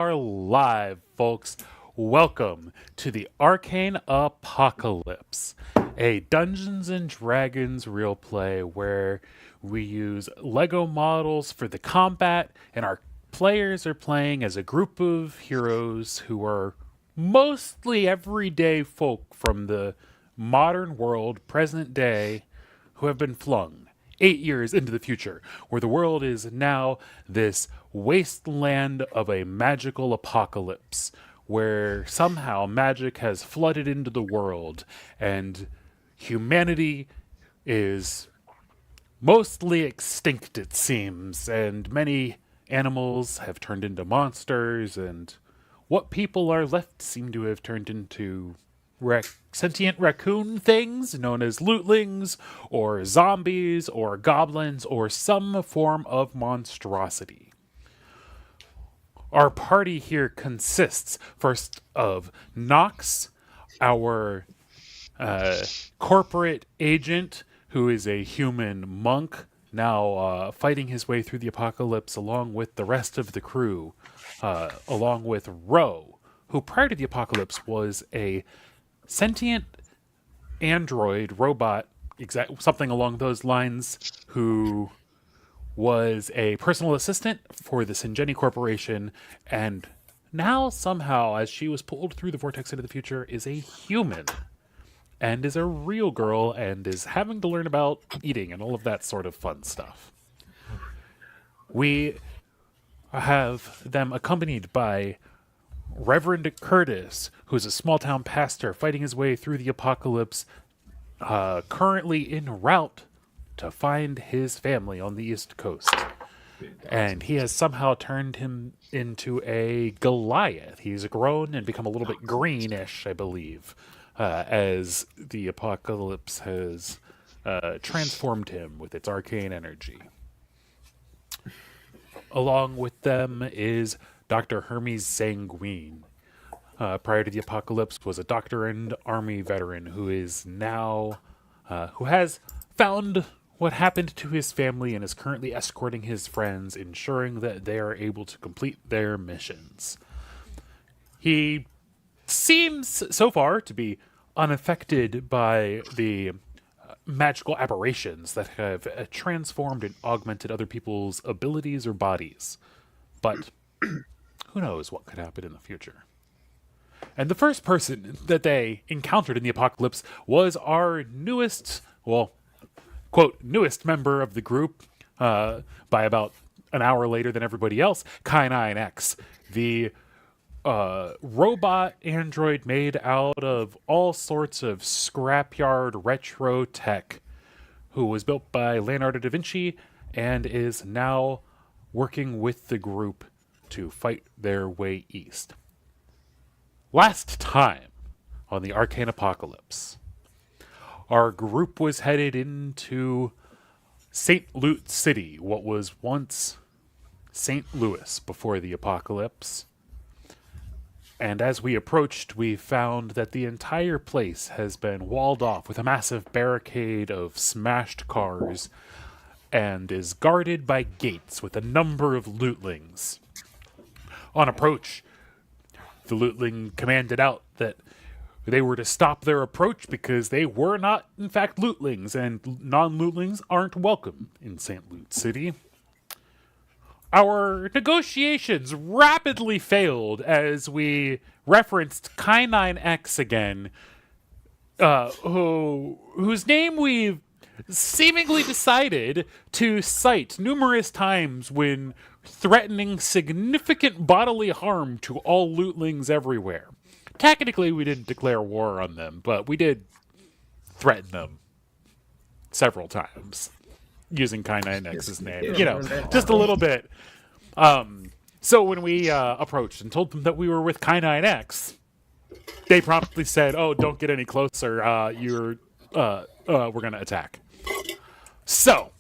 are live, folks. Welcome to the Arcane Apocalypse, a Dungeons and Dragons real play where we use Lego models for the combat, and our players are playing as a group of heroes who are mostly everyday folk from the modern world, present day, who have been flung 8 years into the future, where the world is now this wasteland of a magical apocalypse, where somehow magic has flooded into the world, and humanity is mostly extinct, it seems, and many animals have turned into monsters, and what people are left seem to have turned into sentient raccoon things known as lootlings, or zombies, or goblins, or some form of monstrosity. Our party here consists first of Nox, our corporate agent, who is a human monk, now fighting his way through the apocalypse along with the rest of the crew, along with Ro, who prior to the apocalypse was a sentient android robot, something along those lines, who was a personal assistant for the Syngeni Corporation, and now somehow, as she was pulled through the vortex into the future, is a human, and is a real girl, and is having to learn about eating and all of that sort of fun stuff. We have them accompanied by Reverend Curtis, who's a small town pastor fighting his way through the apocalypse, currently en route to find his family on the East Coast. And he has somehow turned him into a Goliath. He's grown and become a little bit greenish, I believe, as the apocalypse has transformed him with its arcane energy. Along with them is Dr. Hermes Sanguine. Prior to the apocalypse, was a doctor and army veteran who is now, who has found what happened to his family and is currently escorting his friends, ensuring that they are able to complete their missions. He seems so far to be unaffected by the magical aberrations that have transformed and augmented other people's abilities or bodies. But who knows what could happen in the future. And the first person that they encountered in the apocalypse was our newest, well, quote, newest member of the group, by about an hour later than everybody else, K9X, the robot android made out of all sorts of scrapyard retro tech, who was built by Leonardo da Vinci and is now working with the group to fight their way east. Last time on the Arcane Apocalypse, our group was headed into St. Louis City, what was once St. Louis before the apocalypse. And as we approached, we found that the entire place has been walled off with a massive barricade of smashed cars and is guarded by gates with a number of lootlings. On approach, the lootling commanded out that they were to stop their approach because they were not, in fact, lootlings, and non-lootlings aren't welcome in St. Louis City. Our negotiations rapidly failed as we referenced K9X again, whose name we've seemingly decided to cite numerous times when threatening significant bodily harm to all lootlings everywhere. Technically, we didn't declare war on them, but we did threaten them several times using K9X's name. You know, just a little bit. So when we approached and told them that we were with K9X, they promptly said, "Oh, don't get any closer. We're going to attack." So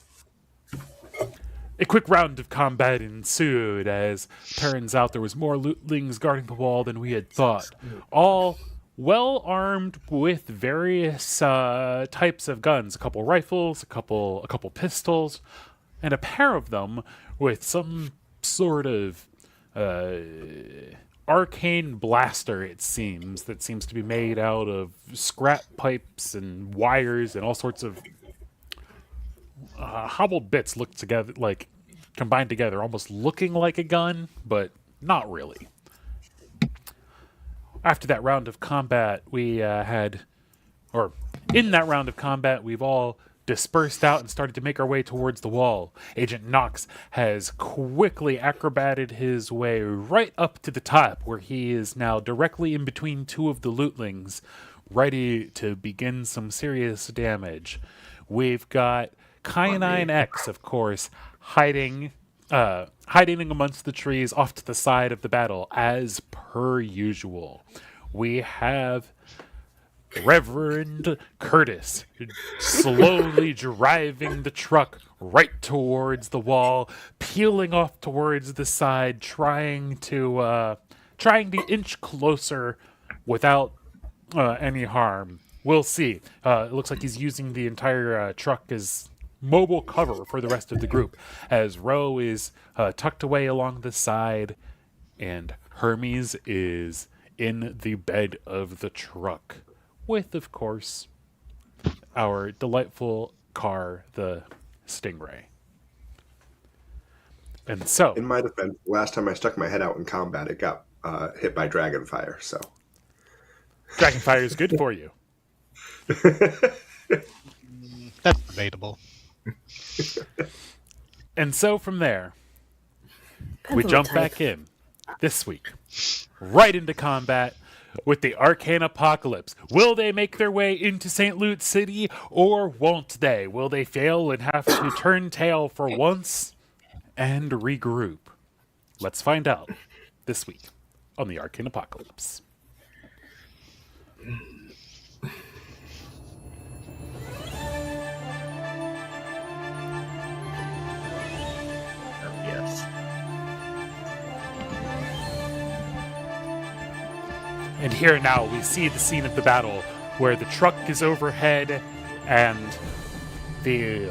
a quick round of combat ensued, as turns out there was more lootlings guarding the wall than we had thought, all well armed with various types of guns, a couple rifles, a couple pistols, and a pair of them with some sort of arcane blaster, it seems, that seems to be made out of scrap pipes and wires and all sorts of hobbled bits look together, like combined together, almost looking like a gun, but not really. After that round of combat, in that round of combat, we've all dispersed out and started to make our way towards the wall. Agent Knox has quickly acrobated his way right up to the top, where he is now directly in between two of the Lootlings, ready to begin some serious damage. We've got Kyanine X, of course, hiding amongst the trees off to the side of the battle, as per usual. We have Reverend Curtis slowly driving the truck right towards the wall, peeling off towards the side, trying to inch closer without any harm. We'll see. It looks like he's using the entire truck as mobile cover for the rest of the group, as Ro is tucked away along the side, and Hermes is in the bed of the truck, with, of course, our delightful car, the Stingray. And so, in my defense, last time I stuck my head out in combat, it got hit by dragonfire. So, dragonfire is good for you. That's debatable. And so from there, we jump back in this week, right into combat with the Arcane Apocalypse. Will they make their way into St. Loot City, or won't they? Will they fail and have to turn tail for once and regroup? Let's find out this week on the Arcane Apocalypse. Yes. And here now we see the scene of the battle where the truck is overhead and the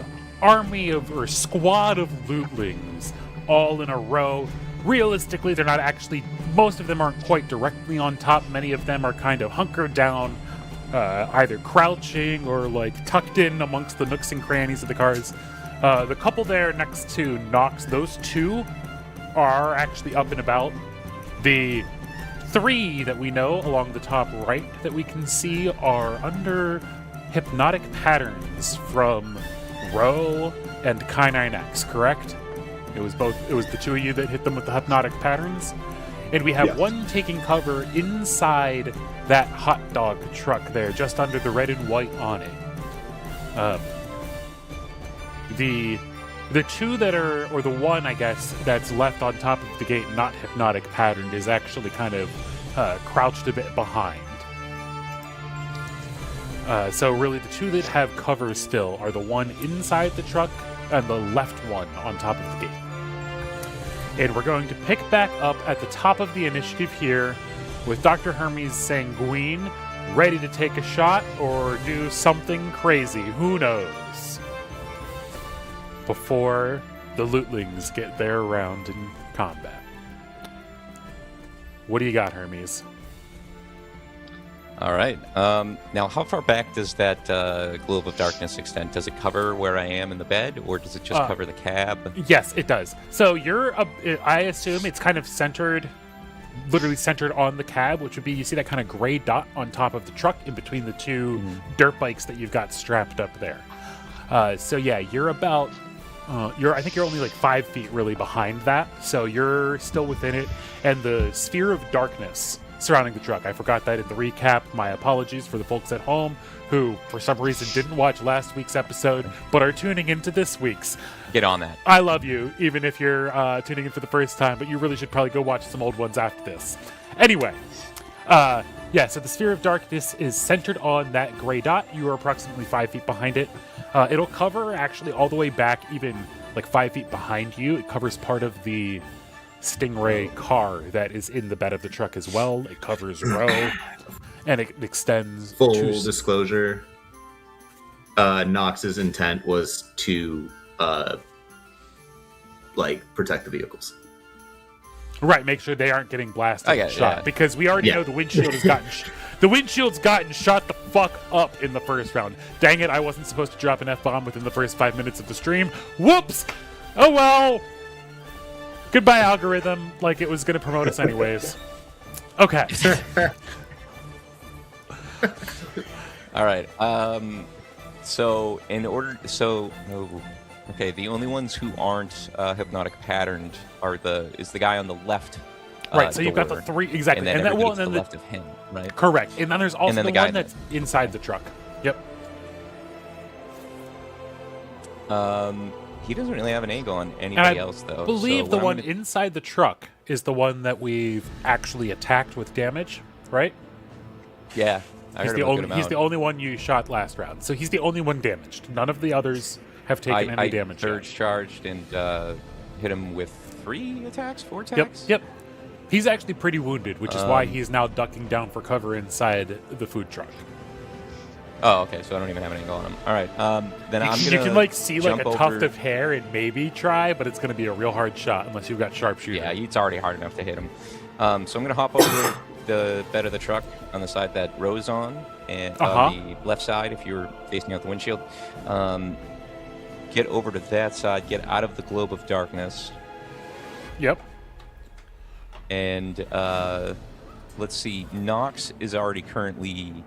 squad of Lootlings all in a row. Realistically, they're not actually, most of them aren't quite directly on top. Many of them are kind of hunkered down, either crouching or like tucked in amongst the nooks and crannies of the cars. The couple there next to Nox, those two are actually up and about. The three that we know along the top right that we can see are under hypnotic patterns from Ro and K9X, correct? It was the two of you that hit them with the hypnotic patterns. And we have one taking cover inside that hot dog truck there, just under the red and white on it. The two that are, or the one, I guess, that's left on top of the gate, not hypnotic patterned, is actually kind of crouched a bit behind. So really, the two that have cover still are the one inside the truck and the left one on top of the gate. And we're going to pick back up at the top of the initiative here with Dr. Hermes Sanguine ready to take a shot or do something crazy. Who knows? Before the Lootlings get their round in combat. What do you got, Hermes? All right. Now, how far back does that globe of darkness extend? Does it cover where I am in the bed, or does it just cover the cab? Yes, it does. So I assume it's kind of literally centered on the cab, which would be, you see that kind of gray dot on top of the truck in between the two dirt bikes that you've got strapped up there. So yeah, you're about... I think you're only like 5 feet really behind that, so you're still within it. And the sphere of darkness surrounding the truck, I forgot that in the recap. My apologies for the folks at home who, for some reason, didn't watch last week's episode, but are tuning into this week's. Get on that. I love you, even if you're tuning in for the first time, but you really should probably go watch some old ones after this. Anyway, so the sphere of darkness is centered on that gray dot. You are approximately 5 feet behind it. It'll cover actually all the way back, even like 5 feet behind you. It covers part of the Stingray car that is in the bed of the truck as well. It covers Ro, and it extends. Full disclosure, Nox's intent was to protect the vehicles. Right, make sure they aren't getting blasted Okay, and shot yeah. because we already Yeah. know the windshield has gotten the windshield's gotten shot the fuck up in the first round. Dang it, I wasn't supposed to drop an F-bomb within the first 5 minutes of the stream. Whoops! Oh well. Goodbye, algorithm. Like it was going to promote us anyways. Okay. All right. So in order, okay, the only ones who aren't hypnotic patterned is the guy on the left. Right, so you've got the door, three exactly, and then and that everybody one to and the then left of him, right? correct, and then there's also then the the guy one that's inside the truck. Yep. He doesn't really have an angle on And anybody I else, though. believe so the what one I'm gonna- inside the truck is the one that we've actually attacked with damage, right? Yeah, I He's heard the about a good only he's the amount. only one you shot last round, so he's the only one damaged. None of the others have taken any I damage. Yet. surge charged and hit him with 4 attacks. Yep. He's actually pretty wounded, which is why Um, he's now ducking down for cover inside the food truck. Oh, okay, so I don't even have an angle on him. All right, then I'm You gonna can like see like a jump tuft over- of hair and maybe try, but it's going to be a real hard shot unless you've got sharpshooter. Yeah, it's already hard enough to hit him. So I'm gonna hop over the bed of the truck on the side that Rose on, and on the left side if you're facing out the windshield. Get over to that side. Get out of the globe of darkness, Yep. and let's see. Nox is already currently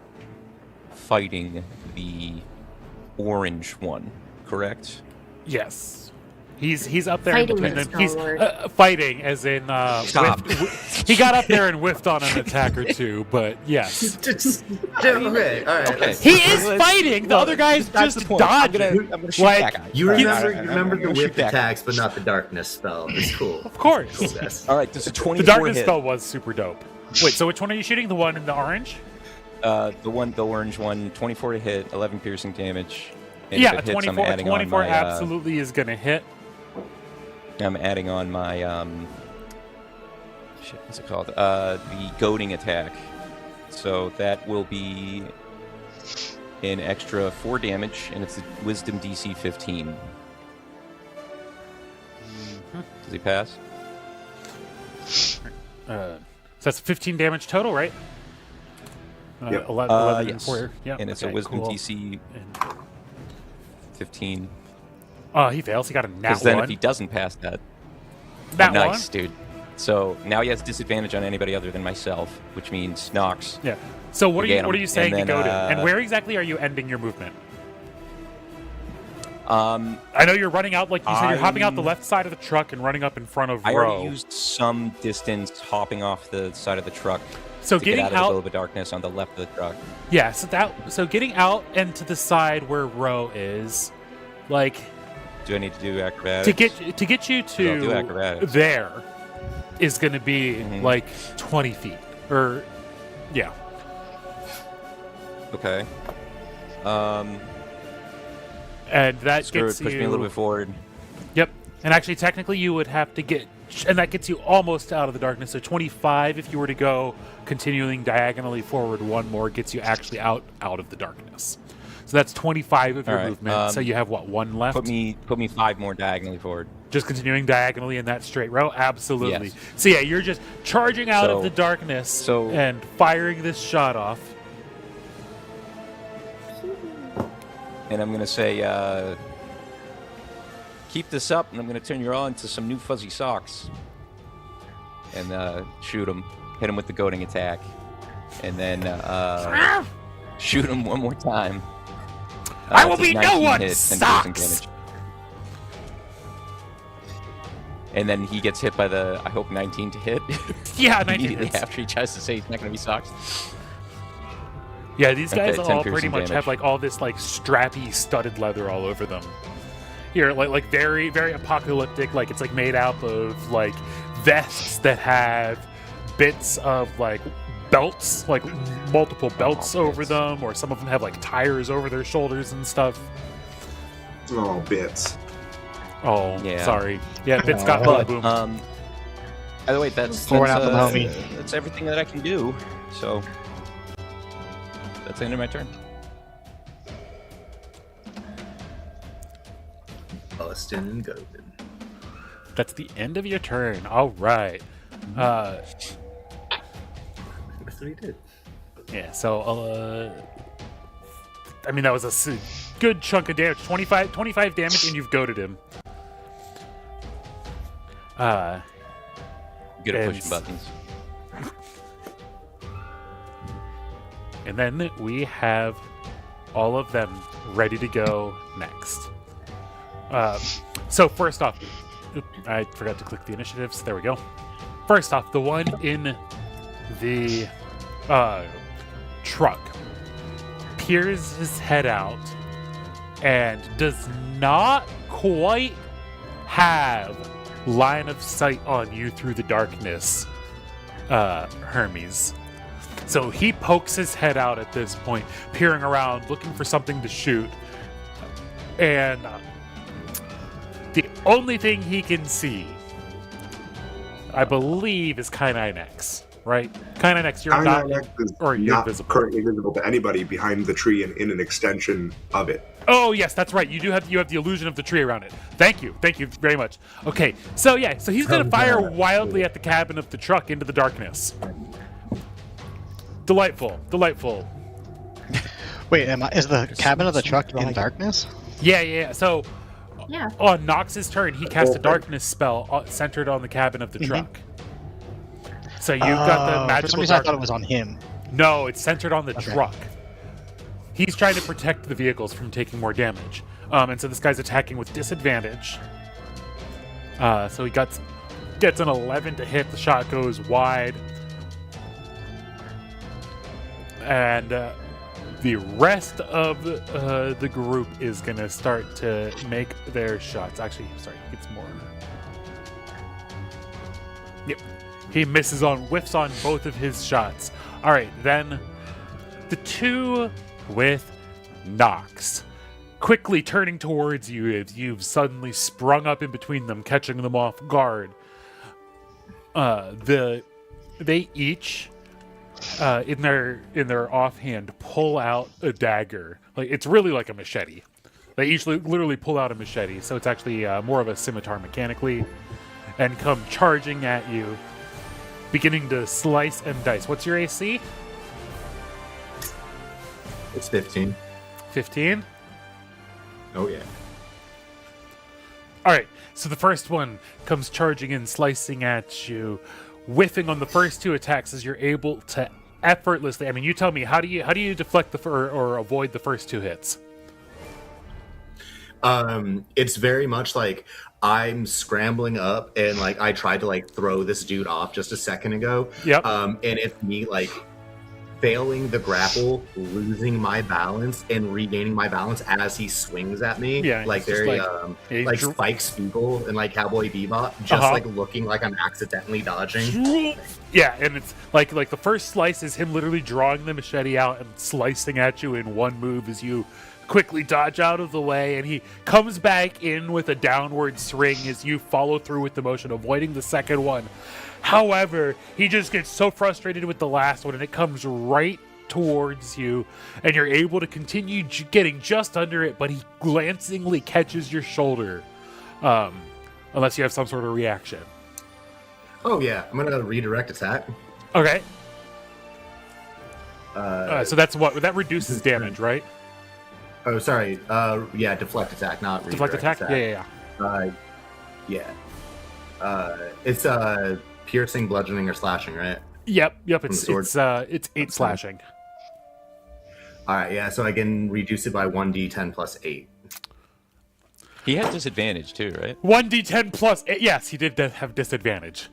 fighting the orange one, correct? Yes. He's up there Fighting in between is them. He's no word. fighting, as in Stop. he got up there and whiffed on an attack or two, but yes, Okay, all right. Okay. he is fighting. The other guy's That's just the point. I'm dodging. gonna shoot Like, that guy. You All right, remember, all right, you all right, remember I'm the gonna shoot whip that guy. attacks, but not the darkness spell. It's cool. Of course, Cool, guys. All right, this is a the 24 darkness hit. spell was super dope. Wait, so which one are you shooting? The one in the orange? The orange one, 24 to hit, 11 piercing damage. And Yeah, if a it hits, I'm 24. adding on 24 my, absolutely is gonna hit. I'm adding on my shit, what's it called? The goading attack. So that will be an extra 4 damage, and it's a Wisdom DC 15. Does he pass? So that's 15 damage total, right? Yep. 11 Yes. and 4. Yeah, And it's a okay, Wisdom cool. DC And- 15. Oh, he fails. He got a nat Because then one. if he doesn't pass that, Nat nice, one. dude. So now he has disadvantage on anybody other than myself, which means Nox. Yeah. So what are you Gain 'em. what are you saying And to go then, to? And where exactly are you ending your movement? I I know you're running out, like you said, you're hopping out the I'm- left side of the truck and running up in front of Ro. already used some distance hopping off the side of the truck So to getting get out of the out, globe of darkness on the left of the truck. yeah. So getting out and to the side where Ro is, like Do I need to do acrobatics? to get you I'll do to acrobatics. there is going to be Mhm. like 20 feet or yeah. Okay. And that Screw gets it. Push you me a little bit forward. Yep. And actually, technically, you would have to get, and that gets you almost out of the darkness. So 25, if you were to go continuing diagonally forward, one more gets you actually out of the darkness. So that's 25 of your All right, movement. So you have what, one left? Put me 5 more diagonally forward. Just continuing diagonally in that straight row? Absolutely. Yes. So yeah, you're just charging out of So- the darkness so- and firing this shot off. And I'm gonna say, keep this up, and I'm gonna turn you on to some new fuzzy socks. And shoot him, hit him with the goading attack, and then shoot him one more time. I will It's a be no 19 one hit, 10 piercing socks! damage. And then he gets hit by the, I hope 19 to hit. Yeah, 19 Immediately hits. after he tries to say he's not gonna be socks. Yeah, these guys Okay, 10 all pretty piercing much have damage. like all this like strappy studded leather all over them. Here, like very, very apocalyptic, like it's like made out of like vests that have bits of like belts, like multiple belts over bits. them, or some of them have like tires over their shoulders and stuff. Oh, bits. Oh, Yeah. sorry. Yeah, bits got But, boom. By the way, that's Forward out the homie. that's everything that I can do. So that's the end of my turn. Bustin' and Golden. That's the end of your turn. All right. That's what he did. Yeah, so, I mean, that was a good chunk of damage. 25 damage, and you've goaded him. Good at pushing and- buttons. And then we have all of them ready to go next. So first off, I forgot to click the initiatives. There we go. First off, the one in the truck peers his head out and does not quite have line of sight on you through the darkness, Hermes. So he pokes his head out at this point, peering around, looking for something to shoot. And the only thing he can see, I believe, is K9 X, right? K9 X, you're not, or you're not invisible. currently visible to anybody behind the tree and in an extension of it. Oh yes, that's right. You have the illusion of the tree around it. Thank you very much. Okay, so yeah, so he's gonna fire wildly at the cabin of the truck into the darkness. Delightful. Wait, is the cabin of the truck in darkness? Yeah. So Yeah. on Nox's turn, he cast a darkness spell centered on the cabin of the truck. So you've got the For magical some reason, I thought darkness. it was on him. No, it's centered on the Okay. truck. He's trying to protect the vehicles from taking more damage. And so this guy's attacking with disadvantage. So he gets an 11 to hit. The shot goes wide. And the rest of the group is going to start to make their shots. Actually, sorry, it's more. Yep. He whiffs on both of his shots. All right, then the two with Nox quickly turning towards you as you've suddenly sprung up in between them, catching them off guard. They each in their offhand pull out a dagger. Like it's really like a machete. They each literally pull out a machete, so it's actually more of a scimitar mechanically, and come charging at you, beginning to slice and dice. What's your AC? It's 15. 15? Oh, yeah. All right, so the first one comes charging in, slicing at you, whiffing on the first two attacks as you're able to effortlessly. I mean, you tell me, how do you deflect or avoid the first two hits? It's very much like I'm scrambling up and like I tried to like throw this dude off just a second ago. Yep. And it's me like failing the grapple, losing my balance, and regaining my balance as he swings at me. Yeah, like it's just very like Spike Spiegel and like Cowboy Bebop, just like looking like I'm accidentally dodging. Yeah, and it's like the first slice is him literally drawing the machete out and slicing at you in one move as you quickly dodge out of the way, and he comes back in with a downward swing as you follow through with the motion, avoiding the second one. However, he just gets so frustrated with the last one, and it comes right towards you, and you're able to continue getting just under it, but he glancingly catches your shoulder, unless you have some sort of reaction. Oh yeah, I'm gonna redirect attack. Okay. So that's that reduces damage, right? Oh, sorry. Yeah, deflect attack, not Deflect redirect attack? Yeah. Yeah. It's piercing, bludgeoning, or slashing, right? Yep. From the sword? It's 8 slashing. All right, yeah. So I can reduce it by 1d10 plus 8. He has disadvantage too, right? 1d10 plus 8. Yes, he did have disadvantage.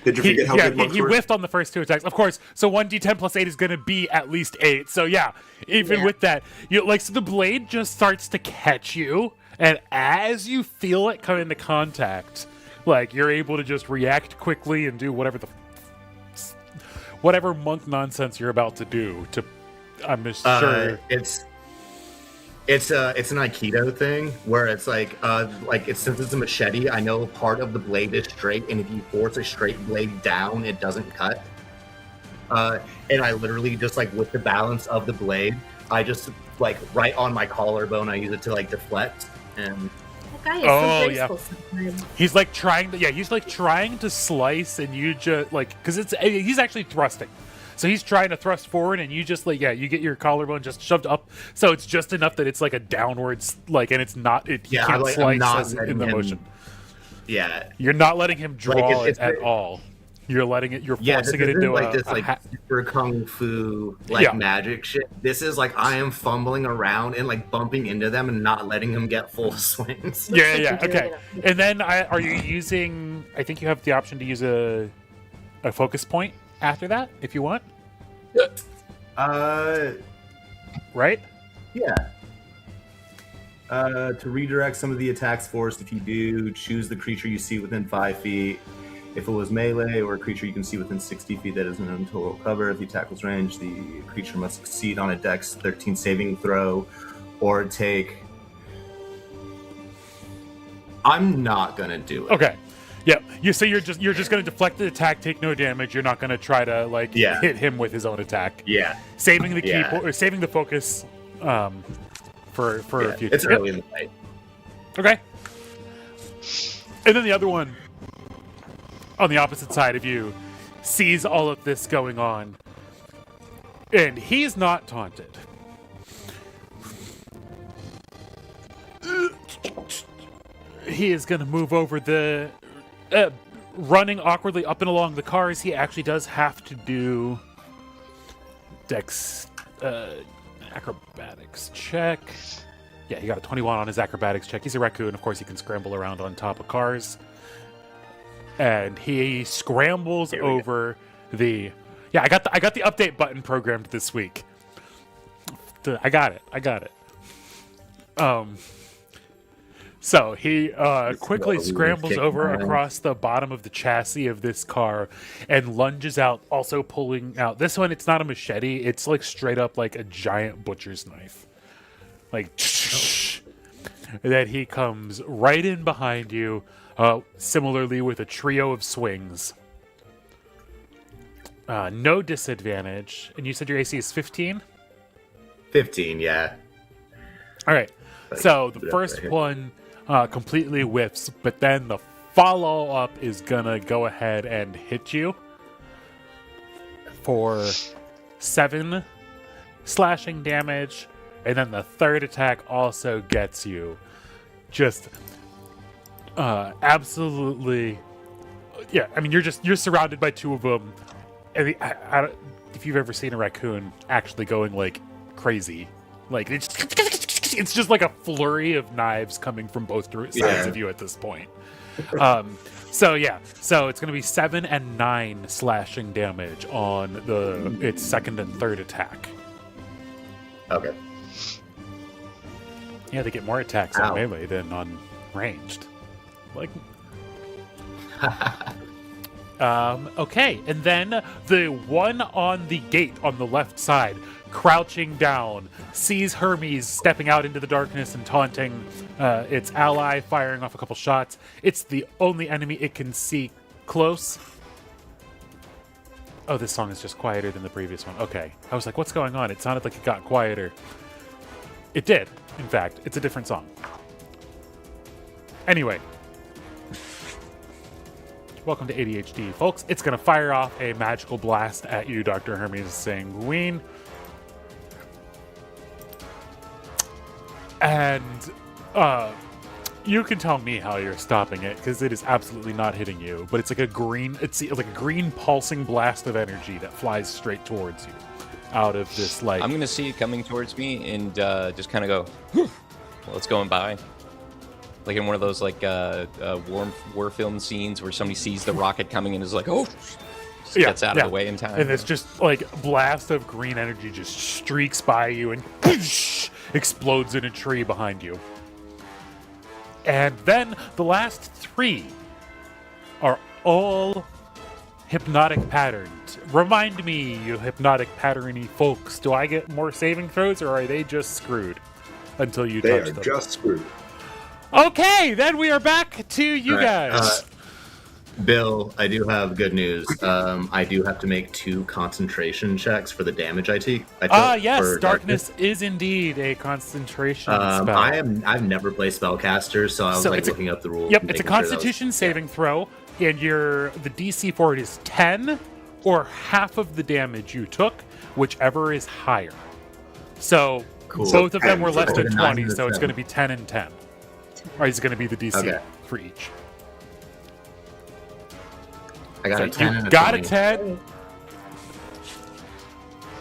Did you forget how good monks he were? whiffed on the first two attacks, of course. So 1d10 plus 8 is going to be at least 8. So yeah, even with that, so the blade just starts to catch you, and as you feel it come into contact, like you're able to just react quickly and do whatever monk nonsense you're about to do. I'm just sure It's an Aikido thing where it's like since it's a machete, I know part of the blade is straight, and if you force a straight blade down, it doesn't cut. And I literally just like with the balance of the blade, I just like right on my collarbone, I use it to like deflect, and guy is Oh, so yeah. graceful sometimes. He's like trying to, he's like trying to slice, and you just like, because he's actually thrusting. So he's trying to thrust forward, and you just like, you get your collarbone just shoved up. So it's just enough that it's like a downwards, like, and it's not, he Yeah, can't I'm slice not as in letting the him- motion. Yeah. You're not letting him draw it's it at all. You're letting it, you're Yeah, forcing this it into isn't like this a like super kung fu like Yeah. magic shit. This is like I am fumbling around and like bumping into them and not letting them get full swings. Yeah, like yeah, you're doing okay. it. And then are you using, I think you have the option to use a focus point after that, if you want, right? Yeah. To redirect some of the attacks forced, if you do, choose the creature you see within 5 feet. If it was melee or a creature you can see within 60 feet that isn't in total cover, if the attack was ranged, the creature must succeed on a Dex 13 saving throw or take. I'm not gonna do it. Okay. Yeah. You're just going to deflect the attack, take no damage. You're not going to try to like Yeah. hit him with his own attack. Yeah. Saving the Yeah. keyboard or saving the focus for Yeah, a future. it's early in the fight. Okay. And then the other one on the opposite side of you sees all of this going on, and he's not taunted. He is going to move over the running awkwardly up and along the cars. He actually does have to do Dex acrobatics check. Yeah, he got a 21 on his acrobatics check. He's a raccoon. Of course, he can scramble around on top of cars. And he scrambles over the... Yeah, I got the update button programmed this week. I got it. So he quickly scrambles over across the bottom of the chassis of this car and lunges out, also pulling out. This one, it's not a machete. It's like straight up like a giant butcher's knife. Like, and then he comes right in behind you, similarly with a trio of swings. No disadvantage. And you said your AC is 15? 15, yeah. All right. Like, So the yeah, first right here. one completely whiffs, but then the follow-up is going to go ahead and hit you for 7 slashing damage. And then the third attack also gets you. Just absolutely, yeah. I mean, you're surrounded by two of them. And if you've ever seen a raccoon actually going like crazy, like it's just like a flurry of knives coming from both sides of you at this point. So it's going to be 7 and 9 slashing damage on its second and third attack. Okay. Yeah, they get more attacks on Ow. melee than on ranged. Like, okay, and then the one on the gate on the left side, crouching down, sees Hermes stepping out into the darkness and taunting its ally, firing off a couple shots. It's the only enemy it can see close. Oh, this song is just quieter than the previous one. Okay, I was like, what's going on? It sounded like it got quieter. It did, in fact. It's a different song. Anyway. Welcome to ADHD, folks. It's going to fire off a magical blast at you, Dr. Hermes Sanguine. And you can tell me how you're stopping it, because it is absolutely not hitting you. But it's like a green pulsing blast of energy that flies straight towards you. Out of this, like... I'm going to see it coming towards me and just kind of go, whew, while it's going by. Like in one of those like war film scenes where somebody sees the rocket coming and is like, oh, gets out of the way in time. And this just like blast of green energy just streaks by you and explodes in a tree behind you. And then the last 3 are all hypnotic patterned. Remind me, you hypnotic patterny folks, do I get more saving throws or are they just screwed until you They touch are them? just screwed. Okay, then we are back to you All right, guys. Bill, I do have good news. I do have to make 2 concentration checks for the damage I took. Yes, for darkness is indeed a concentration spell. I've never played spellcaster, so I was looking up the rules. Yep, and it's a making sure that Constitution saving throw, and the DC for it is 10 or half of the damage you took, whichever is higher. So Cool. both of them were So less than 9 20, and so it's 7. going to be 10 and 10. Or it's going to be the DC Okay. for each. I got So a 10 you and a got 20. a 10.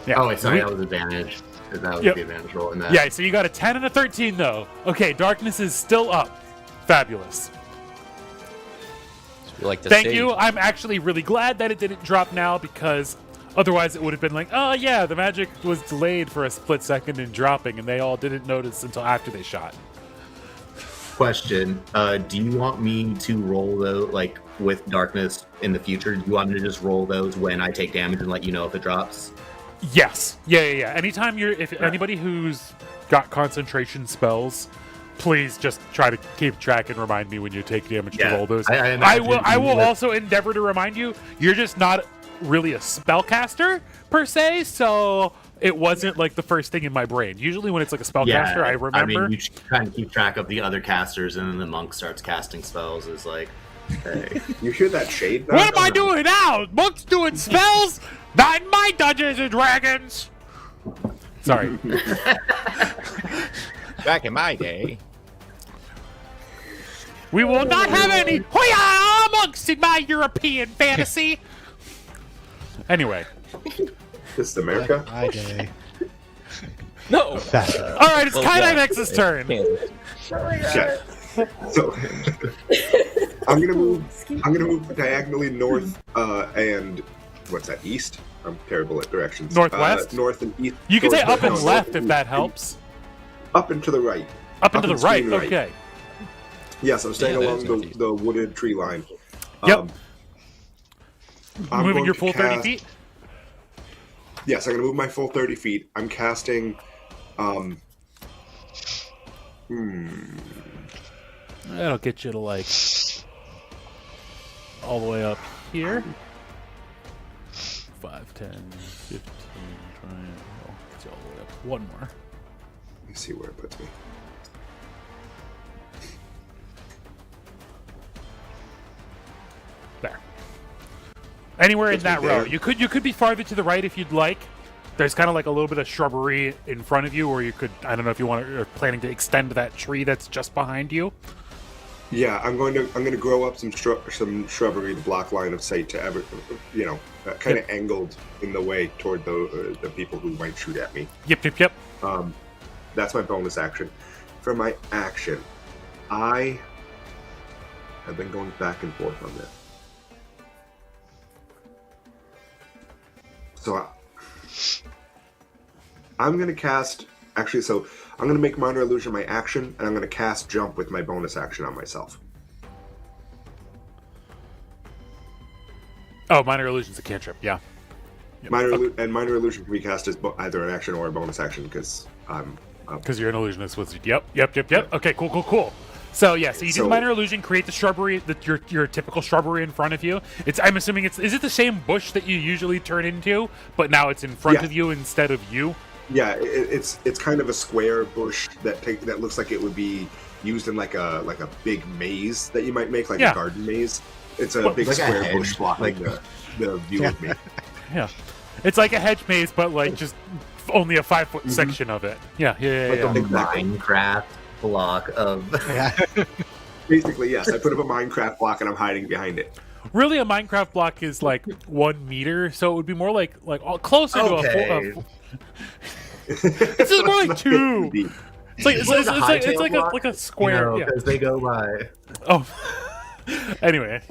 Yeah. Oh, wait, sorry, that was advantage. That was Yep. the advantage roll in that. Yeah, so you got a 10 and a 13, though. Okay, darkness is still up. Fabulous. We like to Thank see. you. I'm actually really glad that it didn't drop now, because otherwise it would have been like, oh yeah, the magic was delayed for a split second in dropping, and they all didn't notice until after they shot. Question: do you want me to roll those like with darkness in the future? Do you want me to just roll those when I take damage and let you know if it drops? Yes. Yeah. Anytime if anybody who's got concentration spells, please just try to keep track and remind me when you take damage to roll those. I will also endeavor to remind you, you're just not really a spellcaster per se, so it wasn't like the first thing in my brain. Usually when it's like a spellcaster, I remember. I mean, you kind of keep track of the other casters, and then the monk starts casting spells. It's like, hey, You hear that shade? What am I doing now? Monk's doing spells? Not in my Dungeons and Dragons! Sorry. Back in my day. We will not have any Hoya monks in my European fantasy! Anyway. This is America. My day. No. Alright, it's Kynimex's turn. Okay. So I'm gonna move diagonally north and what's that, east? I'm terrible at directions. Northwest? North and east. You can say up and north left if and that east. helps. Up and to the right. Up and to the and right, screen right. okay. Yes, I'm staying Yeah, along that is the wooded tree line. Yep. I'm Moving going your to full 30 cast- feet? Yes, I'm going to move my full 30 feet. I'm casting. That'll get you to like all the way up here. 5, 10, 15, 20. Oh, get you all the way up. One more. Let me see where it puts me. There. Anywhere in Puts me that row. there. You could be farther to the right if you'd like. There's kind of like a little bit of shrubbery in front of you, or you could, I don't know if you are planning to extend that tree that's just behind you. Yeah, I'm going to grow up some shrubbery to block line of sight to kind of angled in the way toward the people who might shoot at me. Yep. That's my bonus action. For my action, I have been going back and forth on this. So I'm going to cast. Actually, so I'm going to make Minor Illusion my action, and I'm going to cast Jump with my bonus action on myself. Oh, Minor Illusion's a cantrip, yeah. Yep. Minor Illusion can be cast as either an action or a bonus action because I'm. Because you're an illusionist wizard. Yep. Okay, cool. So yeah, so you do Minor Illusion, create the shrubbery, your typical shrubbery in front of you. I'm assuming is it the same bush that you usually turn into, but now it's in front of you instead of you? Yeah, it's kind of a square bush that looks like it would be used in like a big maze that you might make, like a garden maze. It's a big like square a bush blocking the view of me. Yeah, it's like a hedge maze, but like just only a 5-foot section of it. Yeah. Like a Minecraft block of. Basically, yes. I put up a Minecraft block and I'm hiding behind it. Really, a Minecraft block is like 1 meter, so it would be more like closer to a full. This is more like 2. It's like a square. Because they go by. Oh. Anyway.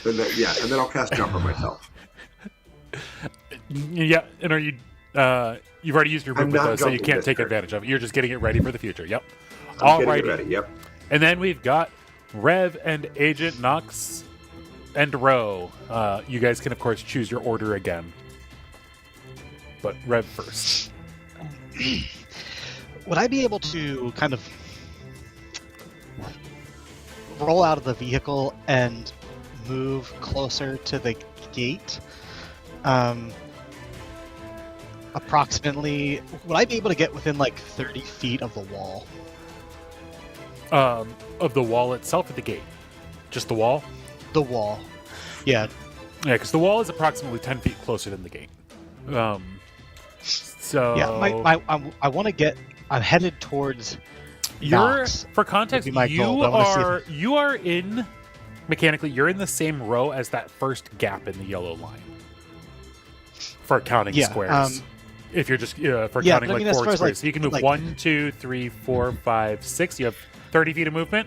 And then I'll cast Jump on myself. Yeah, and are you? You've already used your movement though, so you can't take advantage of it. You're just getting it ready for the future. Yep. Getting it ready. Yep. And then we've got Rev and Agent Nox and Ro. You guys can of course choose your order again, but Rev first. Would I be able to kind of roll out of the vehicle and move closer to the gate. Approximately, would I be able to get within like 30 feet of the wall? Of the wall itself or the gate? Just the wall? The wall. Yeah. Yeah, because the wall is approximately 10 feet closer than the gate. So Yeah, I want to get. I'm headed towards. Knox for context, would be my goal, but I wanna see you are in mechanically. You're in the same row as that first gap in the yellow line for counting squares. If you're just for counting like forward squares, like, so you can move like, 1, 2, 3, 4, 5, 6. You have 30 feet of movement.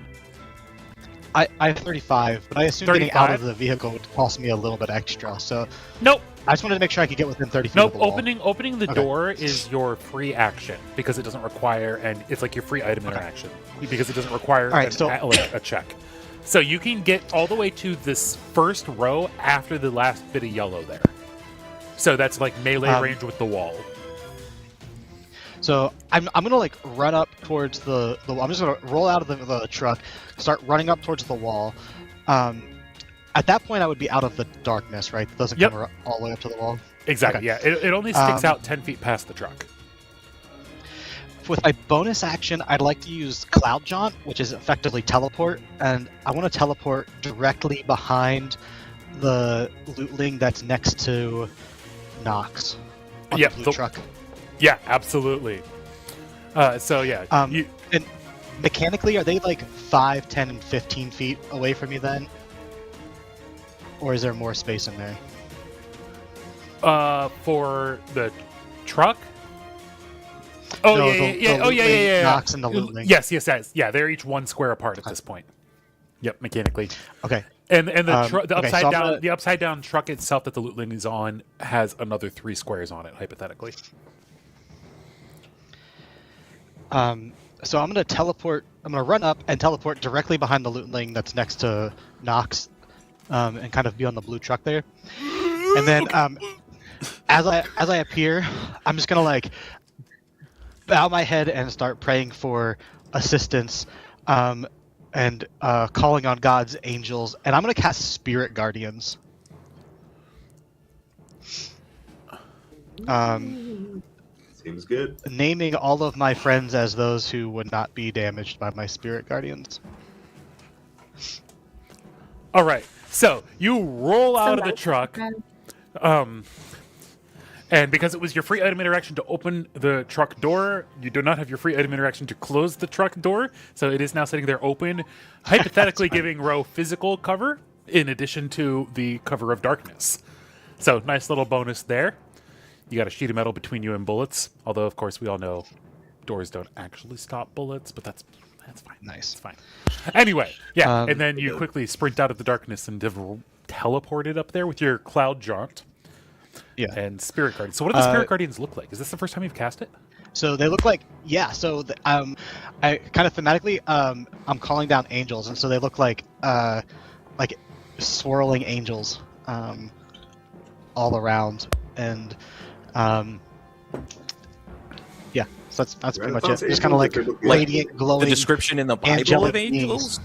I have 35, but I assume 35? getting out of the vehicle would cost me a little bit extra. So Nope. I just wanted to make sure I could get within 30 feet Nope. of the wall. Opening the door is your free action because it doesn't require, and it's like your free item interaction because it doesn't require a check. So you can get all the way to this first row after the last bit of yellow there. So that's like melee range with the wall. So I'm gonna like run up towards the I'm just gonna roll out of the truck, start running up towards the wall. At that point, I would be out of the darkness, right? It doesn't come all the way up to the wall. Exactly. Okay. Yeah. It only sticks out 10 feet past the truck. With my bonus action, I'd like to use Cloud Jaunt, which is effectively teleport, and I want to teleport directly behind the lootling that's next to Knox on the blue truck. Yeah, absolutely. And mechanically, are they like 5, 10, and 15 feet away from me then? Or is there more space in there? For the truck? Yeah. Knox and the lootling. Yes. Yeah, they're each one square apart at this point. Yep, mechanically. Okay. And the upside down truck itself that the lootling is on has another 3 squares on it, hypothetically. So I'm gonna teleport. I'm gonna run up and teleport directly behind the lootling that's next to Knox, and kind of be on the blue truck there. And then, as I appear, I'm just gonna like bow my head and start praying for assistance, and calling on God's angels. And I'm gonna cast Spirit Guardians. Seems good. Naming all of my friends as those who would not be damaged by my Spirit Guardians. All right. So you roll out of the truck, and because it was your free item interaction to open the truck door, you do not have your free item interaction to close the truck door. So it is now sitting there open, hypothetically giving Ro physical cover in addition to the cover of darkness. So nice little bonus there. You got a sheet of metal between you and bullets. Although, of course, we all know doors don't actually stop bullets, but that's fine. Nice. It's fine. Anyway, yeah, and then you quickly sprint out of the darkness and teleported up there with your Cloud Jaunt. Yeah. And Spirit Guardians. So what do the Spirit Guardians look like? Is this the first time you've cast it? So they look like, I kind of thematically, I'm calling down angels, and so they look like swirling angels, all around, and so that's pretty much it. Just kind of like radiant, glowing. The description in the Bible of angels,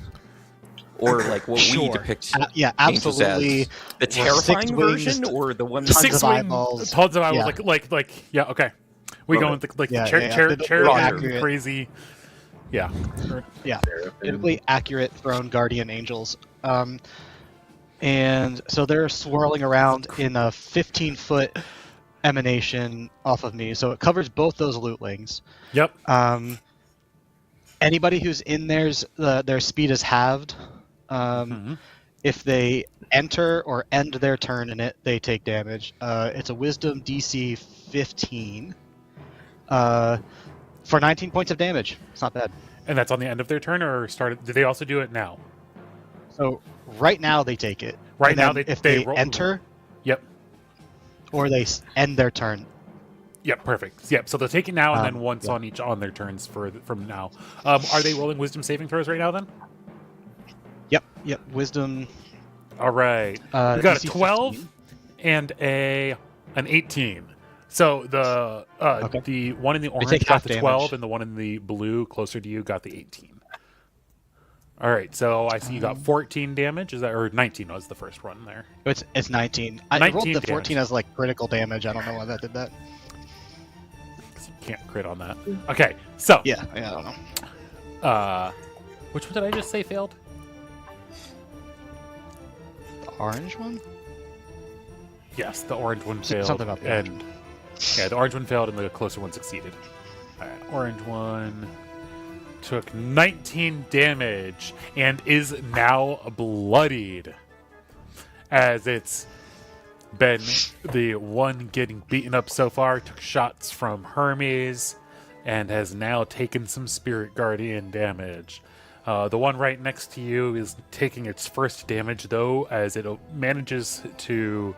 or like what we depict angels absolutely. as. The terrifying version, or the one tons six of eyeballs. Tons of eyeballs. Okay. We go with the cherry crazy. Yeah. Typically accurate throne guardian angels. And so they're swirling around in a 15-foot emanation off of me, so it covers both those lootlings. Yep. Anybody who's in their speed is halved. If they enter or end their turn in it, they take damage. It's a Wisdom DC 15 for 19 points of damage. It's not bad. And that's on the end of their turn, or started? Did they also do it now? So right now they take it. Right now, if they enter, yep, or they end their turn. Yep, perfect. Yep. So they'll take it now, and then once on each on their turns from now. Are they rolling Wisdom saving throws right now? Then. Yep. Wisdom. All right. We got a 12 15. And an 18. So the one in the orange got the 12, and the one in the blue closer to you got the 18. All right, so I see you got 14 damage. Is that or 19 was the first one there? It's 19. I 19 rolled the damage. 14 as like critical damage. I don't know why that did that. 'Cause you can't crit on that. Okay, so Yeah, I don't know. which one did I just say failed? The orange one? Yes, the orange one failed. Something about the and yeah, the orange one failed and the closer one succeeded. All right, orange one took 19 damage and is now bloodied, as it's been the one getting beaten up so far. Took shots from Hermes and has now taken some Spirit Guardian damage. The one right next to you is taking its first damage, though, as it manages to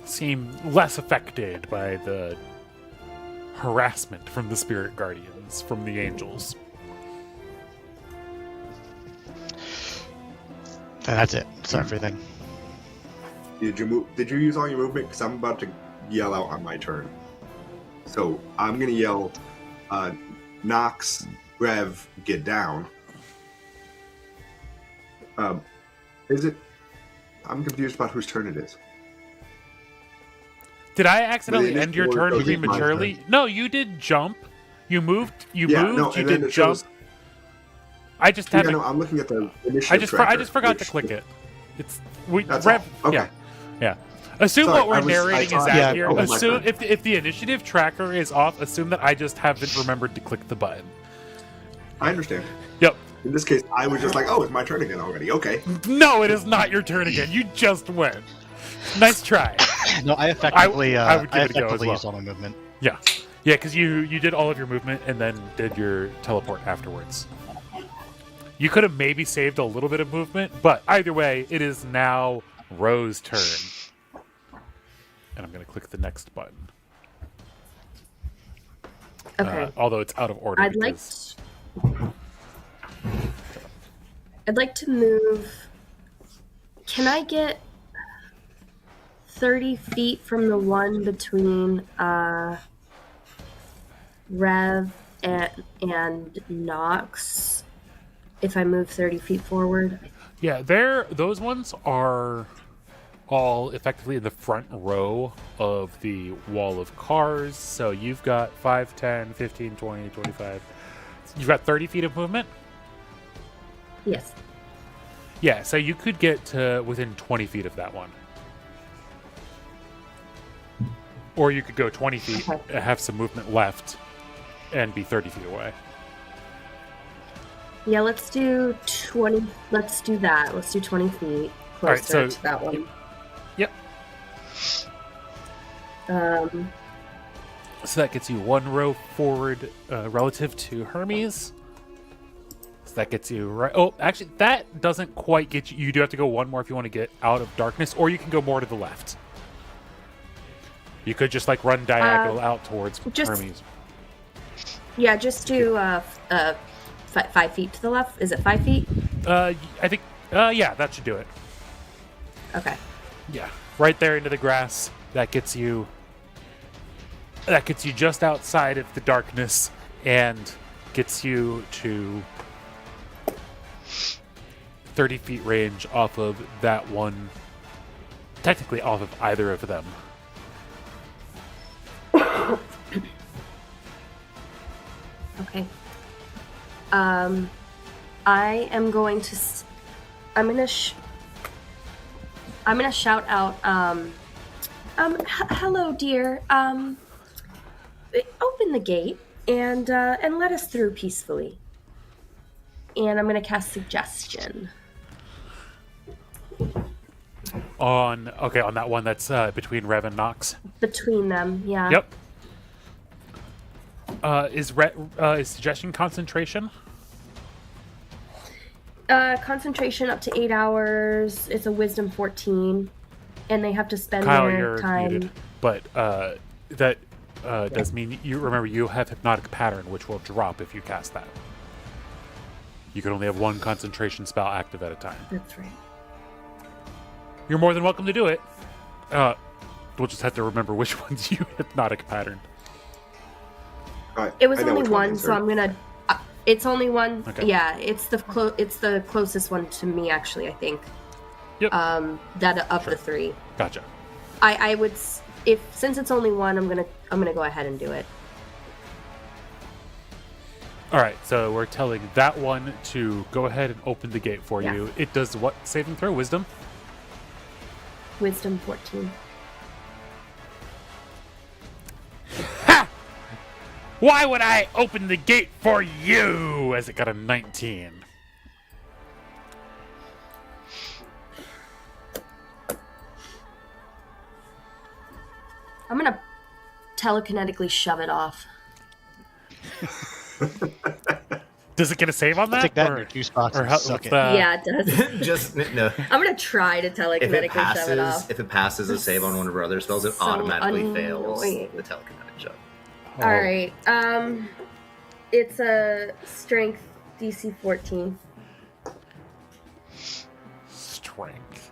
seem less affected by the harassment from the Spirit Guardians, from the angels. And that's it. That's everything. Did you use all your movement? Because I'm about to yell out on my turn. So I'm gonna yell, Nox, Rev, get down. Is it? I'm confused about whose turn it is. Did I accidentally But it is end your for- turn it is my prematurely? turn. No, you did jump. You moved. You Yeah, moved. no, you and then did it jump. shows- I just Yeah, haven't. no, I'm looking at the initiative I tracker, just forgot to which- click it. It's That's Rev. all. Okay. Yeah, yeah. Assume Sorry, what we're I narrating is thought- accurate. Yeah, oh, my Assume turn. if the initiative tracker is off, assume that I just haven't remembered to click the button. I understand. Yep. In this case, I was just like, oh, it's my turn again already. Okay. No, it is not your turn again. You just went. Nice try. No, I effectively, I would give it a go as effectively well. used all my movement. Yeah, yeah, because you did all of your movement and then did your teleport afterwards. You could have maybe saved a little bit of movement, but either way, it is now Rose's turn. And I'm going to click the next button. Okay. Although it's out of order. I'd like because- to move. Can I get 30 feet from the one between Rev and Nox if I move 30 feet forward? Yeah, those ones are all effectively in the front row of the wall of cars. So you've got 5, 10, 15, 20, 25. You've got 30 feet of movement? Yes. Yeah, so you could get to within 20 feet of that one. Or you could go 20 feet, Okay. have some movement left, and be 30 feet away. Yeah, let's do 20. Let's do that. Let's do 20 feet closer right, so- to that one. Yep. So that gets you one row forward relative to Hermes. So that gets you right. Oh, actually, that doesn't quite get you. You do have to go one more if you want to get out of darkness, or you can go more to the left. You could just like run diagonal out towards just- Hermes. Yeah, just do 5 feet to the left. Is it 5 feet? I think. Yeah, that should do it. Okay. Yeah, right there into the grass. That gets you. That gets you just outside of the darkness and gets you to 30 feet range off of that one. Technically, off of either of them. Okay. I am going to. I'm gonna shout out. Hello, dear. Open the gate and let us through peacefully. And I'm gonna cast suggestion. On that one that's between Rev and Nox. Between them, yeah. Yep. Is suggestion concentration? Concentration up to 8 hours. It's a wisdom 14, and they have to spend Kyle, their you're time. muted. But that does mean you remember you have hypnotic pattern, which will drop if you cast that. You can only have one concentration spell active at a time. That's right. You're more than welcome to do it. We'll just have to remember which ones you hypnotic pattern. All right, It was I know only which one, is so her. I'm gonna. It's only one. Okay. Yeah, it's the closest one to me, actually. I think. Yep. That of the three. Gotcha. I would since it's only one, I'm gonna go ahead and do it. All right, so we're telling that one to go ahead and open the gate for you. It does what saving throw? Wisdom? Wisdom 14. Ha! Why would I open the gate for you? As it got a 19. I'm gonna telekinetically shove it off. Does it get a save on that? Take that in your juice box and suck what's it. the- Yeah, it does. Just no. I'm gonna try to If telekinetically it shove it off. passes a save on one of our other spells, it So automatically fails annoying. the telekinetic shove. Oh. All right. It's a strength DC 14. Strength.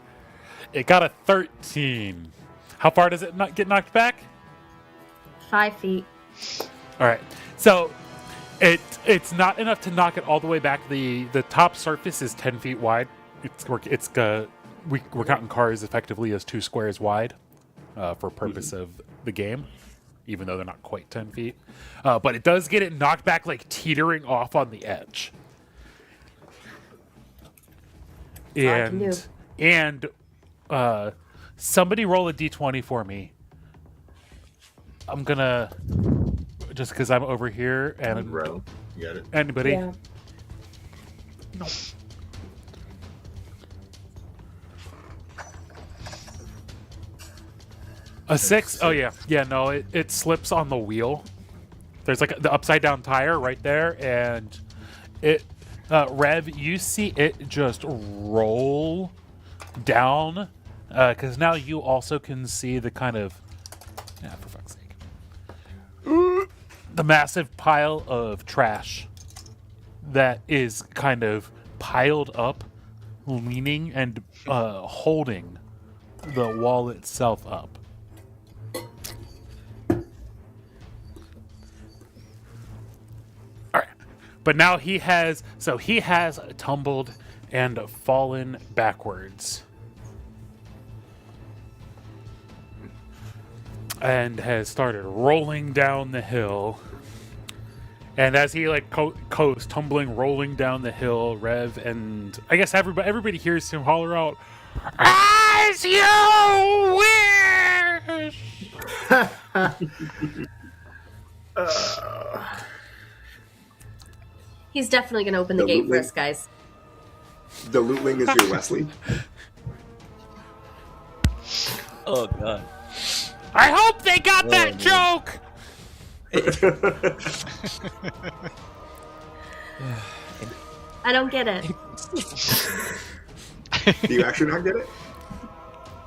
It got a 13. How far does it not get knocked back? 5 feet. All right. So it's not enough to knock it all the way back. The top surface is 10 feet wide. We're counting cars effectively as 2 squares wide for purpose of the game, even though they're not quite 10 feet. But it does get it knocked back, like teetering off on the edge. all I can do. And somebody roll a d20 for me. I'm gonna just because I'm over here and Row. You got it. anybody. Yeah. No. A 6? Oh yeah. Yeah, no, it slips on the wheel. There's like the upside down tire right there, and it Rev, you see it just roll down. Because now you also can see the kind of for fuck's sake. The massive pile of trash that is kind of piled up, leaning and holding the wall itself up. All right, but now he has tumbled and fallen backwards, and has started rolling down the hill. And as he like goes tumbling, rolling down the hill, Rev and I guess everybody hears him holler out, "As you wish!" He's definitely gonna open the gate for us, guys. The Lootling is your Wesley. Oh god. I hope they got that man. joke. I don't get it. Do you actually not get it?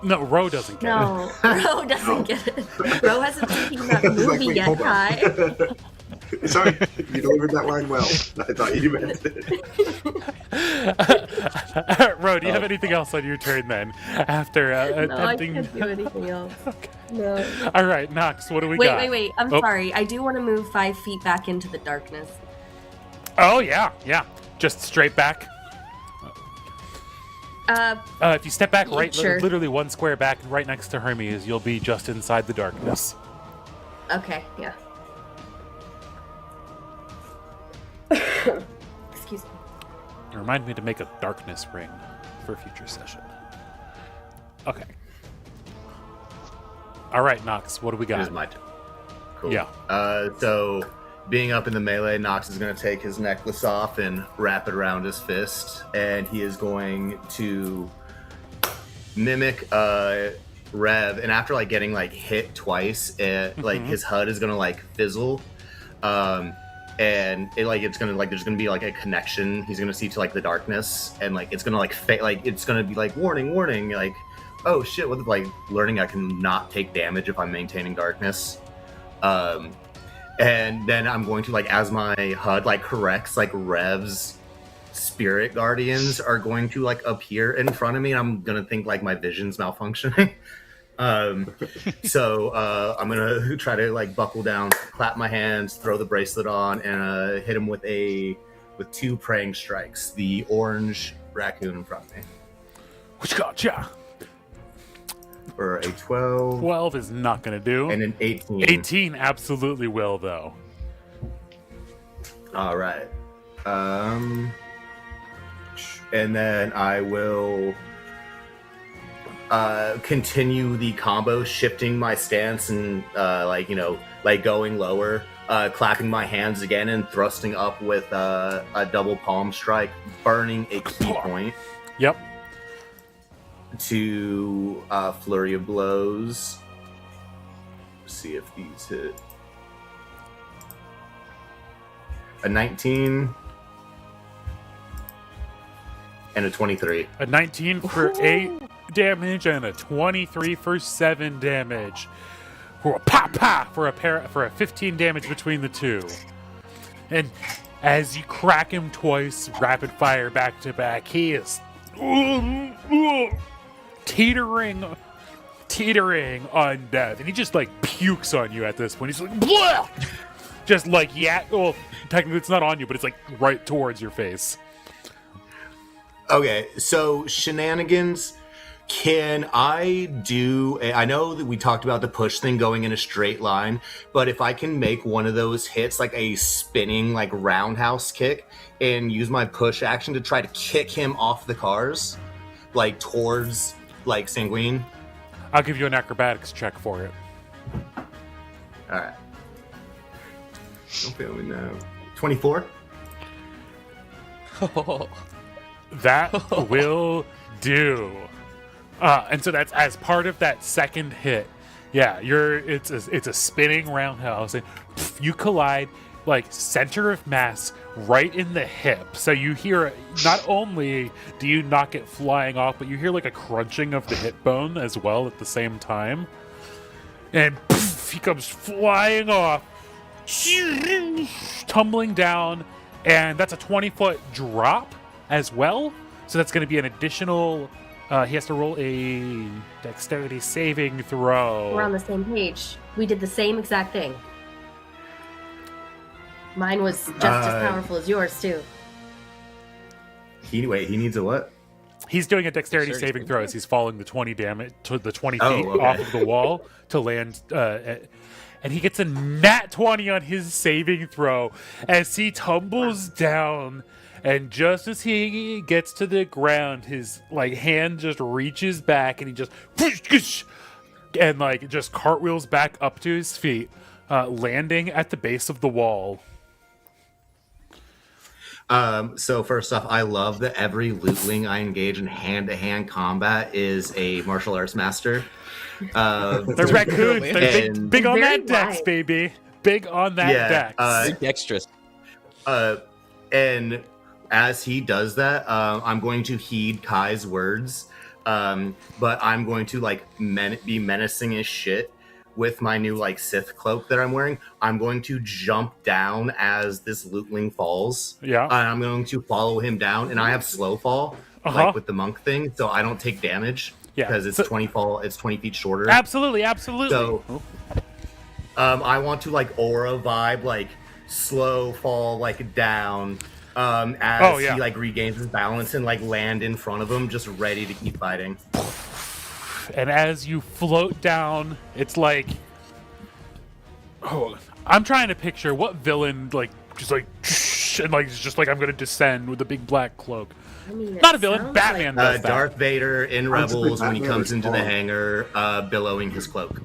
No, Ro doesn't get it. No, Ro doesn't get it. Ro hasn't seen that I was like, movie wait, yet, hold on. Kai. Sorry, you delivered that line well. I thought you meant it. Ro, do you have anything else on your turn then? After No, I attempting. can't do anything else. No. All right, Nox, what do we got? Wait. I'm Oh. sorry. I do want to move 5 feet back into the darkness. Oh yeah. Just straight back. If you step back right, Sure. literally 1 square back, right next to Hermes, you'll be just inside the darkness. Okay, yeah. Excuse me. Remind me to make a darkness ring for a future session. Okay. All right, Nox, what do we It is got? my turn. Cool. Yeah. So, being up in the melee, Nox is going to take his necklace off and wrap it around his fist, and he is going to mimic Rev. And after like getting like hit twice, like his HUD is going to like fizzle, and it's going to like there's going to be like a connection. He's going to see to like the darkness, and like it's going to like it's going to be like warning, like oh shit, with like learning I can not take damage if I'm maintaining darkness. And then I'm going to like as my HUD like corrects, like Rev's spirit guardians are going to like appear in front of me, and I'm gonna think like my vision's malfunctioning. So I'm gonna try to like buckle down, clap my hands, throw the bracelet on, and hit him with a with 2 praying strikes. The orange raccoon in front of me. What you got, yeah? For a 12 12 is not going to do. and an 18. 18 absolutely will, though. All right. And then I will continue the combo, shifting my stance and going lower, clapping my hands again and thrusting up with a double palm strike, burning a key point Yep. to flurry of blows. See if these hit. A 19 and a 23. A 19 for 8 damage and a 23 for 7 damage. For a pop for a 15 damage between the two. And as you crack him twice, rapid fire back to back, he is teetering on death, and he just like pukes on you at this point. He's like, blah! Just like, yeah, well, technically it's not on you, but it's like right towards your face. Okay, so shenanigans. Can I do? I know that we talked about the push thing going in a straight line, but if I can make one of those hits like a spinning like roundhouse kick and use my push action to try to kick him off the cars, like towards like Sanguine. I'll give you an acrobatics check for it. All right. Don't fail me now. 24. That will do. And so that's as part of that second hit. Yeah, it's a spinning roundhouse, and you collide like center of mass right in the hip. So you hear, not only do you knock it flying off, but you hear like a crunching of the hip bone as well at the same time. And he comes flying off, tumbling down, and that's a 20-foot drop as well. So that's going to be an additional. He has to roll a dexterity saving throw. We're on the same page. We did the same exact thing. Mine was just as powerful as yours too. He needs a what? He's doing a dexterity saving throw as he's falling the 20 damage to the 20 feet okay. off of the wall to land. And he gets a nat 20 on his saving throw as he tumbles down. And just as he gets to the ground, his like hand just reaches back, and he just and like just cartwheels back up to his feet, landing at the base of the wall. So first off, I love that every lootling I engage in hand-to-hand combat is a martial arts master. They're raccoons. They're big on Very that dex, wide. baby. Big on that dex. Big extras. And as he does that, I'm going to heed Kai's words, but I'm going to like be menacing as shit with my new like Sith cloak that I'm wearing. I'm going to jump down as this lootling falls. Yeah. And I'm going to follow him down, and I have slow fall like with the monk thing, so I don't take damage. Yeah. Because it's 20 feet shorter. Absolutely. So, I want to like aura vibe, like slow fall, like down, as he like regains his balance and like land in front of him, just ready to keep fighting. And as you float down, it's like, I'm trying to picture what villain like just like and like it's just like I'm gonna descend with a big black cloak. I mean, Not a villain, Batman does that. Darth Vader in Rebels when he Batman comes into the respawn. hangar, billowing his cloak.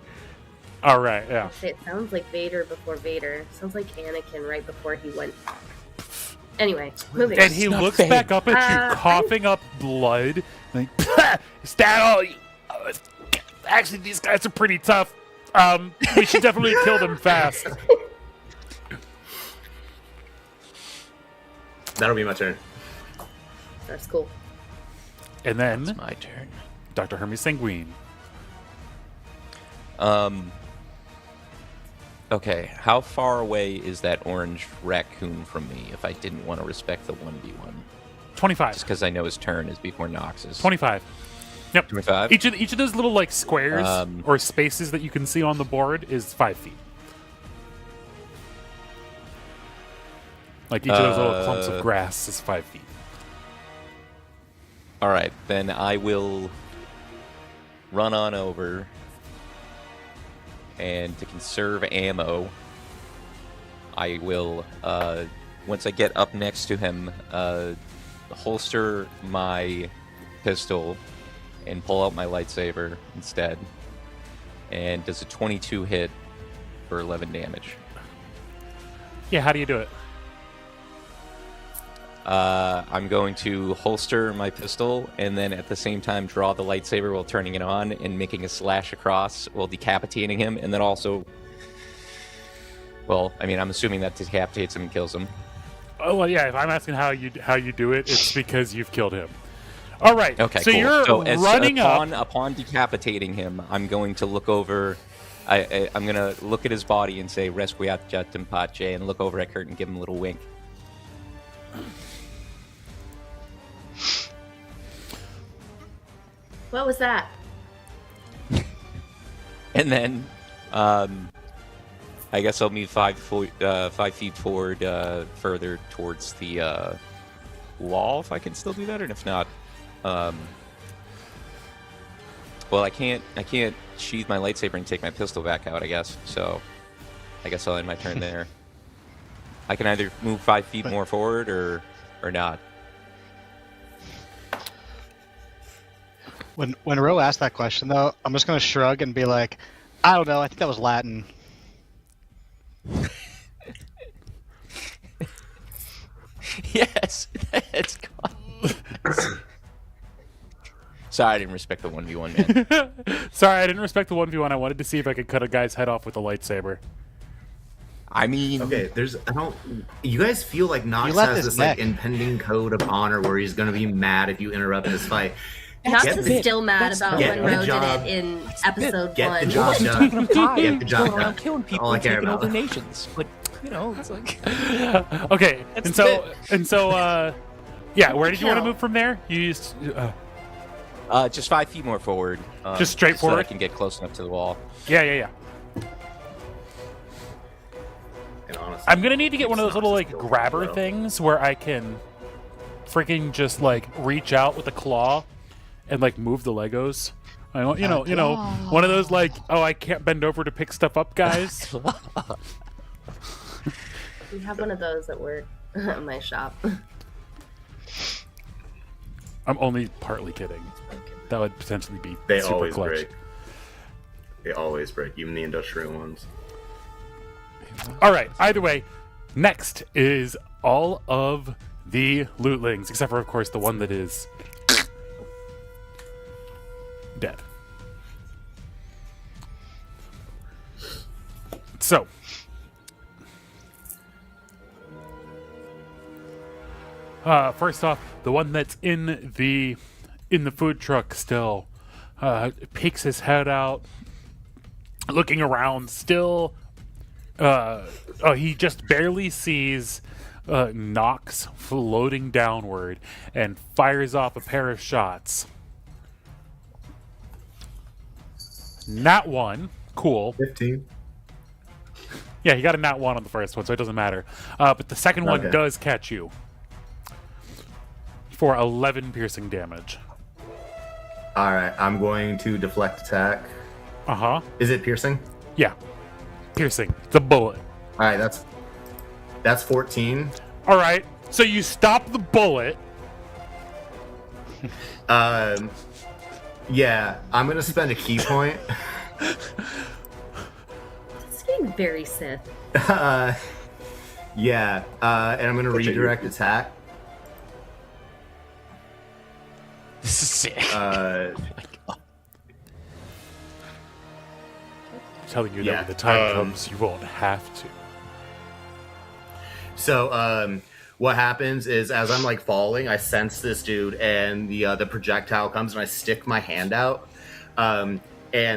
All right, yeah. It sounds like Vader before Vader. Sounds like Anakin right before he went. Anyway, moving on. And he looks back up at you, coughing up blood. Like, is that all? Actually, these guys are pretty tough. We should definitely kill them fast. That'll be my turn. That's cool. And then It's my turn. Dr. Hermes Sanguine. Okay, how far away is that orange raccoon from me if I didn't want to respect the 1v1? 25. Just because I know his turn is before Nox's. 25. Yep. 25? Each of those little like squares or spaces that you can see on the board is 5 feet. Like each of those little clumps of grass is 5 feet. All right, then I will run on over, and to conserve ammo, I will, once I get up next to him, holster my pistol and pull out my lightsaber instead. And does a 22 hit for 11 damage? Yeah, how do you do it? I'm going to holster my pistol and then at the same time draw the lightsaber while turning it on and making a slash across while decapitating him, and then also, well, I mean, I'm assuming that decapitates him and kills him. Oh, well, yeah, if I'm asking how you do it, it's because you've killed him. All right, Okay, so cool. you're running upon decapitating him, I'm going to look over. I'm going to look at his body and say "Resquiat Jatum Pace" and look over at Kurt and give him a little wink. What was that? And then, I guess I'll move 5 feet forward, further towards the wall, if I can still do that, and if not, well, I can't sheath my lightsaber and take my pistol back out, I guess. So, I guess I'll end my turn there. I can either move 5 feet more forward or not. When Ro asked that question, though, I'm just going to shrug and be like, I don't know, I think that was Latin. Yes, it's gone. Sorry, I didn't respect the 1v1, man. Sorry, I didn't respect the 1v1. I wanted to see if I could cut a guy's head off with a lightsaber. I mean, Okay, you guys feel like Nox You let has this this like neck. impending code of honor where he's gonna be mad if you interrupt his fight. Nox Get is the- still mad about get when the Ro job. did it in episode Get 1. the job done. Get the job going around done. killing people All I and care taking about. over nations, but you know, it's like Okay, That's and so, yeah, where did you want to Kill. move from there? You used, just 5 feet more forward. Just straight so that I forward? can get close enough to the wall. yeah. And honestly, I'm gonna need to get one of those little like Nox's grabber bro. things where I can freaking just like reach out with a claw and like move the Legos. I want, you know, one of those like, oh, I can't bend over to pick stuff up, guys. We have one of those at work at my shop. I'm only partly kidding. That would potentially be They super always clutch. break. They always break, even the industrial ones. All right. Either way, next is all of the lootlings, except for, of course, the one that is dead. So, first off, the one that's in the food truck still peeks his head out, looking around. Still, he just barely sees Nox floating downward and fires off a pair of shots. Nat 1, cool. 15. Yeah, he got a nat 1 on the first one, so it doesn't matter. But the second one Okay. does catch you for 11 piercing damage. Alright, I'm going to deflect attack. Uh-huh. Is it piercing? Yeah. Piercing. It's a bullet. Alright, that's 14. All right. So you stop the bullet. Yeah, I'm gonna spend a key point. It's getting very Sith. Yeah, and I'm gonna redirect attack. This is sick. Telling you Yeah, that when the time comes, you won't have to. So, what happens is, as I'm like falling, I sense this dude, and the projectile comes, and I stick my hand out, and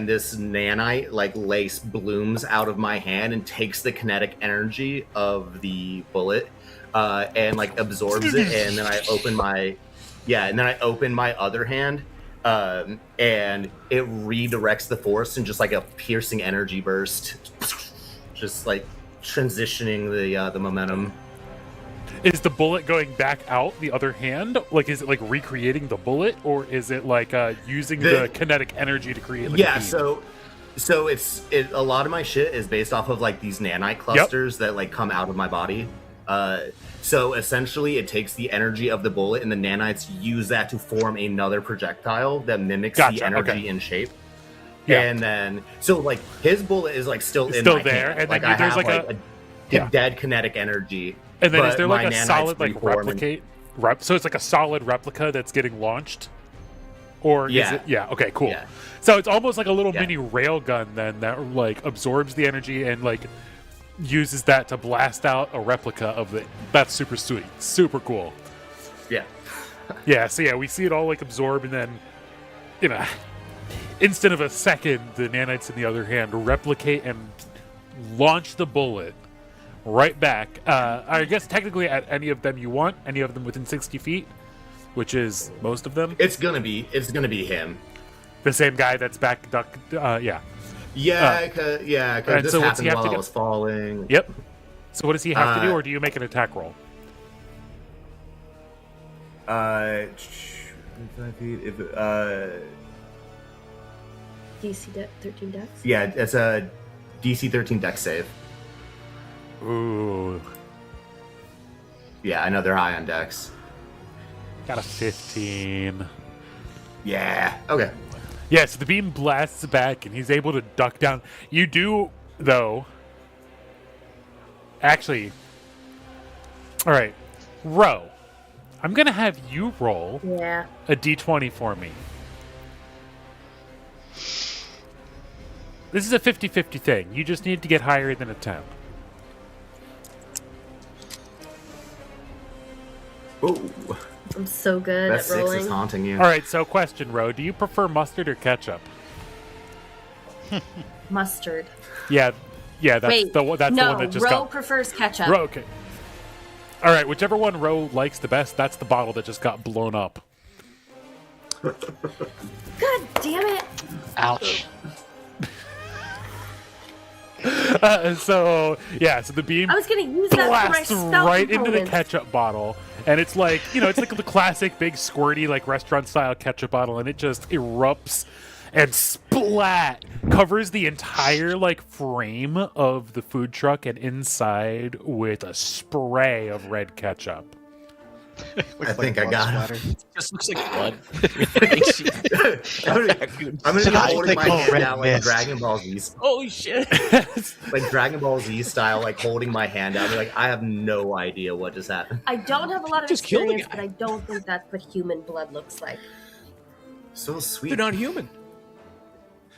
this nanite like lace blooms out of my hand and takes the kinetic energy of the bullet, and like absorbs it, and then I open my other hand, and it redirects the force in just like a piercing energy burst, just like transitioning the momentum. Is the bullet going back out the other hand? Like, is it like recreating the bullet, or is it like using the kinetic energy to create? Like, yeah, a beam? so a lot of my shit is based off of like these nanite clusters that like come out of my body. So essentially, it takes the energy of the bullet, and the nanites use that to form another projectile that mimics the energy in shape. Yeah. And then, so like his bullet is like still in still my there, hand. and like then I there's have like a dead kinetic energy. And then is but there my like a nanites solid like reform replicate? So it's like a solid replica that's getting launched, or is Yeah. it? Yeah. Okay. Cool. Yeah. So it's almost like a little Yeah. mini rail gun then that like absorbs the energy and like uses that to blast out a replica of it. That's super sweet. Super cool. Yeah. Yeah. So yeah, we see it all like absorb, and then in a instant of a second, the nanites in the other hand replicate and launch the bullet right back. I guess technically at any of them you want, any of them within 60 feet, which is most of them. It's gonna be him. The same guy that's back. Yeah. Yeah, because and this so what's he happened have while to I do? was falling. Yep. So what does he have to do, Uh, or do you make an attack roll? 5 feet. If DC 13 dex. Yeah, it's a DC 13 dex save. Ooh, Yeah, I know they're high on dex. got a 15. Yeah. Okay. Yeah, so the beam blasts back, and he's able to duck down. You do, though. Actually, all right, Ro, I'm gonna have you roll Yeah. a d20 for me. This is a 50-50 thing. You just need to get higher than a 10. oh, I'm so good That at 6 rolling. is haunting you. All right, so question, Ro, do you prefer mustard or ketchup? Mustard. Yeah, that's Wait, the one that just Ro got. prefers ketchup. Ro, okay. All right, whichever one Ro likes the best, that's the bottle that just got blown up. God damn it! Ouch. So the beam I was gonna use that for my blasts spell right into the components. ketchup bottle, and it's like it's like the classic big squirty like restaurant style ketchup bottle, and it just erupts and splat covers the entire like frame of the food truck and inside with a spray of red ketchup. I think I got it. Just looks like blood. I'm gonna be holding my hand out like mist. Dragon Ball Z, Holy shit! like Dragon Ball Z style, like holding my hand out. Like I have no idea what just happened. I don't have a lot of Just kill the experience, guy. but I don't think that's what human blood looks like. So sweet. They're not human.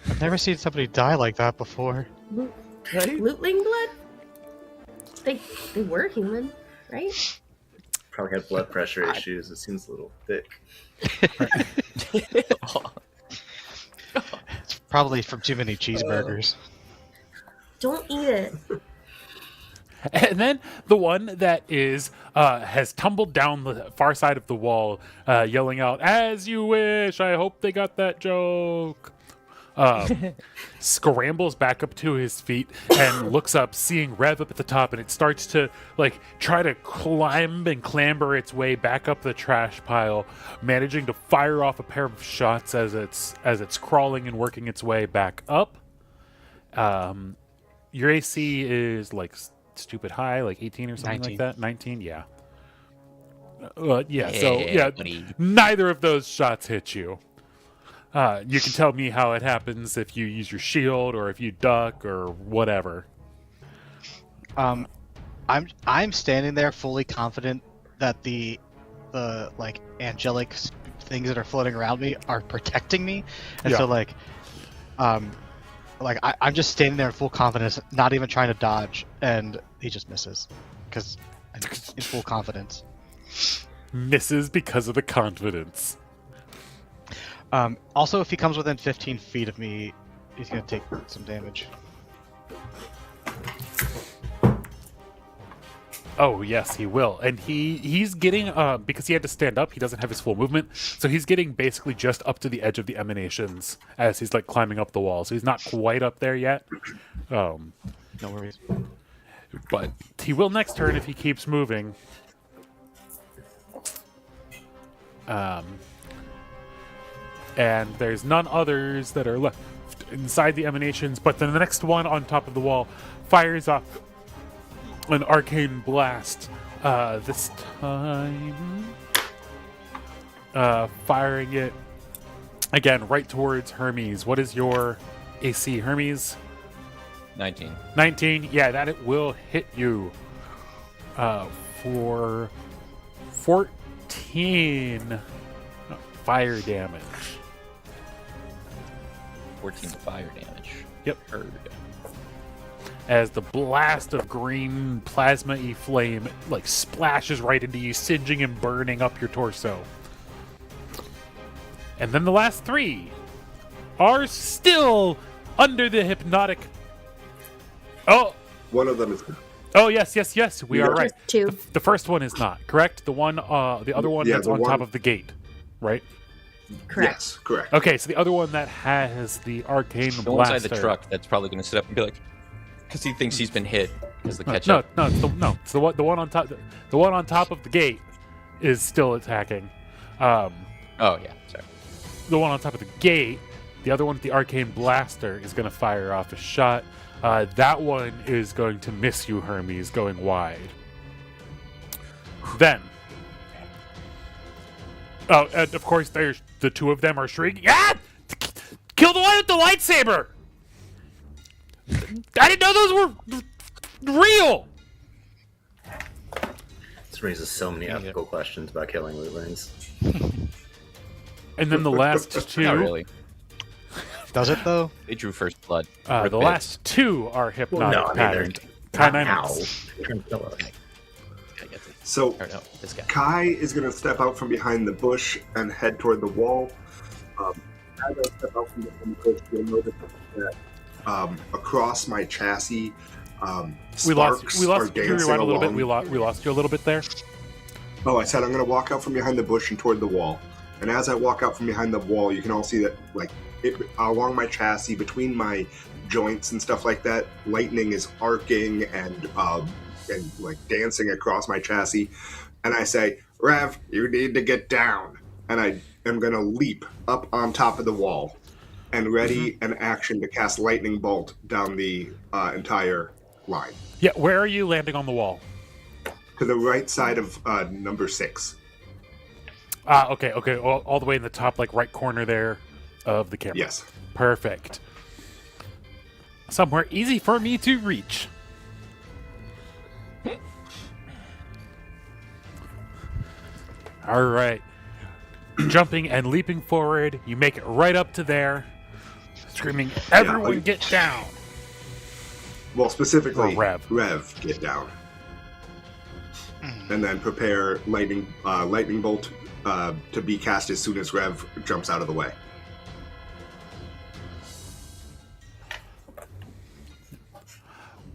I've never seen somebody die like that before. Loot- Right? Lootling blood? They were human, right? probably had blood pressure issues. It seems a little thick. It's probably from too many cheeseburgers. Don't eat it. And then the one that is has tumbled down the far side of the wall, yelling out, "As you wish! I hope they got that joke." Scrambles back up to his feet and looks up, seeing Rev up at the top, and it starts to like try to climb and clamber its way back up the trash pile, managing to fire off a pair of shots as it's crawling and working its way back up. Your AC is like stupid high, like 18 or something 19. like that. 19, yeah. Yeah, buddy. Neither of those shots hit you. You can tell me how it happens if you use your shield or if you duck or whatever. I'm standing there fully confident that the like angelic things that are floating around me are protecting me, and Yeah. so I'm just standing there in full confidence, not even trying to dodge, and he just misses because I'm in full confidence. Misses because of the confidence. Also, if he comes within 15 feet of me, he's gonna take some damage. Oh yes, he will, and he's getting because he had to stand up. He doesn't have his full movement, so he's getting basically just up to the edge of the emanations as he's like climbing up the wall. So he's not quite up there yet. No worries. But he will next turn if he keeps moving. And there's none others that are left inside the emanations, but then the next one on top of the wall fires up an arcane blast. This time, firing it again right towards Hermes. What is your AC, Hermes? 19. 19. Yeah, that it will hit you for 14 fire damage. 14 fire damage. Yep. Heard. As the blast of green plasma-y flame like splashes right into you, singeing and burning up your torso. And then the last 3 are still under the hypnotic. Oh, One of them is. oh yes. We are Yeah. right. Just 2. The first one is not correct. The other one Yeah, that's the on one- top of the gate, right? Correct. Yes, correct. Okay, so the other one that has the arcane The one blaster. inside the truck that's probably going to sit up and be like, because he thinks he's been hit, is the catch No, up. it's the one on top. The one on top of the gate is still attacking. Oh, yeah. Sorry. The one on top of the gate, the other one with the arcane blaster is going to fire off a shot. That one is going to miss you, Hermes, going wide. Then, oh, and of course, there's the 2 of them are shrieking. Ah! Kill the one with the lightsaber! I didn't know those were real. This raises so many ethical questions about killing Lootlings. And then the last 2. Not really. Does it though? They drew first blood. The Rip last 2 are hypnotic no, I mean, they're patterned. How? Kinetics. They're trying to kill us. bits. I get this. So Or no, this guy. Kai is going to step out from behind the bush and head toward the wall. As I step out from behind the bush, you'll notice that across my chassis, We lost. sparks We are lost. Can you dancing rewind a little bit? along. We lost you a little bit there. Oh, I said I'm going to walk out from behind the bush and toward the wall. And as I walk out from behind the wall, you can all see that, like, along my chassis, between my joints and stuff like that, lightning is arcing and like dancing across my chassis. And I say, Rev, you need to get down. And I am going to leap up on top of the wall and ready an action to cast lightning bolt down the entire line Yeah. Where are you landing on the wall? to the right side of number 6. Okay. All the way in the top, like right corner there of the camera. Yes. Perfect. Somewhere easy for me to reach. All right. Jumping and leaping forward, you make it right up to there, screaming, "Everyone get down!" Well, specifically, Or Rev, get down. And then prepare lightning bolt to be cast as soon as Rev jumps out of the way.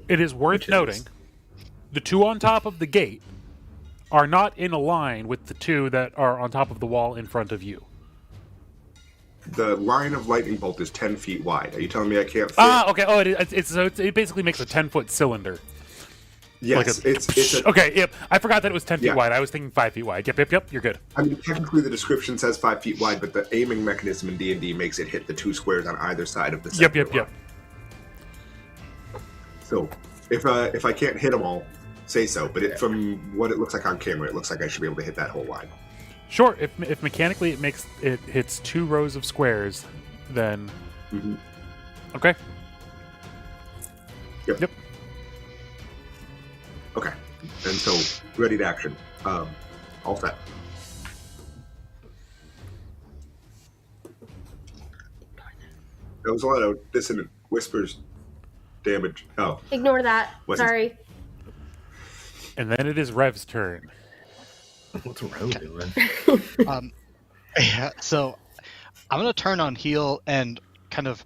It is worth noting, the 2 on top of the gate are not in a line with the 2 that are on top of the wall in front of you. The line of lightning bolt is 10 feet wide. Are you telling me I can't fit? Okay. Oh, it basically makes a 10-foot cylinder. Yes, Like it's a, okay. Yep. I forgot that it was 10 feet Yeah. wide. I was thinking 5 feet wide. Yep. You're good. I mean, technically the description says 5 feet wide, but the aiming mechanism in D&D makes it hit the 2 squares on either side of the center Yep. line. So, if I can't hit them all, say so. But from what it looks like on camera, it looks like I should be able to hit that whole line. Sure. If mechanically it hits 2 rows of squares, then Mhm. okay. Yep. Okay. And so, ready to action. All set. There was a lot of dissonant whispers. Damage. Oh, Ignore that. What's it? Sorry. And then it is Rev's turn. What's Rev doing? Yeah, so I'm gonna turn on heel and kind of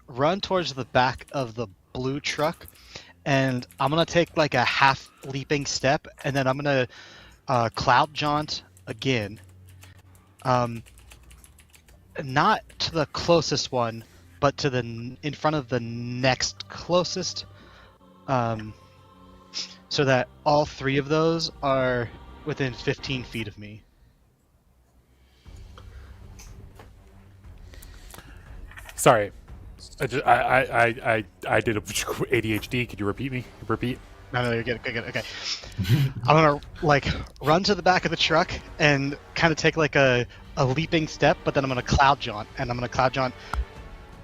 run towards the back of the blue truck, and I'm gonna take like a half leaping step, and then I'm gonna cloud jaunt again. Not to the closest one, but to the in front of the next closest, so that all 3 of those are within 15 feet of me. Sorry. I did a ADHD. Could you repeat? No, you're good. Okay. I'm gonna like run to the back of the truck and kind of take like a leaping step, but then I'm gonna cloud jaunt, and I'm gonna cloud jaunt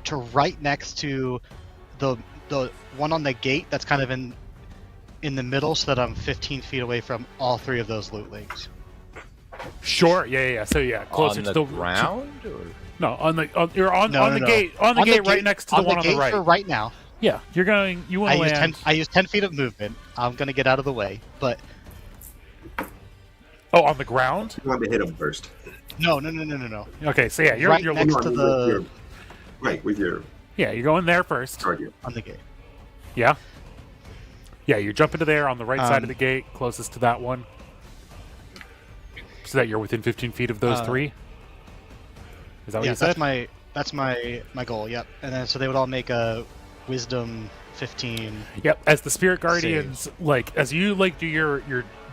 to right next to the one on the gate that's kind of in the middle, so that I'm 15 feet away from all three of those lootlings. Sure. Yeah. So yeah, closer On to the ground, or No, you're on the No. gate. On the gate, right next to the one on the right. For right now. Yeah, you're going. You want to land. I use 10 feet of movement. I'm gonna get out of the way, but Oh, on the ground. You want to hit him first. no. Okay, so yeah, you're Right you're next looking. to the With your Yeah, you're going there first. target. on the gate. Yeah. Yeah, you jump into there on the right side of the gate, closest to that one, so that you're within 15 feet of those three. Is that what Yeah, you said? that's my goal. Yep. And then so they would all make a wisdom 15. Yep. As the spirit guardians, as you do your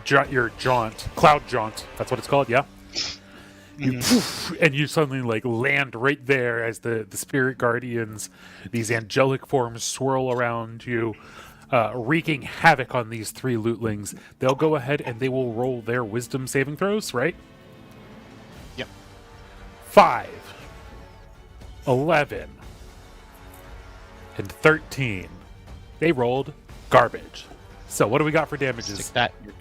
jaunt, cloud jaunt. That's what it's called. Yeah. You poof, and you suddenly land right there as the spirit guardians, these angelic forms swirl around you, wreaking havoc on these three lootlings. They'll go ahead and they will roll their wisdom saving throws, right? Yep. 5, 11, and 13. They rolled garbage. So what do we got for damages? Stick that. Do you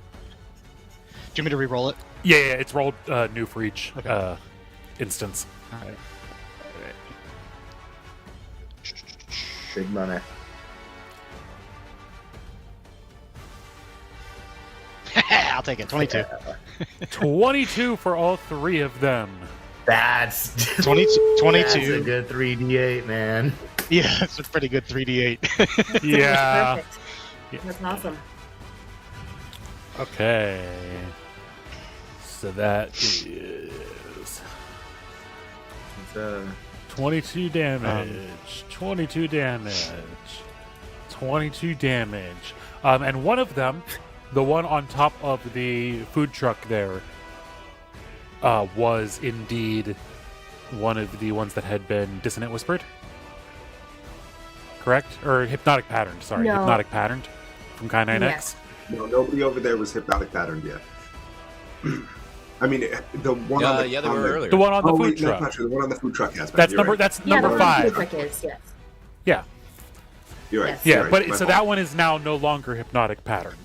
want me to re-roll it? Yeah, it's rolled new for each Okay. instance. All right. Big money. I'll take it. 22. 22 for all three of them. That's 22. That's a good 3d8, man. Yeah, it's a pretty good 3d8. Yeah. Perfect. Yeah. That's awesome. Okay. So that is It's, 22 damage. 22 damage. 22 damage. And one of them, the one on top of the food truck there, was indeed one of the ones that had been dissonant whispered. Correct? Or hypnotic patterned, sorry. No. Hypnotic patterned from K9X. Yes. No, nobody over there was hypnotic patterned yet. I mean, the one on the yeah, they on were the- earlier. The one on the Oh, food wait, no, truck. not true. The one on the food truck has been. That's You're number right. that's Yeah, number the one 5. with the is, yes. Yeah. You're right. Yeah, You're right. but My so fault. that one is now no longer hypnotic patterned.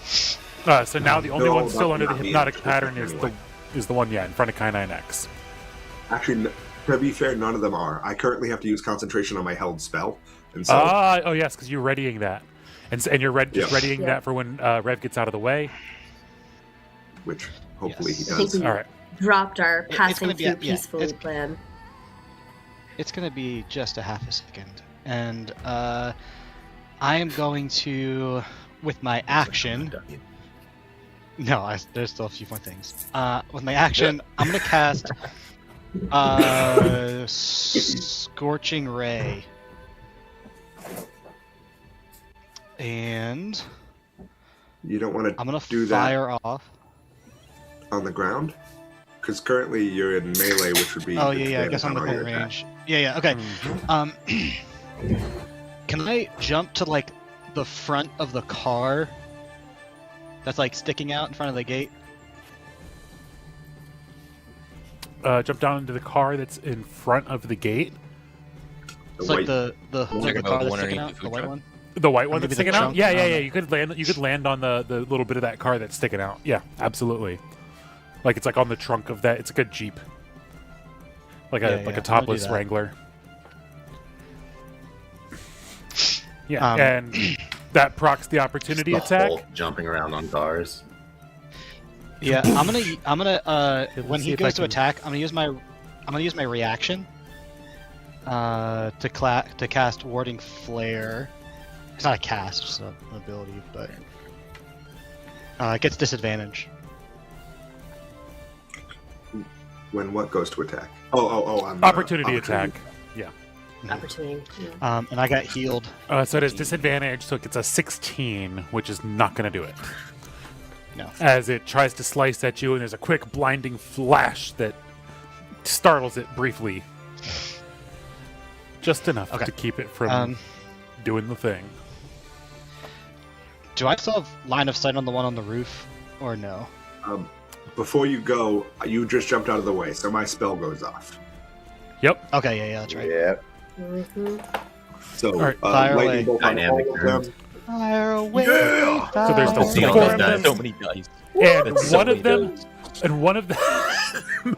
So now the only No, one still not- under the not me, hypnotic it's pattern different is the one in front of K9X. Actually, to be fair, none of them are. I currently have to use concentration on my held spell, and so Oh yes, because you're readying that, and you're just Yeah. readying Yeah. that for when Rev gets out of the way. which hopefully Yes. he I think does. we All right. dropped our It's passing gonna be- through yeah, peacefully it's- plan. It's going to be just a half a second. And I am going to, with my action... No, there's still a few more things. With my action, I'm going to cast Scorching Ray. And You don't want I'm to going to do fire off. that on the ground, because currently you're in melee, which would be. Oh, yeah, I advantage guess I'm on all within your attacks. range. Yeah, okay. Mhm. Can I jump to, the front of the car that's, sticking out in front of the gate? Jump down into the car that's in front of the gate. It's white- the hood Talking of the about car the that's one sticking underneath out, the the food white truck? one. The white one Maybe that's the sticking out. trunk? Yeah. I don't know. You could land. You could land on the car that's sticking out. Yeah, absolutely. It's on the trunk of that. It's like a Jeep. Like Yeah, a I'm gonna topless do that. Wrangler. Yeah, Um, and that procs the opportunity The attack. Hulk jumping around on cars. Yeah, I'm gonna Let's when see he if I goes to can- attack, I'm gonna use my reaction to cast Warding Flare. It's not a cast, it's an ability, but it gets disadvantage. When what goes to attack? On the Opportunity attack. Yeah. Opportunity. Yeah. And I got healed. So it has disadvantage, so it gets a 16, which is not going to do it. No. As it tries to slice at you, and there's a quick blinding flash that startles it briefly. Just enough Okay. to keep it from doing the thing. Do I still have line of sight on the one on the roof, or no? Before you go, you just jumped out of the way, so my spell goes off. Yep. Okay, yeah, that's right. Yeah. So, All right, fire lightning away. bolt on Dynamic all of turns. them. Fire away. Yeah! So there's the See all four those of dice. them, So many dice. and That's so one many of them, dice. and one of them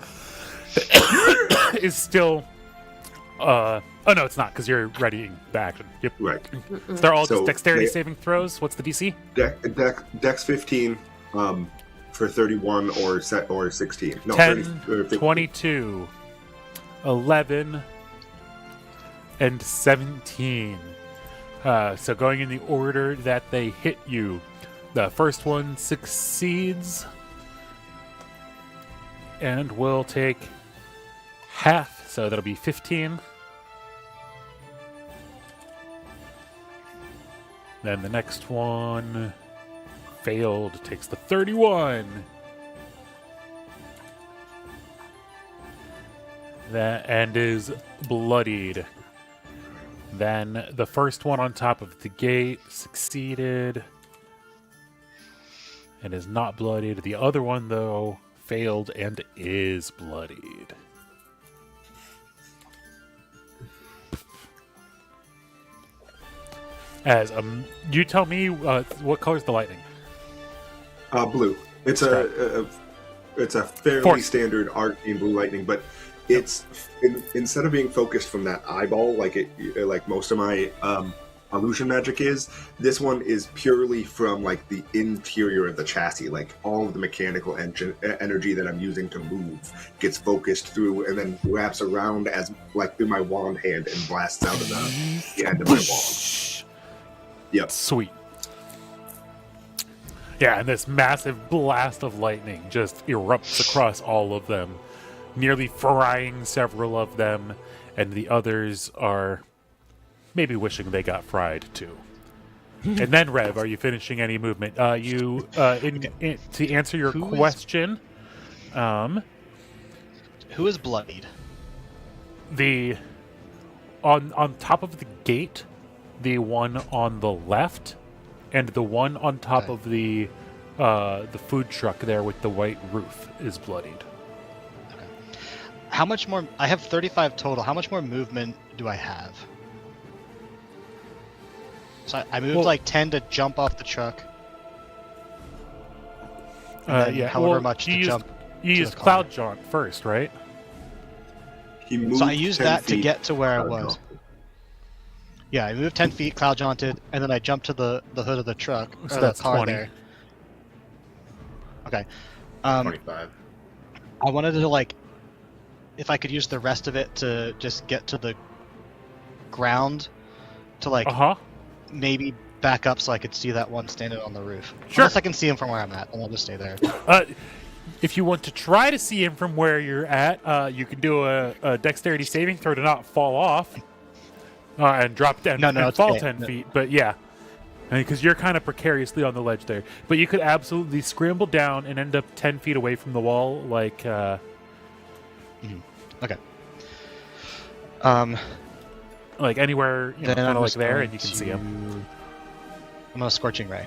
is still. Oh no, it's not because you're readying the action. Yep. Right. So they're all So just dexterity they- saving throws. What's the DC? Dex 15 for 31 or 16. No, 10, 30, or 15. 22, 11, and 17. So going in the order that they hit you, the first one succeeds and will take half, so that'll be 15. Then the next one failed, takes the 31. That and is bloodied. Then the first one on top of the gate succeeded and is not bloodied. The other one, though, failed and is bloodied. As you tell me, what color's the lightning? Blue. It's a fairly Force. standard arcane blue lightning, but it's instead of being focused from that eyeball like most of my illusion magic is, this one is purely from like the interior of the chassis. Like all of the mechanical energy that I'm using to move gets focused through and then wraps around as like through my wand hand and blasts out of the end of my wand. Yep. Sweet. Yeah, and this massive blast of lightning just erupts across all of them, nearly frying several of them, and the others are maybe wishing they got fried too. And then, Rev, are you finishing any movement? To answer your Who is- question, Who is bloodied? the on top of the gate, the one on the left, and the one on top Okay. of the food truck there with the white roof is bloodied. How much more? I have 35 total. How much more movement do I have? So I moved Well- like 10 to jump off the truck. And then however much you to used, jump. You to used the cloud jaunt first, right? He moved So I used 10 that to feet. get to where I Oh, was. no. Yeah, I moved 10 feet, cloud jaunted, and then I jumped to the hood of the truck. So or that's the car 20. there. Okay. 25. I wanted to like, if I could use the rest of it to just get to the ground, to like maybe back up so I could see that one standing on the roof. Sure. Unless I can see him from where I'm at, then I'll just stay there. If you want to try to see him from where you're at, you can do a dexterity saving throw to not fall off and drop down No, and it's fall okay. 10 No. feet. But yeah, because you're kind of precariously on the ledge there. But you could absolutely scramble down and end up 10 feet away from the wall, like... Okay. Like anywhere, Then kind I'm of like just there, going and you can see him. I'm gonna Scorching Ray.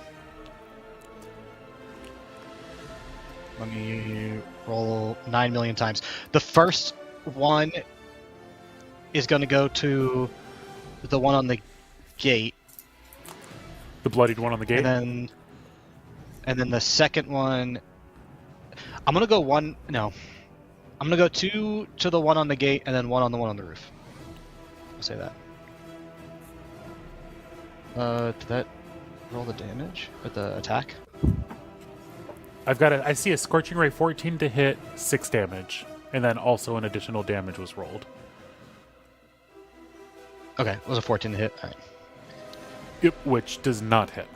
Let me roll 9 million times. The first one is gonna go to the one on the gate, The bloodied one on the gate. and then the second one, I'm gonna go one. No, I'm gonna go 2 to the one on the gate, and then 1 on the one on the roof. I'll say that. Did that roll the damage or the attack? I see a Scorching Ray 14 to hit, 6 damage, and then also an additional damage was rolled. Okay, it was a 14 to hit. All right. Yep, which does not hit.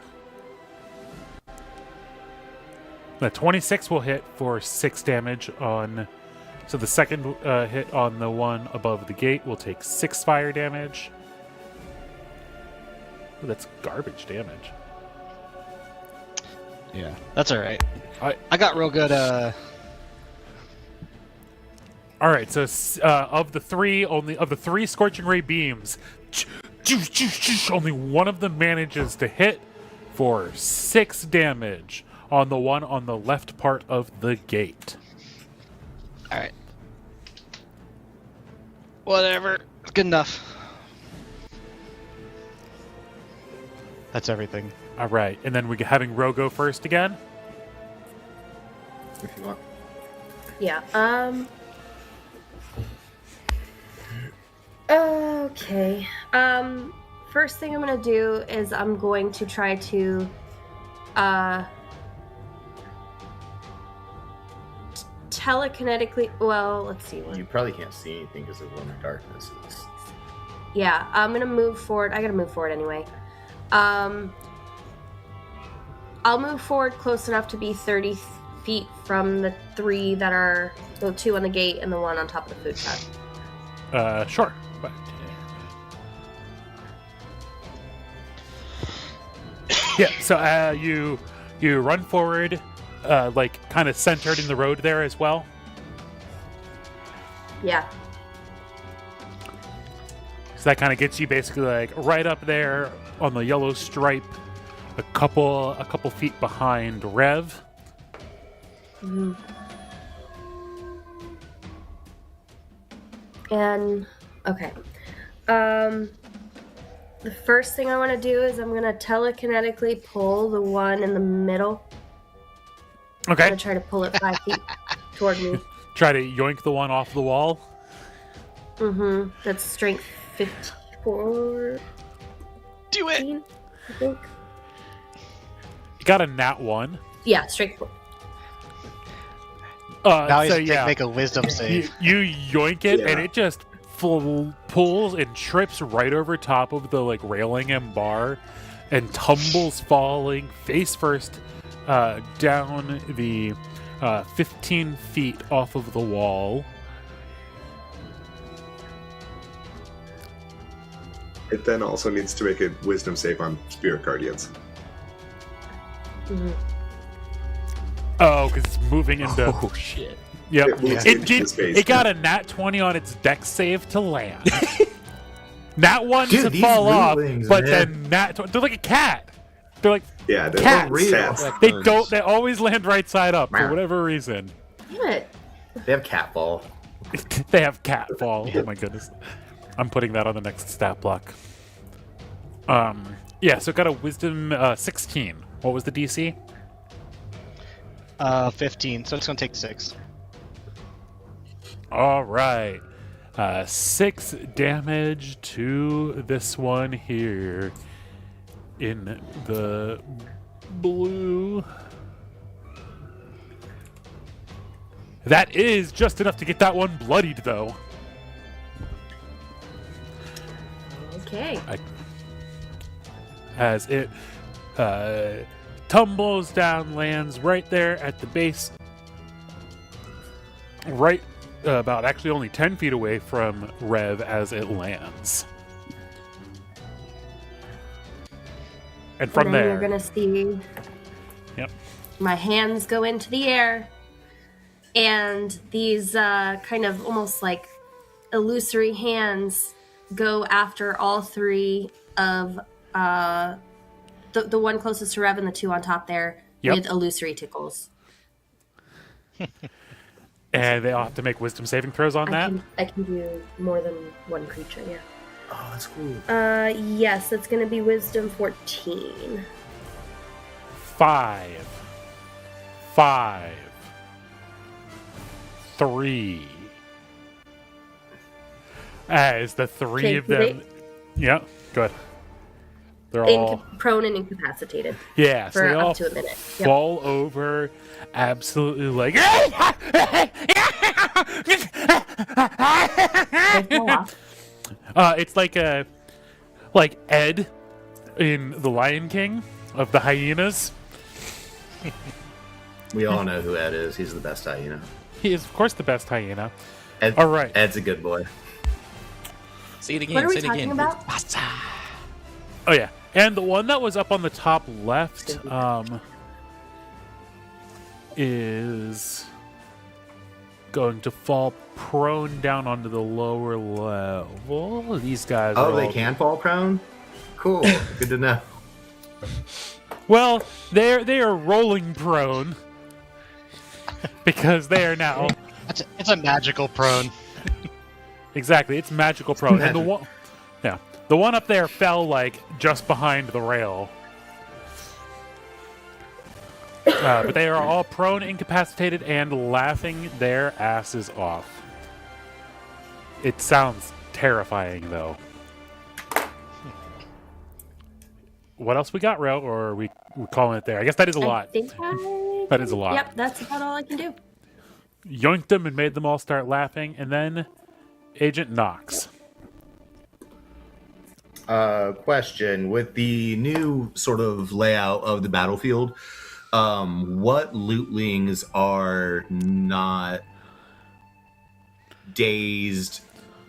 The 26 will hit for 6 damage on... So the second hit on the one above the gate will take 6 fire damage. Ooh, that's garbage damage. Yeah, that's all right. I- I got real good. All right, so of the three scorching ray beams, only one of them manages to hit for 6 damage on the one on the left part of the gate. All right. Whatever. Good enough. That's everything. All right, and then we're having Ro go first again. If you want. Yeah. Okay. First thing I'm gonna do is I'm going to try to telekinetically. Well, let's see. You probably can't see anything because of where the darkness is. Yeah, I'm gonna move forward. I gotta move forward anyway. I'll move forward close enough to be 30 feet from the 3 that are the 2 on the gate and the 1 on top of the food truck. Sure. But, yeah. So you run forward, like kind of centered in the road there as well. Yeah. So that kind of gets you basically like right up there on the yellow stripe, a couple feet behind Rev. Mm-hmm. And okay. The first thing I want to do is I'm going to telekinetically pull the one in the middle. I'm Okay. going to try to pull it 5 feet toward me. Try to yoink the one off the wall. Mm-hmm. That's strength 54. Do it! I think. You got a nat 1. Yeah, strength 4. Now he's so gonna yeah, make a wisdom save. you yoink it, and Yeah. it just pulls and trips right over top of the like railing and bar, and tumbles, falling face first down the 15 feet off of the wall. It then also needs to make a wisdom save on Spirit Guardians. Mm-hmm. Oh, because it's moving into. Oh shit! Yep. It moves It, into did, space. it got a nat 20 on its dex save to land. Nat 1 Dude, to these fall off, Lootlings, but man. then nat 20. They're like a cat. They're like Yeah, they're Cats. real. Cats. they don't. They always land right side up for Meow. whatever reason. Damn it. They have catfall. They have cat fall. Oh my goodness. I'm putting that on the next stat block. Yeah, so it got a wisdom 16. What was the DC? 15, so it's gonna take 6. All right. 6 damage to this one here in the blue. That is just enough to get that one bloodied, though. Okay. As it tumbles down, lands right there at the base, right about actually only 10 feet away from Rev as it lands. And from and then there, you're gonna see yep. my hands go into the air, and these kind of almost like illusory hands go after all 3 of the one closest to Rev and the 2 on top there Yep. with illusory tickles. And they all have to make wisdom saving throws on that. I can do more than one creature, yeah. Oh, that's cool. Yes, that's gonna be wisdom 14. 5, 3. As the 3 Okay, of them, yeah, go ahead. They're all Prone and incapacitated yeah, so for they all up to a minute. Yep. fall over, absolutely like. They fall off. It's like Ed in The Lion King of the hyenas. We all know who Ed is. He's the best hyena. He is, of course, the best hyena. Ed, All right. Ed's a good boy. Say it again. What are we say it talking again. about? Oh yeah, and the one that was up on the top left is going to fall prone down onto the lower level. These guys. Oh, are they all- can fall prone? Cool. Good to know. Well, they are rolling prone because they are now It's a magical prone. exactly. It's magical prone, and the one up there fell like just behind the rail. But they are all prone, incapacitated, and laughing their asses off. It sounds terrifying, though. What else we got, Ro? Or are we calling it there? I guess that is a lot. That is a lot. Yep, that's about all I can do. Yoinked them and made them all start laughing, and then Agent Knox. Question. With the new sort of layout of the battlefield, what lootlings are not dazed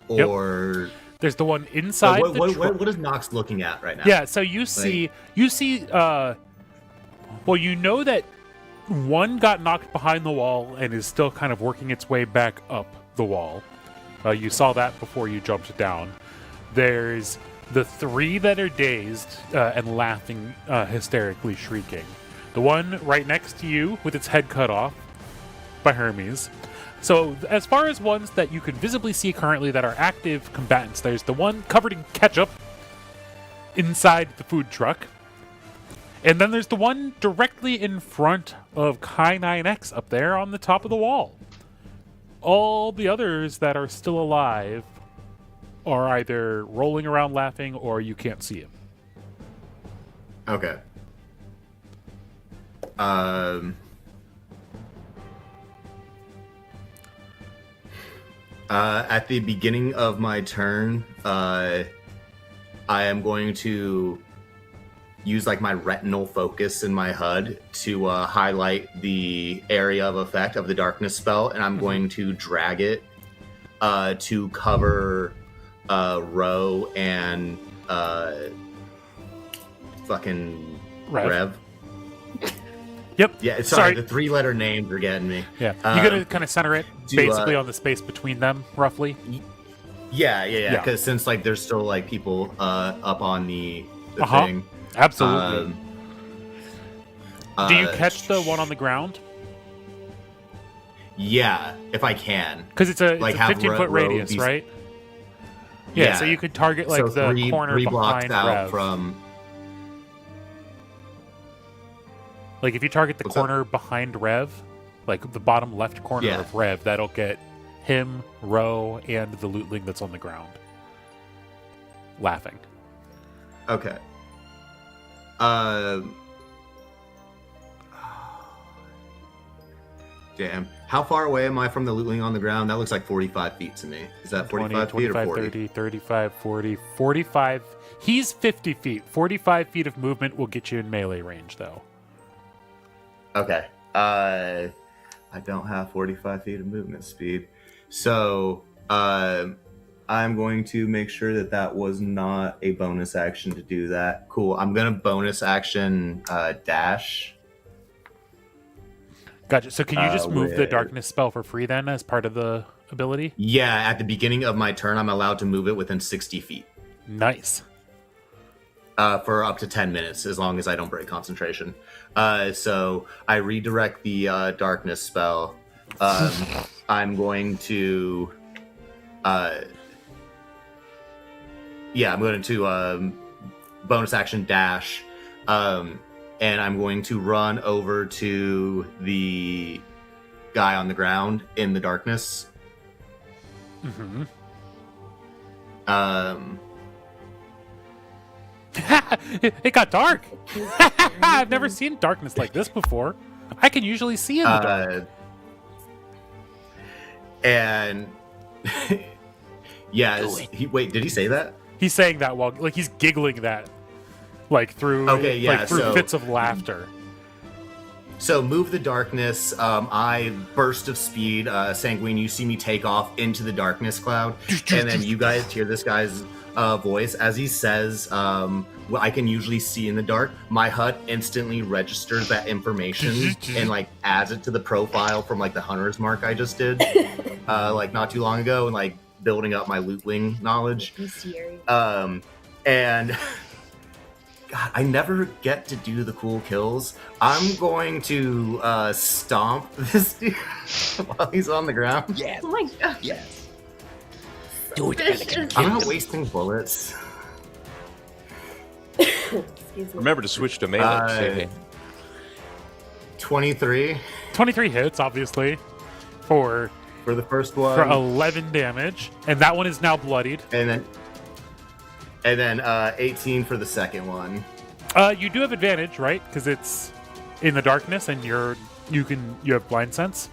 or... There's the one inside Like, the truck. what is Nox looking at right now? Yeah, so you see, well, you know that one got knocked behind the wall and is still kind of working its way back up the wall. You saw that before you jumped down. There's the three that are dazed and laughing, hysterically shrieking. The one right next to you with its head cut off by Hermes. So as far as ones that you can visibly see currently that are active combatants, there's the one covered in ketchup inside the food truck. And then there's the one directly in front of Kai 9X up there on the top of the wall. All the others that are still alive are either rolling around laughing or you can't see them. Okay. At the beginning of my turn, I am going to use like my retinal focus in my HUD to highlight the area of effect of the darkness spell, and I'm going to drag it to cover Ro and fucking Rev. Yep. Yeah, sorry, the three-letter names are getting me. Yeah. You're going to kind of center it basically on the space between them, roughly? Yeah. Because since like there's still like people up on the thing. Absolutely. Do you catch the one on the ground? Yeah, if I can. Because it's a like 15-foot radius, right? Yeah, so you could target like so the corner three blocks behind out Rev. from. Like if you target the What's corner behind Rev, like the bottom left corner of Rev, that'll get him, Ro, and the lootling that's on the ground. Laughing. Okay. Damn. How far away am I from the lootling on the ground? That looks like 45 feet to me. Is that 45 feet or 40? 30, 35, 40, 45. He's 50 feet. 45 feet of movement will get you in melee range, though. Okay. I don't have 45 feet of movement speed. So, I'm going to make sure that that was not a bonus action to do that. Cool. I'm going to bonus action dash. Gotcha. So can you just move the darkness spell for free then as part of the ability? Yeah, at the beginning of my turn, I'm allowed to move it within 60 feet. Nice. For up to 10 minutes, as long as I don't break concentration. So I redirect the darkness spell. I'm going to... I'm going to bonus action dash, and I'm going to run over to the guy on the ground in the darkness. Mm-hmm. It got dark. I've never seen darkness like this before. I can usually see in the dark. And yeah, wait, did he say that? He's saying that while like he's giggling that like through fits of laughter. So move the darkness. I burst of speed. Sanguine, you see me take off into the darkness cloud, and then you guys hear this guy's voice as he says, what I can usually see in the dark. My HUD instantly registers that information and like adds it to the profile from like the hunter's mark I just did. like not too long ago, and like building up my lootling knowledge. Bestiary. And God, I never get to do the cool kills. I'm going to stomp this dude while he's on the ground. Yes. Oh my gosh. Yes. Do it. Vicious. I'm not wasting bullets. Excuse me. Remember to switch to melee. Say hey. 23 23 hits, obviously, for for the first one, 11 damage, and that one is now bloodied. and then 18 for the second one. You do have advantage, right? Because it's in the darkness, and you have blind sense.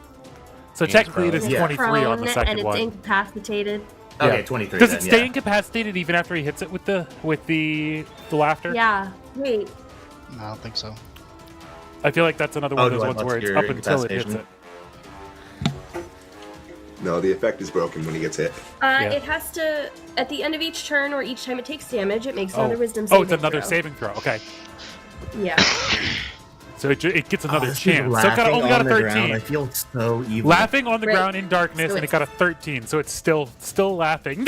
So And technically, it is yeah. 23 on the Prone, second and it's one. incapacitated. Okay, Yeah. 23. Does then, it stay yeah. incapacitated even after he hits it with the laughter? Yeah. Wait. No, I don't think so. I feel like that's another one of do those I ones bust where it's your up until it hits incapacitation? it. No, the effect is broken when he gets hit. It has to, at the end of each turn or each time it takes damage, it makes another wisdom Oh, saving it's another throw. saving throw. Okay, Yeah. so it gets another This dude chance. So it laughing only got a on the ground, 13. I feel so evil. Laughing on the Right. ground in darkness, So and it it's- got a 13. So it's still laughing.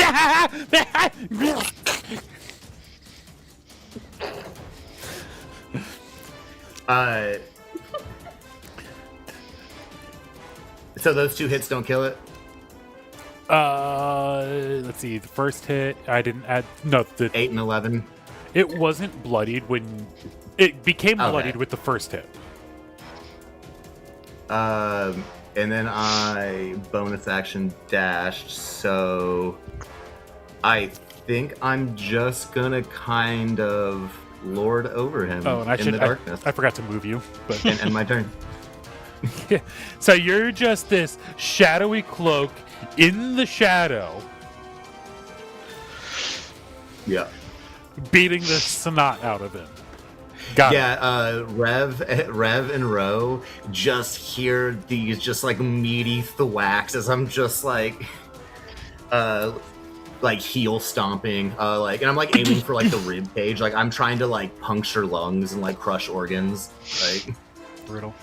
So those 2 hits don't kill it? Let's see. The first hit, I didn't add. No, 8 and 11? it wasn't bloodied when it became Okay. bloodied with the first hit. And then I bonus action dashed, so I think I'm just gonna kind of lord over him Oh, and I in should. the darkness I forgot to move you, but and end my turn. so you're just this shadowy cloak in the shadow, Yeah. beating the snot out of him. Got it. Yeah, Rev and Ro just hear these just like meaty thwacks as I'm just like heel stomping, and I'm like aiming for like the rib cage, like I'm trying to like puncture lungs and like crush organs, like. Brutal.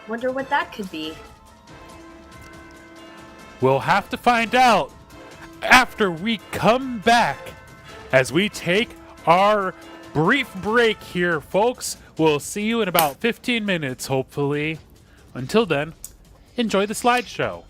Wonder what that could be. We'll have to find out after we come back as we take our brief break here, folks. We'll see you in about 15 minutes, hopefully. Until then, enjoy the slideshow.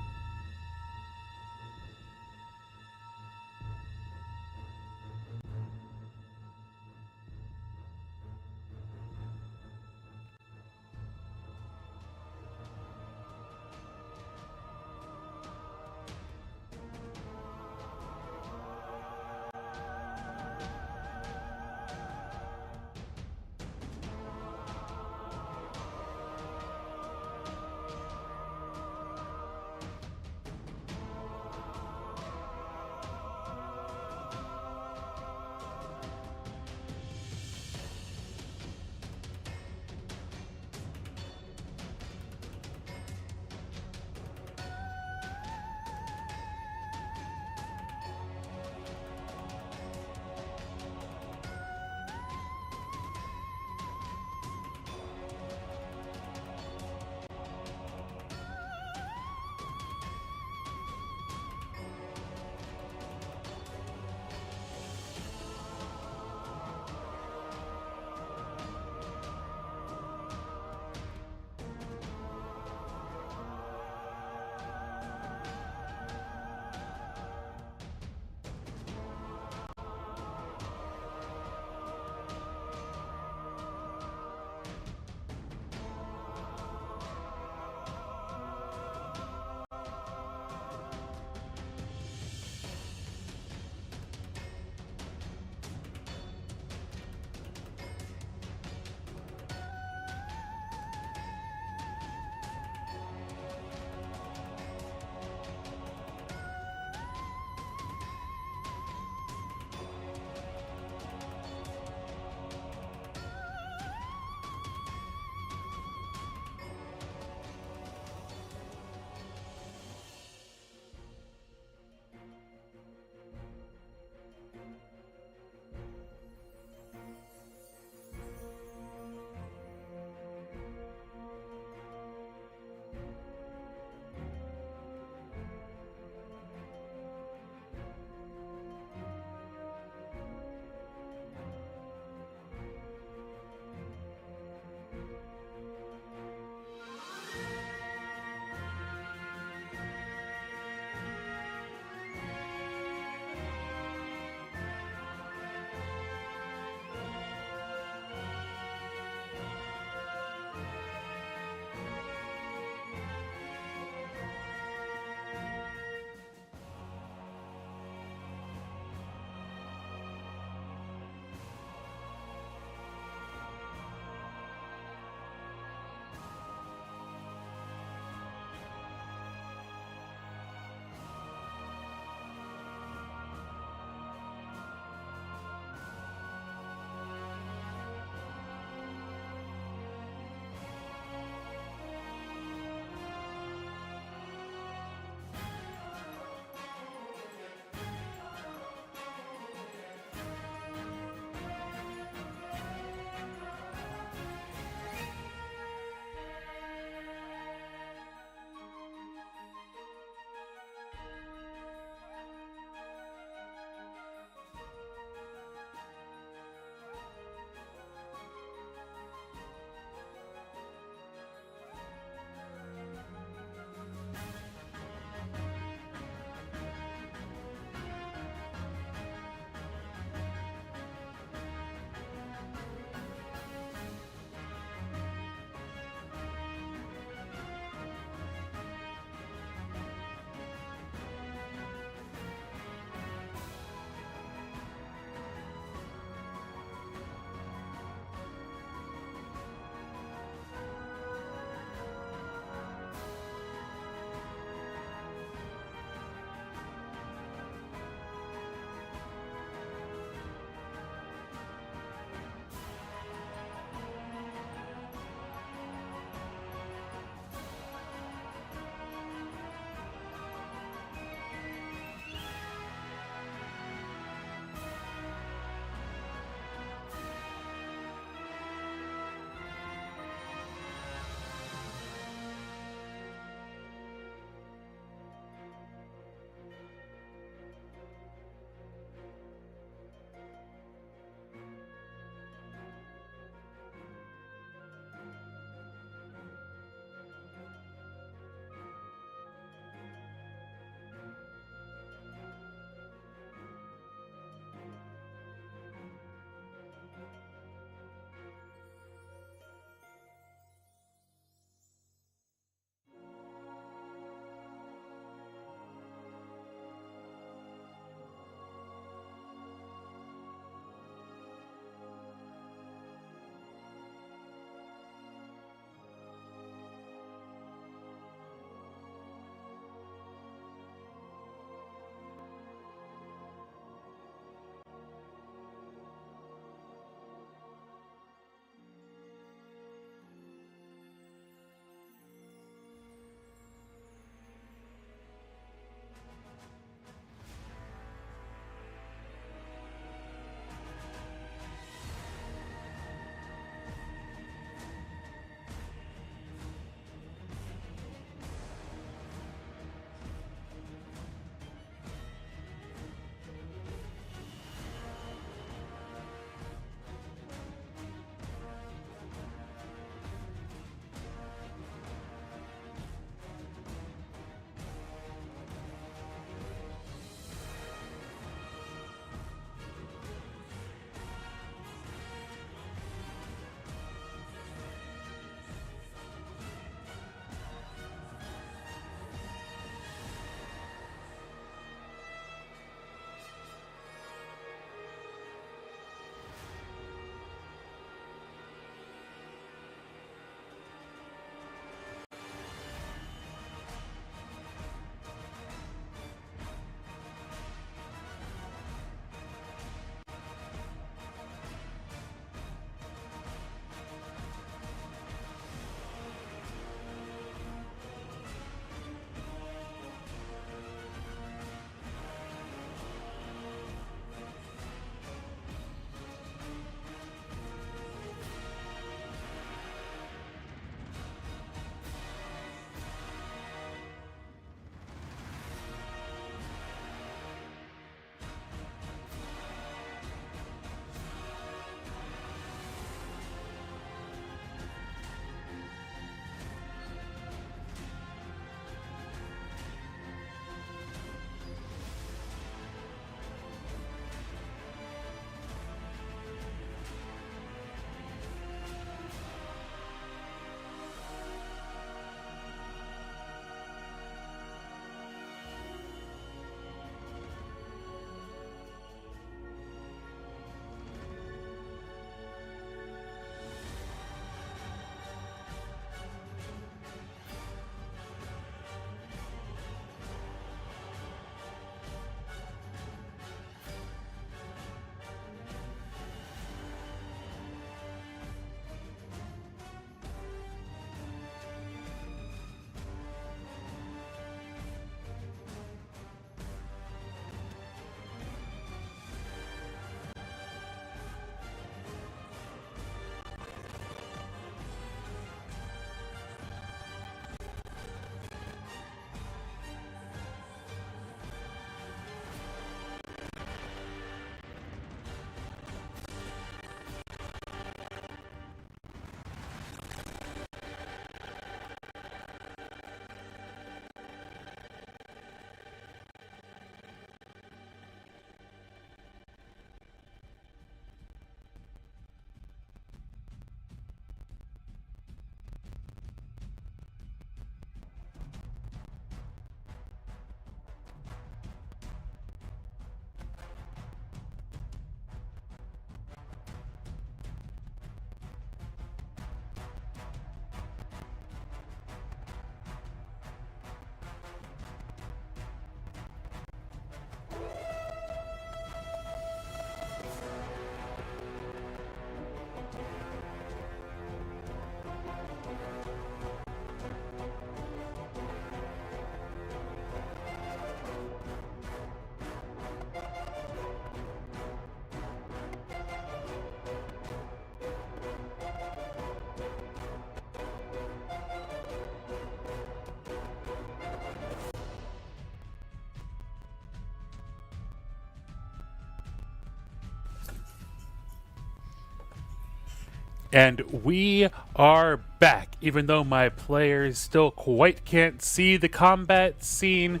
And we are back. Even though my players still quite can't see the combat scene,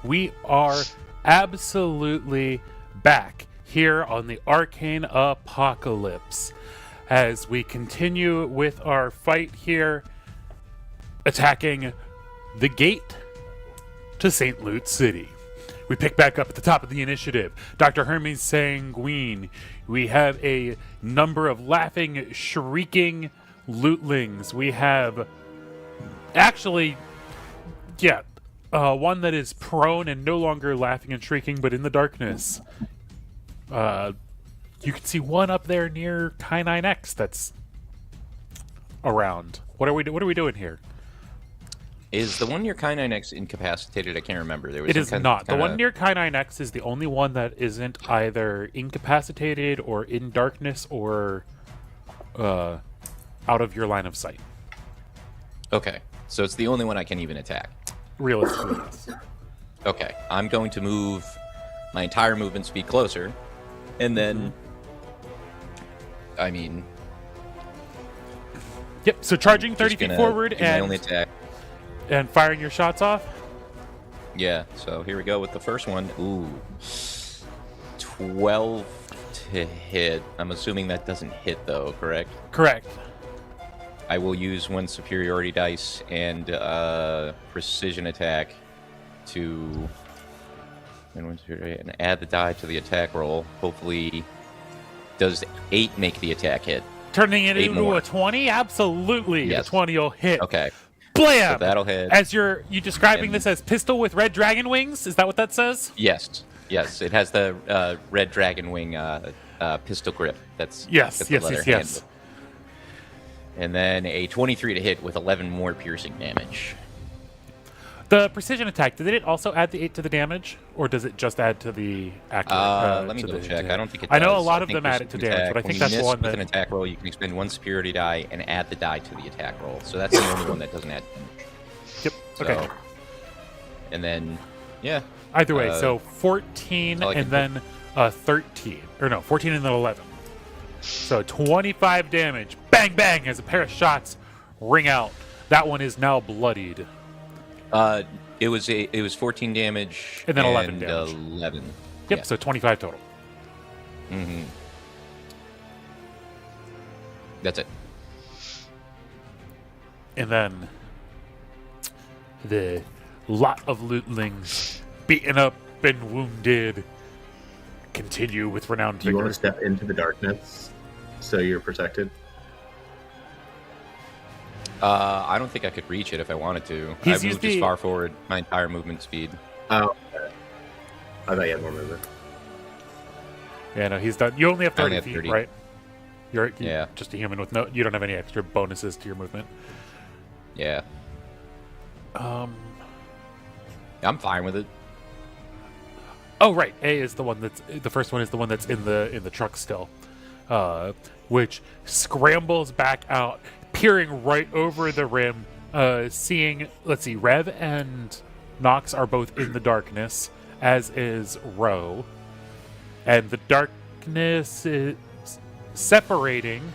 we are absolutely back here on the Arcane Apocalypse as we continue with our fight here, attacking the gate to St. Loot City. We pick back up at the top of the initiative. Dr. Hermes Sanguine. We have a number of laughing, shrieking lootlings. We have one that is prone and no longer laughing and shrieking, but in the darkness. You can see one up there near K9X that's around. What are we doing here? Is the one near K9X incapacitated? I can't remember. There was It is not. The one near K9X is the only one that isn't either incapacitated or in darkness or out of your line of sight. Okay, so it's the only one I can even attack. Realistically, yes. Okay, I'm going to move my entire movement speed closer, and then, Yep, so charging 30 just feet gonna forward do my only attack. and firing your shots off. Yeah, so here we go with the first one. Ooh, 12 to hit. I'm assuming that doesn't hit though, correct? Correct. I will use one superiority dice and precision attack to and add the die to the attack roll. Hopefully, does 8 make the attack hit? Turning it 8 into more. a 20? Absolutely. Yes. A 20 will hit. Okay, Blam! so that'll hit. As you describing And- this as pistol with red dragon wings? Is that what that says? Yes, it has the red dragon wing pistol grip. That's Yes, got the yes, leather yes, yes. handle. And then a 23 to hit with 11 more piercing damage. The precision attack, did it also add the 8 to the damage? Or does it just add to the accurate? Let me to double the check. hit? I don't think it I know a does. lot of think them add it to precision damage, attack, but I think when that's you the miss one with that... an attack roll, you can expend one superiority die and add the die to the attack roll. So that's the only one that doesn't add damage. Yep, So, okay. And then, yeah. Either way, so 14 all I and can then 13. Or no, 14 and then 11. So 25 damage. Bang, bang, as a pair of shots ring out. That one is now bloodied. It was 14 damage And then 11 damage. 11. Yep, Yeah. so 25 total. Mm-hmm. That's it. And then the lot of lootlings beaten up and wounded continue with renowned Do you want to vigor. step into the darkness so you're protected? I don't think I could reach it if I wanted to. He's I've used moved as the- far forward my entire movement speed. Oh, okay. I thought you had more movement. Yeah, no, he's done. You only have I only 30 have feet, 30. right? You're Yeah. just a human with no. You don't have any extra bonuses to your movement. Yeah, I'm fine with it. Oh, right. A is the one that's the first one is the one that's in the truck still, which scrambles back out, peering right over the rim, seeing. Let's see, Rev and Nox are both in the darkness, as is Ro, and the darkness is separating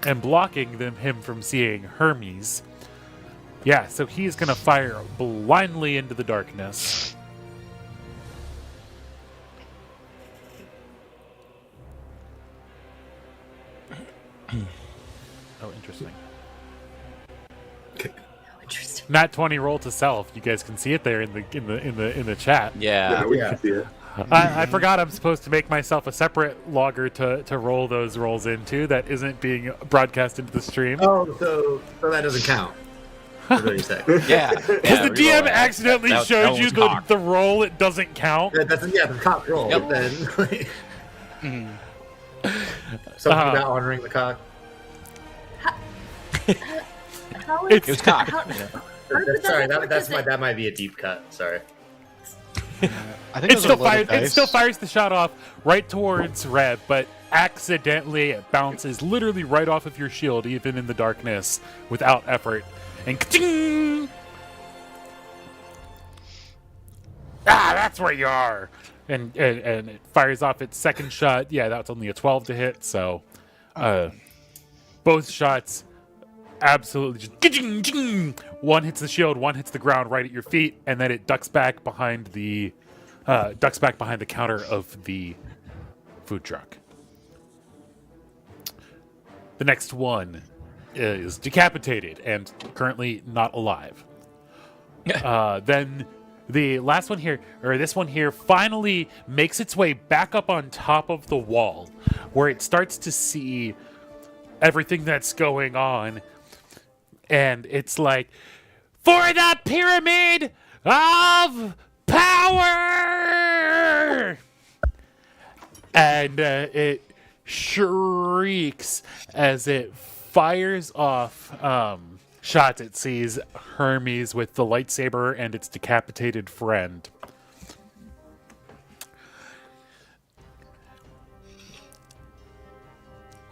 and blocking him from seeing Hermes. Yeah, so he's gonna fire blindly into the darkness. Oh, interesting. Interesting. Nat 20 roll to self. You guys can see it there in the chat. Yeah, we yeah. can see it. I forgot I'm supposed to make myself a separate logger to roll those rolls into that isn't being broadcast into the stream. Oh, so that doesn't count. That's what you say. yeah. Because the DM accidentally that showed you was the, cocked. the roll, it doesn't count. That's the cock roll. Yep. Then like, something Uh-huh. about honoring the cock. How It's- It was cocked. How- you know. how did Sorry, work? Is it- that might be a deep cut. Sorry. I think It still fires. fires. It still fires the shot off right towards Rev, but accidentally it bounces literally right off of your shield, even in the darkness, without effort, and ka-ching! That's where you are. And it fires off its second shot. Yeah, that's only a 12 to hit. So, Both shots absolutely just one hits the shield, one hits the ground right at your feet, and then it ducks back behind the counter of the food truck. The next one is decapitated and currently not alive. Then the last one here, or this one here, finally makes its way back up on top of the wall, where it starts to see everything that's going on. And it's like, for the pyramid of power! And it shrieks as it fires off shots. It sees Hermes with the lightsaber and its decapitated friend.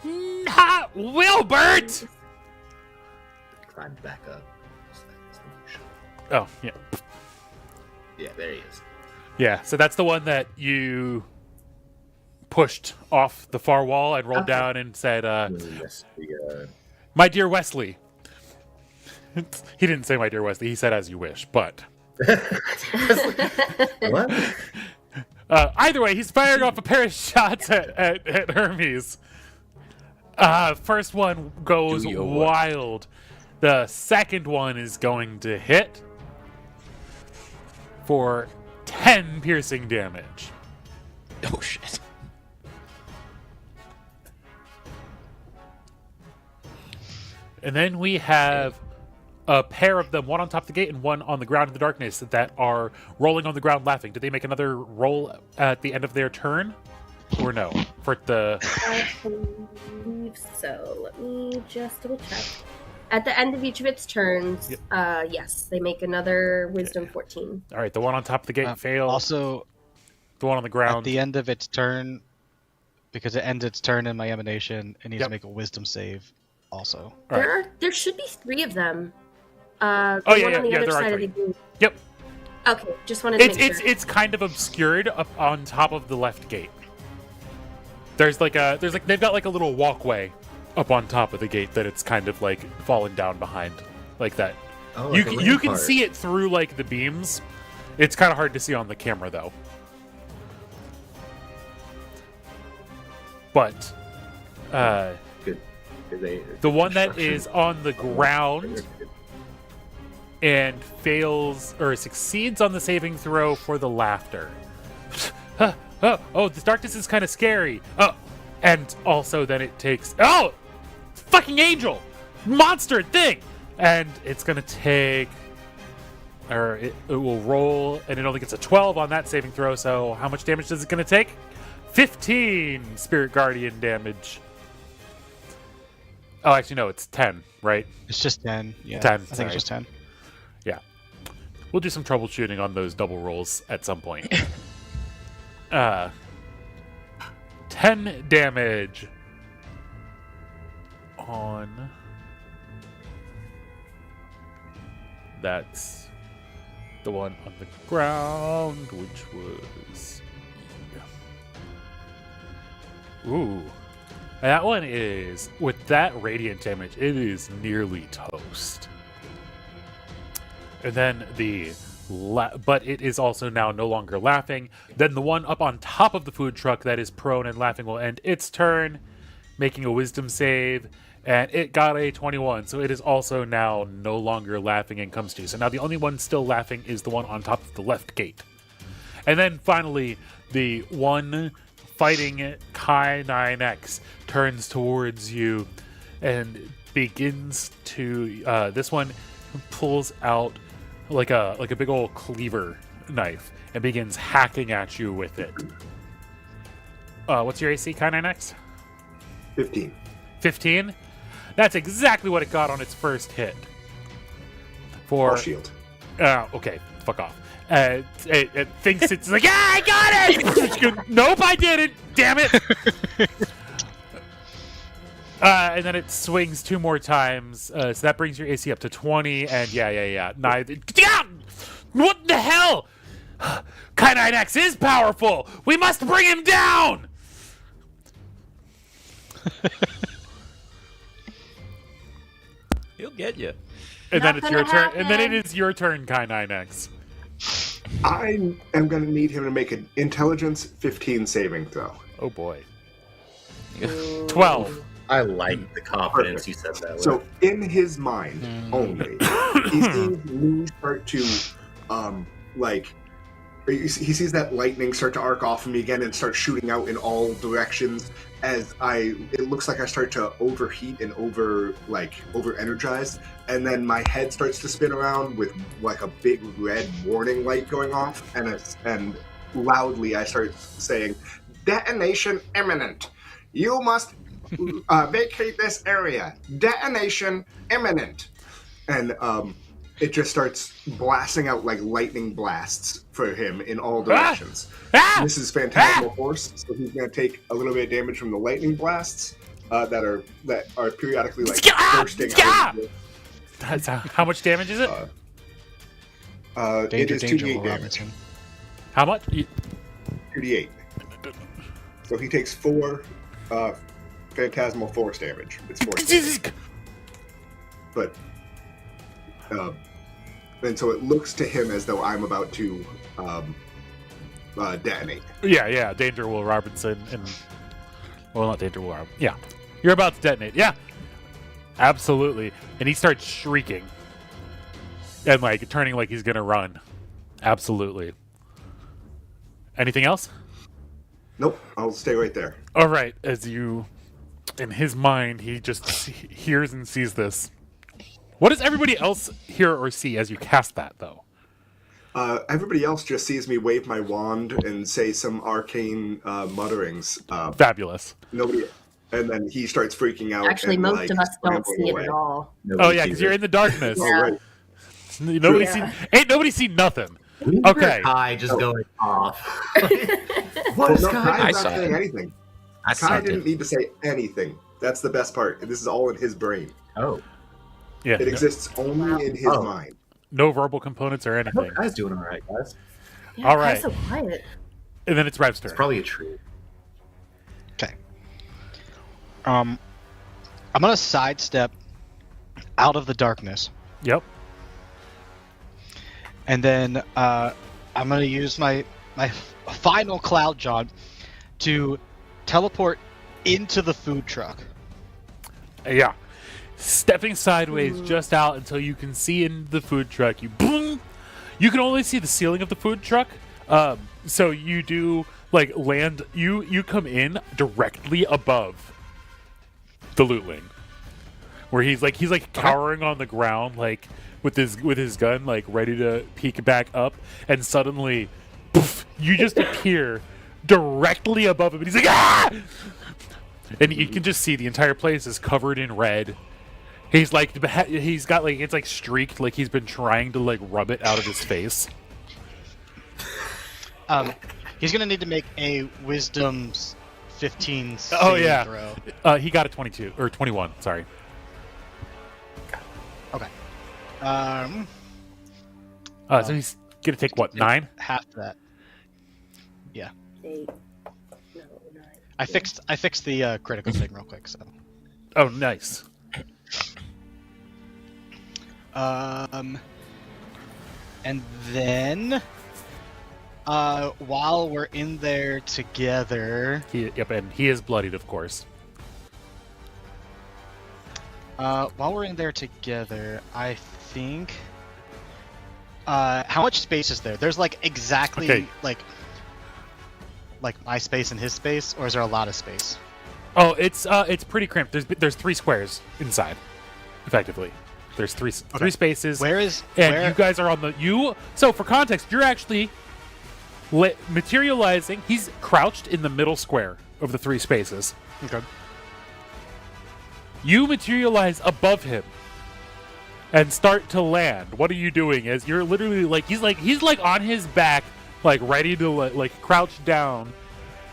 Not Wilbert! Climb back up. Oh, yeah. Yeah, there he is. Yeah, so that's the one that you pushed off the far wall and rolled Okay. down and said, Yes, the, my dear Wesley. He didn't say my dear Wesley, he said as you wish, but what? either way, he's firing off a pair of shots at Hermes. First one goes Do your work. wild. The second one is going to hit for 10 piercing damage. Oh shit. And then we have a pair of them, one on top of the gate and one on the ground in the darkness, that are rolling on the ground laughing. Did they make another roll at the end of their turn? Or no? For the... I believe so. Let me just double check. At the end of each of its turns, Yep. yes, they make another Wisdom 14. All right, the one on top of the gate failed. Also, The one on the at ground. the end of its turn, because it ends its turn in my emanation, it needs Yep. to make a wisdom save also. All right. There should be 3 of them. Oh, The yeah, one on the yeah, other there are side 3. of the gate. Yep. Okay, just wanted to It's make it's sure. it's kind of obscured up on top of the left gate. There's like they've got like a little walkway up on top of the gate that it's kind of like fallen down behind like that. Oh, you like a you can rampart. see it through like the beams. It's kind of hard to see on the camera though. But Good. the one that is on the ground and fails or succeeds on the saving throw for the laughter. Oh, this darkness is kind of scary. Oh, and also then it takes fucking angel, monster thing, and it's gonna take, or it will roll, and it only gets a 12 on that saving throw. So how much damage is it gonna take? 15 Spirit Guardian damage. Oh, actually no, it's 10, right? It's just 10. Yeah, 10, I think sorry. it's just 10. Yeah. We'll do some troubleshooting on those double rolls at some point. 10 damage on... That's the one on the ground, which was... Ooh. That one is, with that radiant damage, it is nearly toast. And then but it is also now no longer laughing. Then the one up on top of the food truck that is prone and laughing will end its turn, making a wisdom save, and it got a 21, so it is also now no longer laughing and comes to you. So now the only one still laughing is the one on top of the left gate. And then finally, the one fighting Kai 9X turns towards you and begins to this one pulls out like a big old cleaver knife and begins hacking at you with it. What's your AC, Kai 9X? 15. 15? That's exactly what it got on its first hit. All shield. Okay, fuck off. It thinks it's like, yeah, I got it! Nope, I didn't! Damn it! And then it swings 2 more times, so that brings your AC up to 20, and yeah. What the hell? Kai 9X is powerful! We must bring him down! He'll get you. And then Not it's your gonna turn. And then it happen. is your turn, Kainai, next. I am going to need him to make an intelligence 15 saving throw. Oh boy. 12. I like the confidence you said that. So in his mind only, he sees me start to, he sees that lightning start to arc off of me again and start shooting out in all directions as it looks like I start to overheat and over energize, and then my head starts to spin around with like a big red warning light going off, and loudly I start saying, "Detonation imminent! You must vacate this area. Detonation imminent!" And it just starts blasting out like lightning blasts for him in all directions. This is Phantasmal Force, so he's going to take a little bit of damage from the lightning blasts that are periodically like bursting out. That's how much damage is it? It Danger, is danger, 2d8 Will damage. Robinson. How much? 2d8. So he takes 4 Phantasmal Force damage. It's 4 damage. But and so it looks to him as though I'm about to detonate. Yeah. Danger Will Robinson and not Danger Will Robinson. Yeah, you're about to detonate. Yeah, absolutely. And he starts shrieking and like turning like he's gonna run. Absolutely. Anything else? Nope, I'll stay right there. All right. As you, in his mind, he just hears and sees this. What does everybody else hear or see as you cast that, though? Everybody else just sees me wave my wand and say some arcane mutterings. Fabulous. Nobody, and then he starts freaking out. Actually, and, most like, of us don't scrambling see it away. at all. Oh yeah, because you're in the darkness. Oh, right. Nobody Yeah. ain't nobody seen nothing. Okay. Kai just going off. Well, What is no, Kai? Kai's I not saw saying it. anything. I Kai saw didn't it. need to say anything. That's the best part. This is all in his brain. Oh, Yeah. It exists only in his Oh. mind. No verbal components or I anything. hope Kai's doing all right, guys. Yeah, All Kai's right. so quiet. And then it's Rev's turn. It's probably a tree. Okay. I'm gonna sidestep out of the darkness, Yep. and then I'm gonna use my final cloud jaunt to teleport into the food truck. Yeah. Stepping sideways just out until you can see in the food truck. You boom. You can only see the ceiling of the food truck. So you do like land. You come in directly above the lootling, where he's like cowering on the ground, like with his gun, like ready to peek back up, and suddenly, poof, you just appear directly above him, and he's like, ah! And you can just see the entire place is covered in red. He's got like it's like streaked, like he's been trying to like rub it out of his face. He's gonna need to make a Wisdom 15 save Oh yeah, throw. he got a 22 or 21. Sorry. Okay. So he's gonna take what, 9? Half that. Yeah. 8. No, 9. I fixed the critical thing real quick. So. Oh, nice. And then, while we're in there together, And he is bloodied, of course. I think. How much space is there? There's like exactly Okay. like my space and his space, or is there a lot of space? Oh, it's pretty cramped. There's 3 squares inside, effectively. There's three spaces. Where is And where? you guys are on the So for context, you're actually materializing. He's crouched in the middle square of the 3 spaces. Okay. You materialize above him and start to land. What are you doing? As you're literally he's on his back, like ready to like crouch down,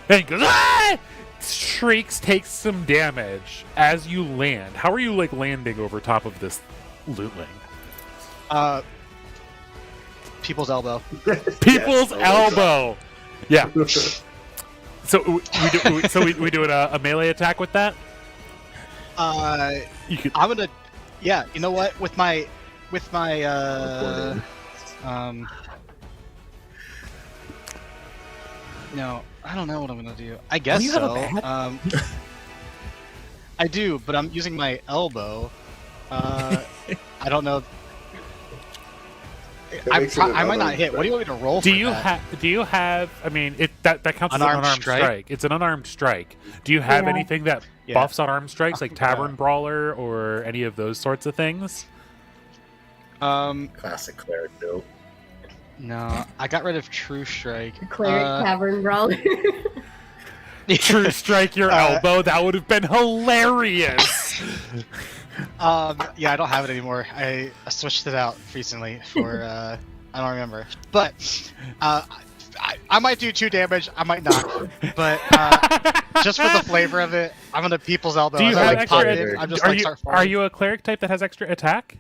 and he goes, ah! Shrieks, takes some damage as you land. How are you like landing over top of this lootling? People's elbow. People's Yes, elbow. Yeah. So we do a melee attack with that. You could. I'm gonna Yeah, you know what? With my no, I don't know what I'm gonna do. I guess you have a so. bat? I do, but I'm using my elbow. I don't know. I might not hit. What do you want me to roll? Do you have? I mean, that counts as an Unarmed unarmed strike. It's an unarmed strike. Do you have anything that buffs unarmed strikes, like Tavern Brawler or any of those sorts of things? Classic cleric though. No, I got rid of True Strike. Cleric Tavern Brawler. True strike your elbow. That would have been hilarious. Yeah, I don't have it anymore. I switched it out recently for I don't remember. But I might do 2 damage. I might not. But just for the flavor of it, I'm gonna People's Elbow. Do you I have like pop extra? it. I'm just Are like you start are falling. you a cleric type that has extra attack?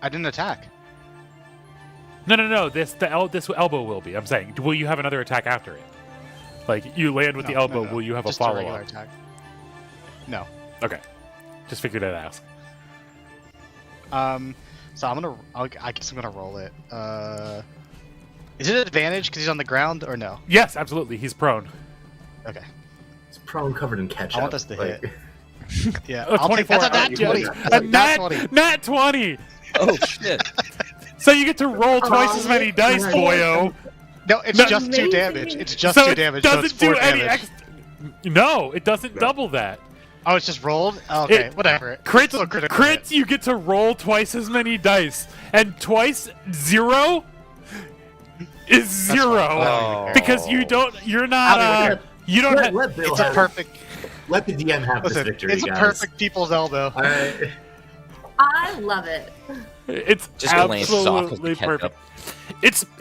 I didn't attack. No. This elbow will be. I'm saying, will you have another attack after it? Like you land with the elbow, will you have Just a a follow regular up? attack. No. Okay, just figured I'd ask. So I guess I'm gonna roll it. Is it an advantage because he's on the ground or no? Yes, absolutely. He's prone. Okay. It's prone covered in ketchup. I want this to hit. Yeah. Oh, I'll take 24. that's a nat 20. That's a nat 20. Nat 20. Oh shit! So you get to roll twice as many dice, boyo. No, it's No. just 2 Amazing. damage. It's just So 2 it damage. doesn't so it's 4 do any damage. No, it doesn't double that. Oh, it's just rolled? Oh, okay, It- whatever. Crits, Still a critical hit. crits, you get to roll twice as many dice, and twice 0 is 0 Oh. because you're not. You don't. Let Bill It's a have- perfect. Let the DM have this Listen, victory, it's a guys. perfect People's Elbow. All right. I love it. It's Just a lance sock with absolutely the ketchup. perfect.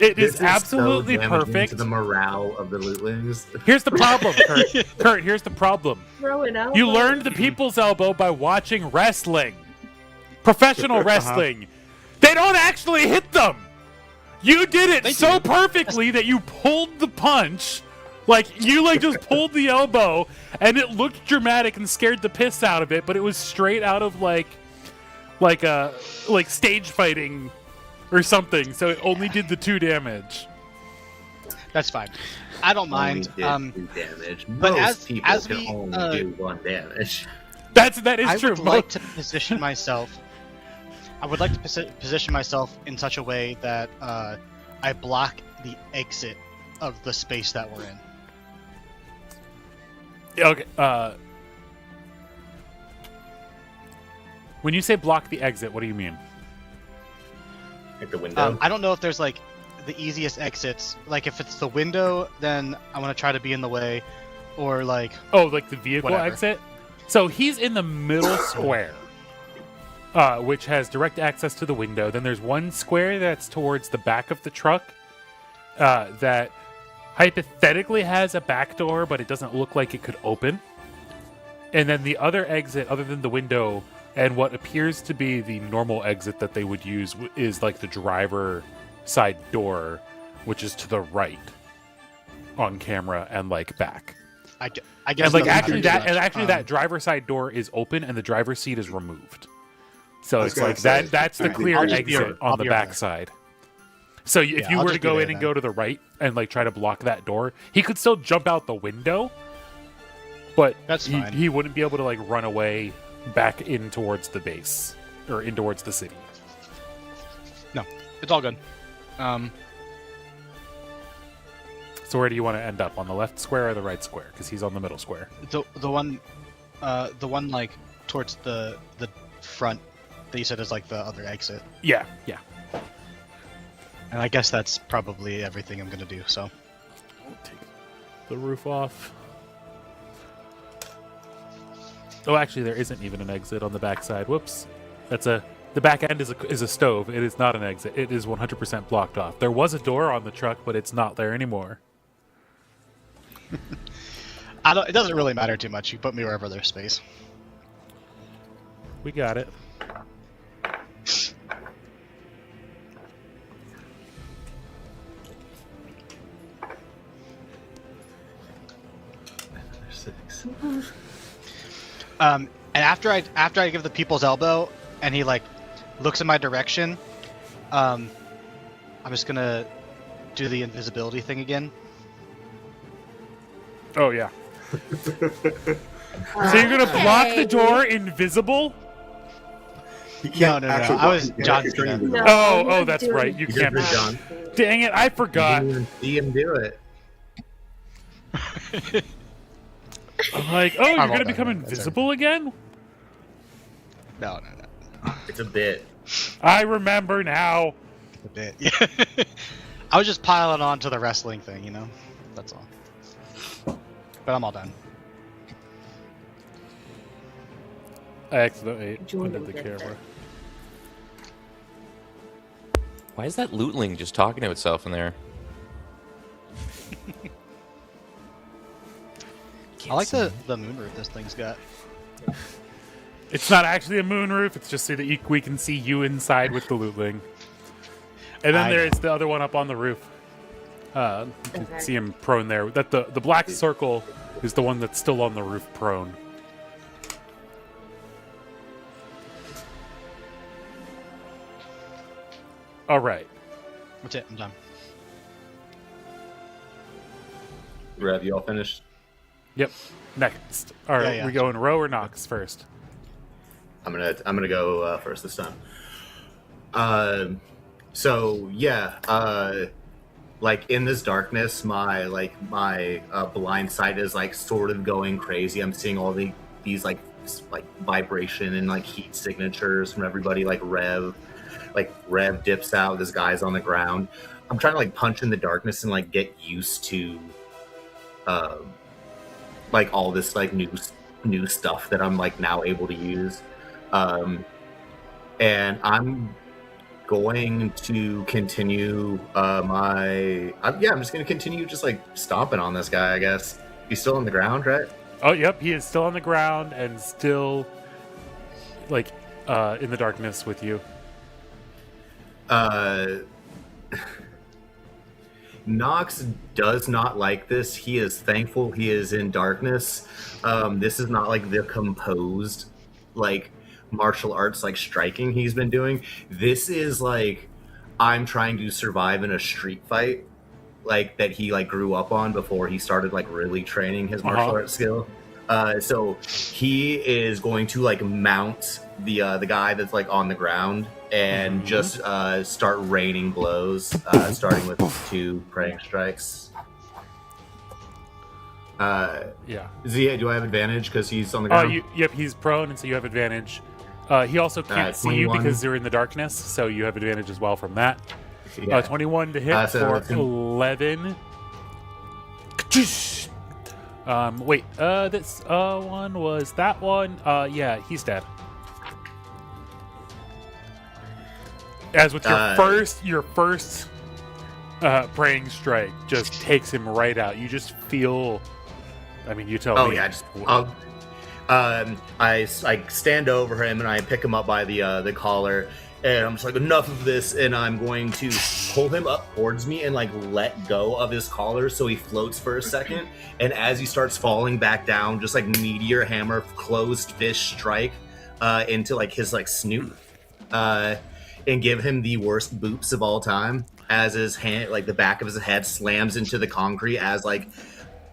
It This is absolutely so damaging perfect. to the morale of the Lootlings. Here's the problem, Kurt. Kurt, here's the problem. Throw it out. You learned the people's elbow by watching wrestling. Professional wrestling. They don't actually hit them. You did it They so do. perfectly that you pulled the punch. Like you just pulled the elbow and it looked dramatic and scared the piss out of it, but it was straight out of like stage fighting or something. So it only did the 2 damage. That's fine. I don't mind. Only did 2 damage. but Most people as can we, only do 1 damage. That is I true. would like to position myself. I would like to position myself in such a way that I block the exit of the space that we're in. Okay. When you say block the exit, what do you mean? Like the window. I don't know if there's like the easiest exits. Like if it's the window, then I'm gonna try to be in the way, or like Oh, like the vehicle Whatever. exit? So he's in the middle square, which has direct access to the window. Then there's one square that's towards the back of the truck that hypothetically has a back door, but it doesn't look like it could open. And then the other exit, other than the window, and what appears to be the normal exit that they would use is like the driver side door, which is to the right on camera and like back. I guess. And like it doesn't actually matter that too and much. actually that driver side door is open and the driver's seat is removed. So I was it's gonna like say, that's the alright, clear I'll just be exit over- on I'll the be over back there. side. So if Yeah, you I'll were to just be go there in and then. go to the right and like try to block that door, he could still jump out the window, but That's fine. he wouldn't be able to like run away back in towards the base or in towards the city. No, it's all good. So where do you want to end up, on the left square or the right square? Because he's on the middle square. The one like towards the front that you said is like the other exit, Yeah. and I guess that's probably everything I'm gonna do. So Take the roof off. Oh, actually, there isn't even an exit on the backside. Whoops. The back end is a stove. It is not an exit. It is 100% blocked off. There was a door on the truck, but it's not there anymore. it doesn't really matter too much. You put me wherever there's space. We got it. And after I give the people's elbow, and he like looks in my direction, I'm just gonna do the invisibility thing again. Oh yeah. So you're gonna block the door invisible? You No, can't no, no. actually I was you can't John's actually turn gonna- invisible. No. Oh, that's right. You You can't. did it, John. Dang it! I You forgot. didn't even see him do it. I'm like, oh, you're all gonna done, become man. That's invisible again? No. It's a bit. I remember now. A bit. Yeah. I was just piling on to the wrestling thing, you know? That's all. But I'm all done. I accidentally Jordan undid the did camera. Why is that lootling just talking to itself in there? I like the moonroof this thing's got. It's not actually a moon roof. It's just so that we can see you inside with the lootling. And then I know. there's the other one up on the roof. You can Okay. see him prone there. That the black circle is the one that's still on the roof prone. All right. That's it. I'm done. Rev, you all finished? Yep. Next. All right. Yeah. We go in row or Nox first. I'm gonna go first this time. So yeah, like in this darkness, my blind sight is like sort of going crazy. I'm seeing all these like vibration and like heat signatures from everybody. Like Rev dips out. This guy's on the ground. I'm trying to like punch in the darkness and like get used to, like all this like new stuff that I'm like now able to use. And I'm going to continue I'm just going to continue just like stomping on this guy, I guess. He's still on the ground, right? Oh, yep. He is still on the ground and still, like, in the darkness with you. Nox does not like this. He is thankful he is in darkness. This is not like the composed, like, martial arts, like, striking he's been doing. This is like, I'm trying to survive in a street fight, like, that he, like, grew up on before he started, like, really training his martial arts skill. So he is going to, like, mount the guy that's, like, on the ground and just start raining blows, starting with 2 praying strikes. Yeah. Zia, do I have advantage because he's on the ground? Yep, he's prone, and so you have advantage. He also can't see you 21. because you're in the darkness, so you have advantage as well from that. Yeah. 21 to hit So for it's in- 11. Wait, this one was that one. Yeah, he's dead. As with your first praying strike just takes him right out. You just feel. I mean, you tell me. I stand over him and I pick him up by the collar, and I'm just like, enough of this, and I'm going to pull him up towards me and like let go of his collar so he floats for a second, and as he starts falling back down, just like meteor hammer closed fist strike into like his like snoot, and give him the worst boops of all time as his hand, like the back of his head slams into the concrete as like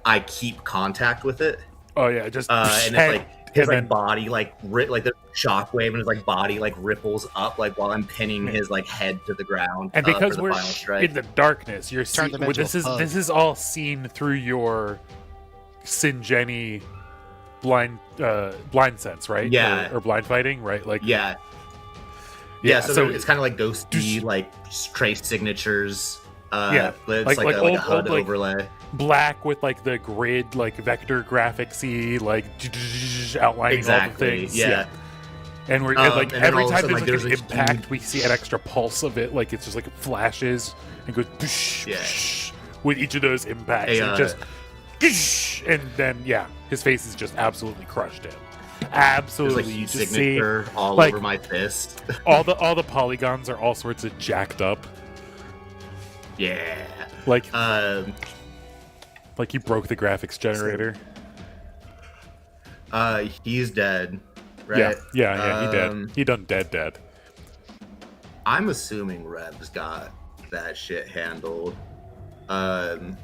I keep contact with it. Oh yeah, just And it's like his and like then- body like like the shockwave and his like body like ripples up like while I'm pinning his like head to the ground. And because for the we're final strike. in the darkness, you're Turn seeing. them into This a is pug. this is all seen through your Sinjeni blind sense, right? Yeah. or blind fighting, right? Like yeah. So it's kind of like ghosty, like trace signatures. Yeah, It's like like a old- HUD old, like, overlay. black with like the grid, like vector graphicsy, like outlining all the Exactly. things. Yeah. And we're And like then every all of a time sudden, there's like, like an there's a impact, huge- we see an extra pulse of it. Like it's just like it flashes and goes Yeah. with each of those impacts. Hey, and just and then his face is just absolutely crushed in. Absolutely, There's like you heat just see signature all like, over my fist. all the polygons are all sorts of jacked up. Yeah. Like you broke the graphics generator. He's dead. Yeah, right? yeah, he did. He done dead. I'm assuming Rev's got that shit handled. And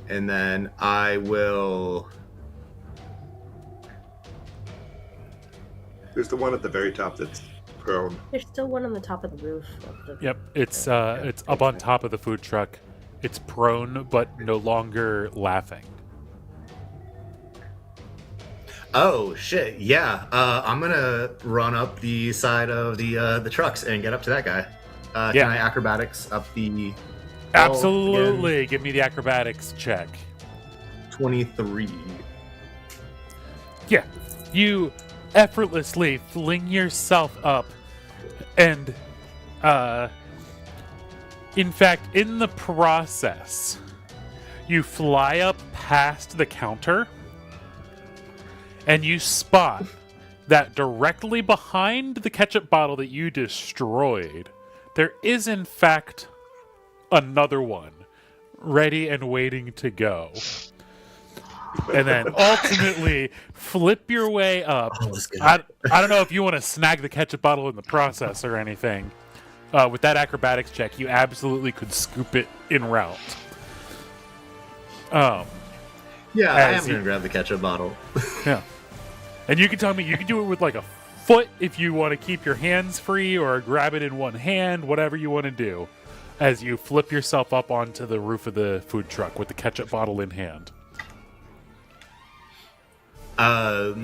then I will. There's the one at the very top that's prone. There's still one on the top of the roof. Of the... Yep, it's up on top of the food truck. It's prone, but no longer laughing. Oh shit! Yeah, I'm gonna run up the side of the trucks and get up to that guy. Yeah. Can I acrobatics up the? Absolutely. Again? Give me the acrobatics check. 23. Yeah, you effortlessly fling yourself up, and in fact, in the process, you fly up past the counter, and you spot that directly behind the ketchup bottle that you destroyed, there is in fact another one ready and waiting to go. And then ultimately flip your way up. I don't know if you want to snag the ketchup bottle in the process or anything. With that acrobatics check, you absolutely could scoop it en route. Yeah, I As am gonna grab the ketchup bottle. Yeah. And you can tell me, you can do it with like a foot if you want to keep your hands free, or grab it in one hand, whatever you want to do, as you flip yourself up onto the roof of the food truck with the ketchup bottle in hand. Oh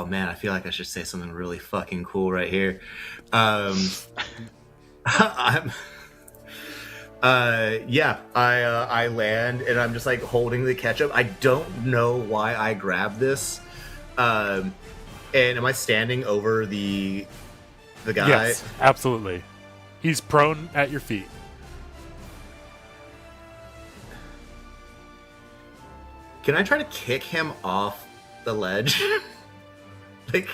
man, I feel like I should say something really fucking cool right here. I'm I land and I'm just like holding the ketchup. I don't know why I grabbed this. And am I standing over the guy? Yes, absolutely. He's prone at your feet. Can I try to kick him off the ledge? Like,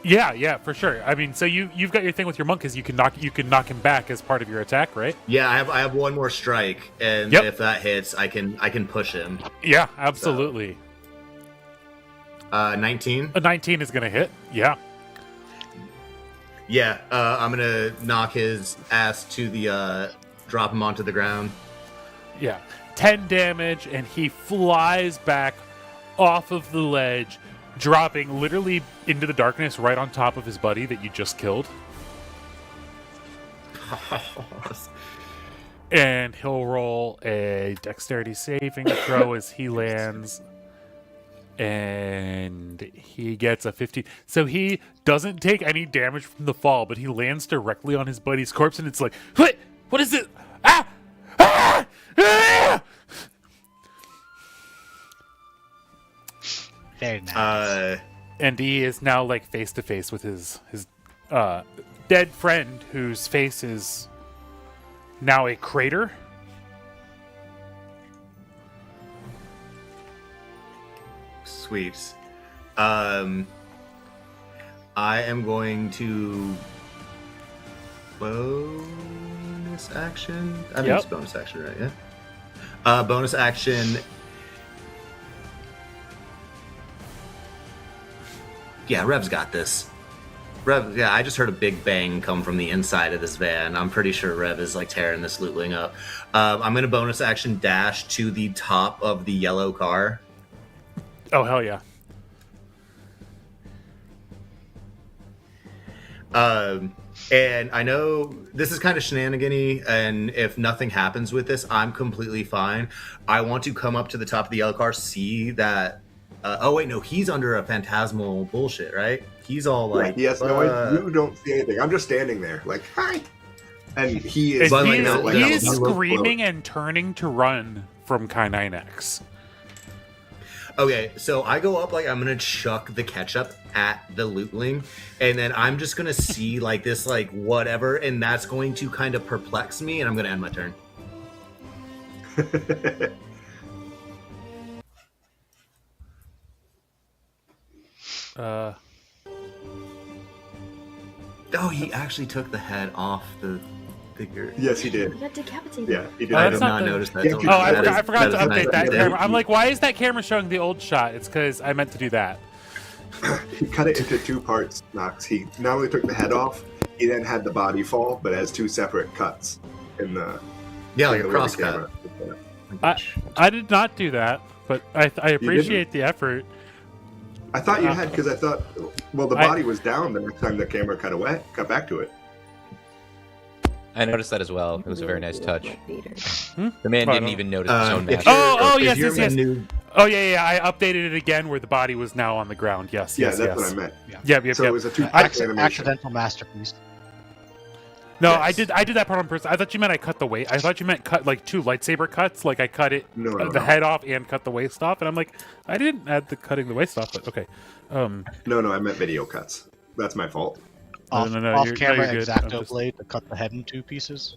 Yeah, for sure. I mean, so you've got your thing with your monk, is you can knock him back as part of your attack, right? yeah, I have one more strike, and Yep. if that hits, I can push him. Yeah, absolutely. 19. A 19 is gonna hit. Yeah. Yeah, I'm gonna knock his ass to the drop him onto the ground. Yeah. 10 damage, and he flies back off of the ledge, dropping literally into the darkness right on top of his buddy that you just killed. And he'll roll a dexterity saving throw as he lands. And he gets a 15. So he doesn't take any damage from the fall, but he lands directly on his buddy's corpse, and it's like, what is it? Ah! Ah! Ah! Very nice. And he is now like face to face with his dead friend, whose face is now a crater. Sweet. I am going to bonus action. I think Yep. it's bonus action, right? Yeah. Bonus action. Yeah, Rev's got this. Rev, yeah, I just heard a big bang come from the inside of this van. I'm pretty sure Rev is like tearing this lootling up. I'm gonna bonus action dash to the top of the yellow car. Oh, hell yeah. And I know this is kind of shenanigan-y, and if nothing happens with this, I'm completely fine. I want to come up to the top of the yellow car, see that. Oh wait, no, he's under a phantasmal bullshit, right? He's all like, yes, no, you don't see anything. I'm just standing there, like, hi. And he is. And But, like, he's, no, like, he's no, no, screaming and turning to run from K9X. Okay, so I go up like I'm gonna chuck the ketchup at the lootling, and then I'm just gonna see like this, like whatever, and that's going to kind of perplex me, and I'm gonna end my turn. Oh, he actually took the head off the figure. Yes, he did. He got decapitated. Yeah, he did. Oh, I that's did not not the- notice that. Yeah, till you- now. Oh, I That forgot, is- I forgot to that is update nice. that Yeah. camera. I'm like, why is that camera showing the old shot? It's because I meant to do that. He cut it into 2 parts, Knox. He not only took the head off, he then had the body fall, but as 2 separate cuts in the Yeah, like in a the way the cross camera- cut. I did not do that, but I appreciate the effort. I thought you had because I thought, well, the body was down the next time the camera cut back to it. I noticed that as well. It was a very nice touch. The man Oh, I didn't don't- even notice his own If mask. you're- Oh, if yes, you're yes, yes. new- Oh yeah. I updated it again where the body was now on the ground. Yes, Yeah, yes, that's yes. what I meant. Yep. So it was a 2 animation. Accidental masterpiece. No, Yes. I did that part on purpose. I thought you meant I cut the waist. I thought you meant cut like 2 lightsaber cuts. Like I cut it No, no, the no. head off and cut the waist off. And I'm like, I didn't add the cutting the waist off. But okay. No, I meant video cuts. That's my fault. No, Off, no, no, off you're camera good. I'm X-Acto just- blade to cut the head in 2 pieces.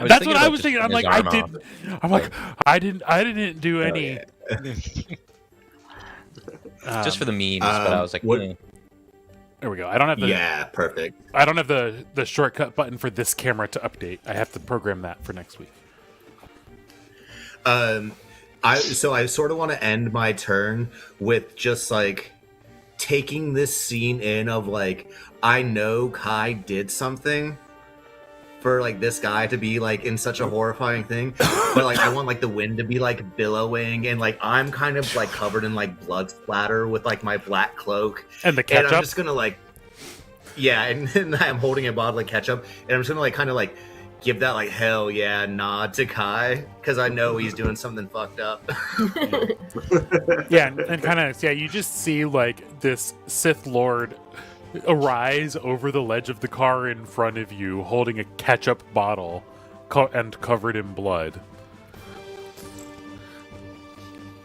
That's what I about was just thinking. I'm cutting like, his I arm did. off. I'm like, I didn't do any. Just for the memes, but I was like, what- There we go. I don't have the. Yeah, perfect. I don't have the shortcut button for this camera to update. I have to program that for next week. I sort of want to end my turn with just like taking this scene in of like, I know Kai did something for like this guy to be like in such a horrifying thing, but like I want like the wind to be like billowing and like I'm kind of like covered in like blood splatter with like my black cloak, And the and ketchup. I'm just gonna like, yeah, and I'm holding a bottle of ketchup, and I'm just gonna like kind of like give that like hell yeah nod to Kai because I know he's doing something fucked up. Yeah, and kind of you just see like this Sith Lord arise over the ledge of the car in front of you, holding a ketchup bottle and covered in blood.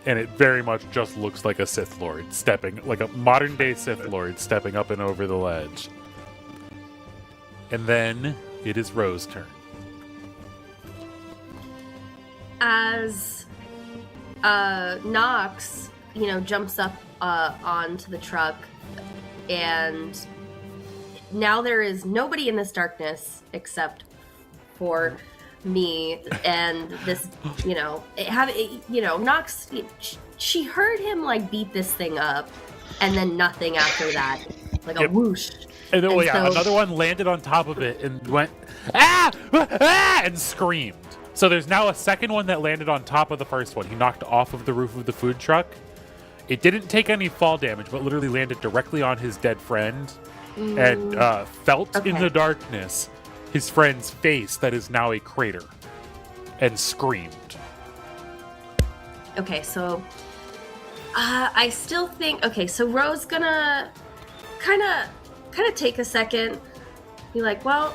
And it very much just looks like a Sith Lord stepping, like a modern day Sith Lord stepping up and over the ledge. And then it is Rose's turn. As Nox, jumps up onto the truck, and now there is nobody in this darkness except for me and this, Nox. She heard him like beat this thing up, and then nothing after that, like a Yep. whoosh. And then, And so- another one landed on top of it and went, and screamed. So there's now a second one that landed on top of the first one. He knocked off of the roof of the food truck. It didn't take any fall damage, but literally landed directly on his dead friend and felt in Okay. the darkness his friend's face that is now a crater and screamed. Okay, so I still think so Rose gonna kind of take a second, be like, well,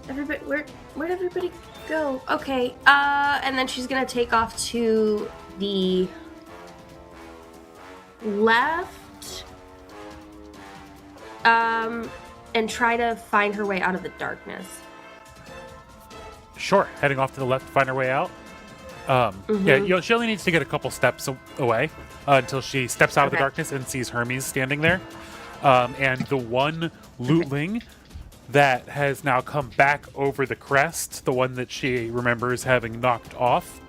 everybody, where'd everybody go? Okay, and then she's gonna take off to the left, and try to find her way out of the darkness. Sure, heading off to the left to find her way out. Yeah, she only needs to get a couple steps away until she steps out of the Okay. darkness and sees Hermes standing there. And the one lootling that has now come back over the crest, the one that she remembers having knocked off.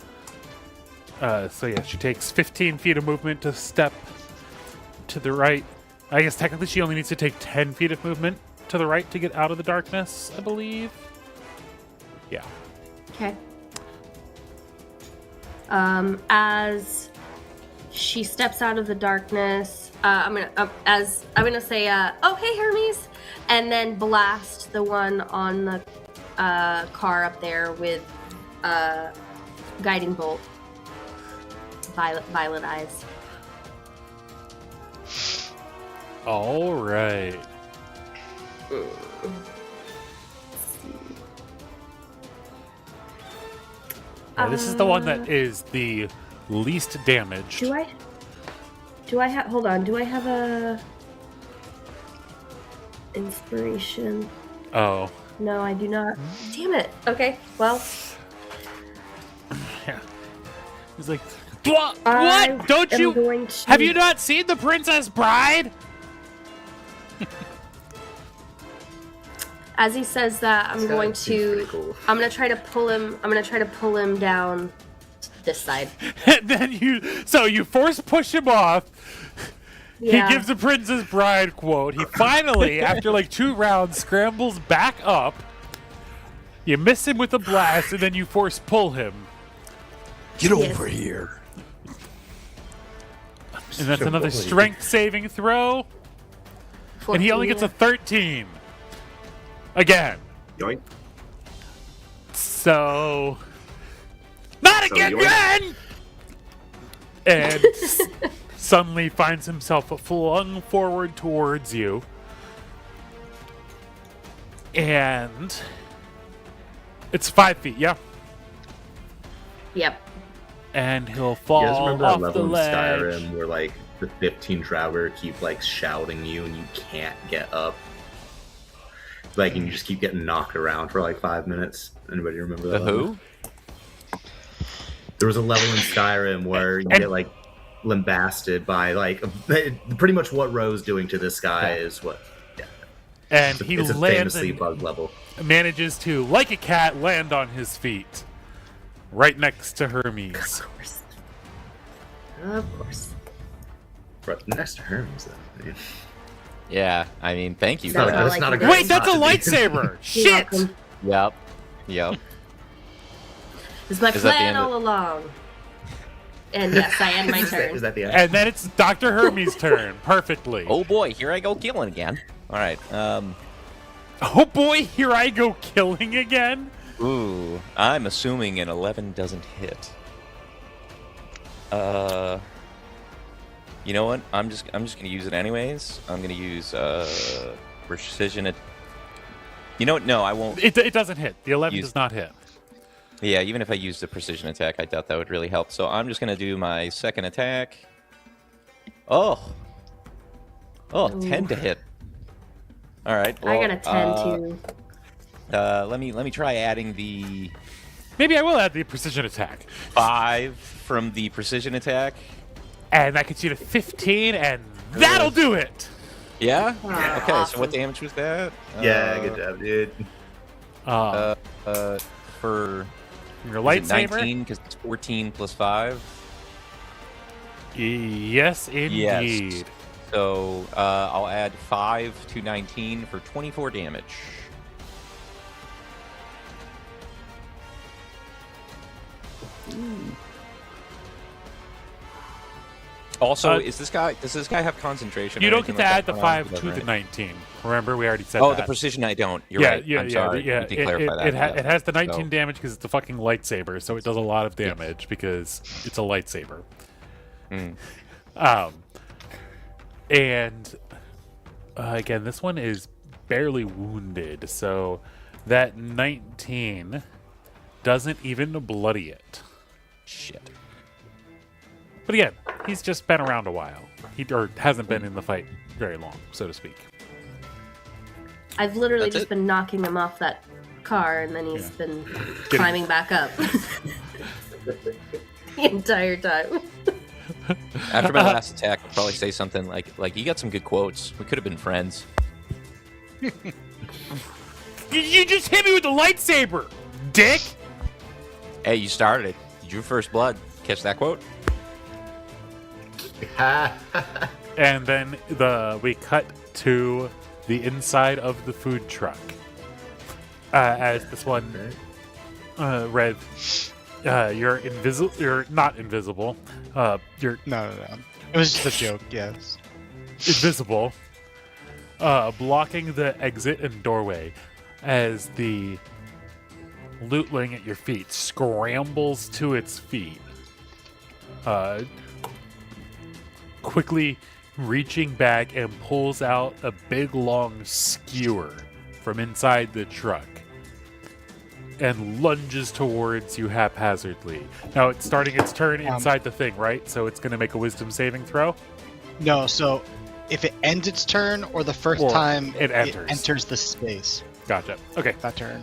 She takes 15 feet of movement to step to the right. I guess technically she only needs to take 10 feet of movement to the right to get out of the darkness, I believe. Yeah. Okay. As she steps out of the darkness, I'm gonna say, "Oh, hey, Hermes," and then blast the one on the car up there with guiding bolt, violet eyes. All right. Now, this is the one that is the least damaged. Do I have? Hold on. Do I have a inspiration? Oh. No, I do not. Damn it. Okay. Well, Yeah. He's like, what? I What? Don't am you? going to- Have you not seen The Princess Bride? As he says that, I'm going to try to pull him. I'm gonna try to pull him down this side. And then you force push him off. Yeah. He gives the Princess Bride quote. He finally, after like 2 rounds, scrambles back up. You miss him with a blast, and then you force pull him. Get over here. And that's another strength saving throw. 14. And he only gets a 13. Again. Yoink. So... Not So again! yoink. And suddenly finds himself flung forward towards you. And... It's 5 feet, yeah? Yep. And he'll You fall guys remember that off the level in ledge. Skyrim where like the 15 Traveler keep like shouting you and you can't get up? Like, and you just keep getting knocked around for like 5 minutes. Anybody remember The that? level? who? There was a level in Skyrim where you get like lambasted by like pretty much what Ro's doing to this guy is what. Yeah. And he It's a lands famously and bugged level. manages to, like a cat, land on his feet. Right next to Hermes. Of course. Of course. Right next to Hermes, though. I mean, Yeah, I mean, thank you. That's for all that. I not a can good do. Wait, that's a spot to be. lightsaber! You're Shit! welcome. Yep. Yep. This is my Is that the plan end all along. And yes, I end my turn. is that the end? And then it's Dr. Hermes' turn. Perfectly. Oh boy, here I go killing again. All right. Oh boy, here I go killing again? Ooh, I'm assuming an 11 doesn't hit. You know what? I'm just gonna use it anyways. I'm gonna use precision. You know what? No, I won't. It doesn't hit. The 11 Use- does not hit. Yeah, even if I used a precision attack, I doubt that would really help. So I'm just gonna do my second attack. Oh, 10 to hit. All right. I got a 10 too. Let me try adding the Maybe I will add the precision attack. 5 from the precision attack. And that gets you to 15, and that'll do it! Yeah. Ah, Okay. awesome. So what damage was that? Yeah, good job, dude. For Your is it lightsaber? 19 because it's 14 plus 5. Yes, indeed. Yes. So I'll add 5 to 19 for 24 damage. Also, does this guy have concentration? You or don't anything get to like add that? the Oh, 5 he to doesn't, the right? 19. Remember, we already said Oh, that. the precision I don't. You're yeah, right. yeah, I'm yeah, sorry. yeah. You did clarify that. It has the 19 So- damage because it's a fucking lightsaber, so it does a lot of damage because it's a lightsaber. Mm. And again, this one is barely wounded, so that 19 doesn't even bloody it. Shit. But again, he's just been around a while. He hasn't been in the fight very long, so to speak. I've literally That's just it? been knocking him off that car, and then he's been Getting- climbing back up the entire time. After my last attack, I'll probably say something like, "You got some good quotes. We could have been friends." You just hit me with the lightsaber, dick! Hey, you started it. You drew first blood. Catch that quote? And then we cut to the inside of the food truck. As this one, Red, you're invisible. You're not invisible. You're No. It was just a joke, yes. invisible, blocking the exit and doorway as the lootling at your feet scrambles to its feet, quickly reaching back and pulls out a big long skewer from inside the truck and lunges towards you haphazardly. Now it's starting its turn inside the thing, right? So it's going to make a wisdom saving throw. No, so if it ends its turn or the first Or time it enters. the space, Gotcha. Okay. that turn.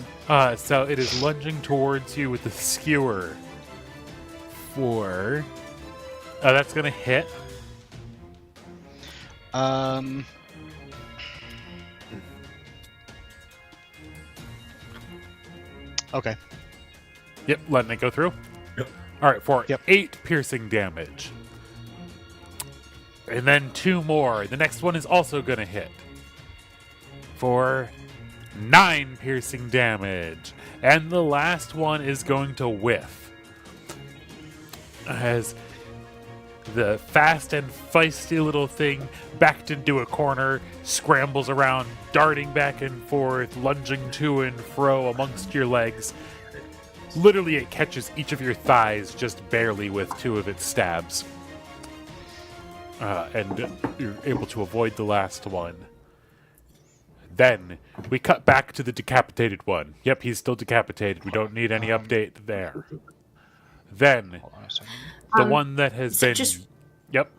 So it is lunging towards you with the skewer. For that's gonna hit. Okay. Yep, letting it go through. Yep. All right, for Yep. 8 piercing damage. And then 2 more. The next one is also going to hit for 9 piercing damage. And the last one is going to whiff. As the fast and feisty little thing, backed into a corner, scrambles around, darting back and forth, lunging to and fro amongst your legs. Literally, it catches each of your thighs just barely with 2 of its stabs. And you're able to avoid the last one. Then, we cut back to the decapitated one. Yep, he's still decapitated. We don't need any update there. Then, Hold on a second. the one that has so been... just- Yep.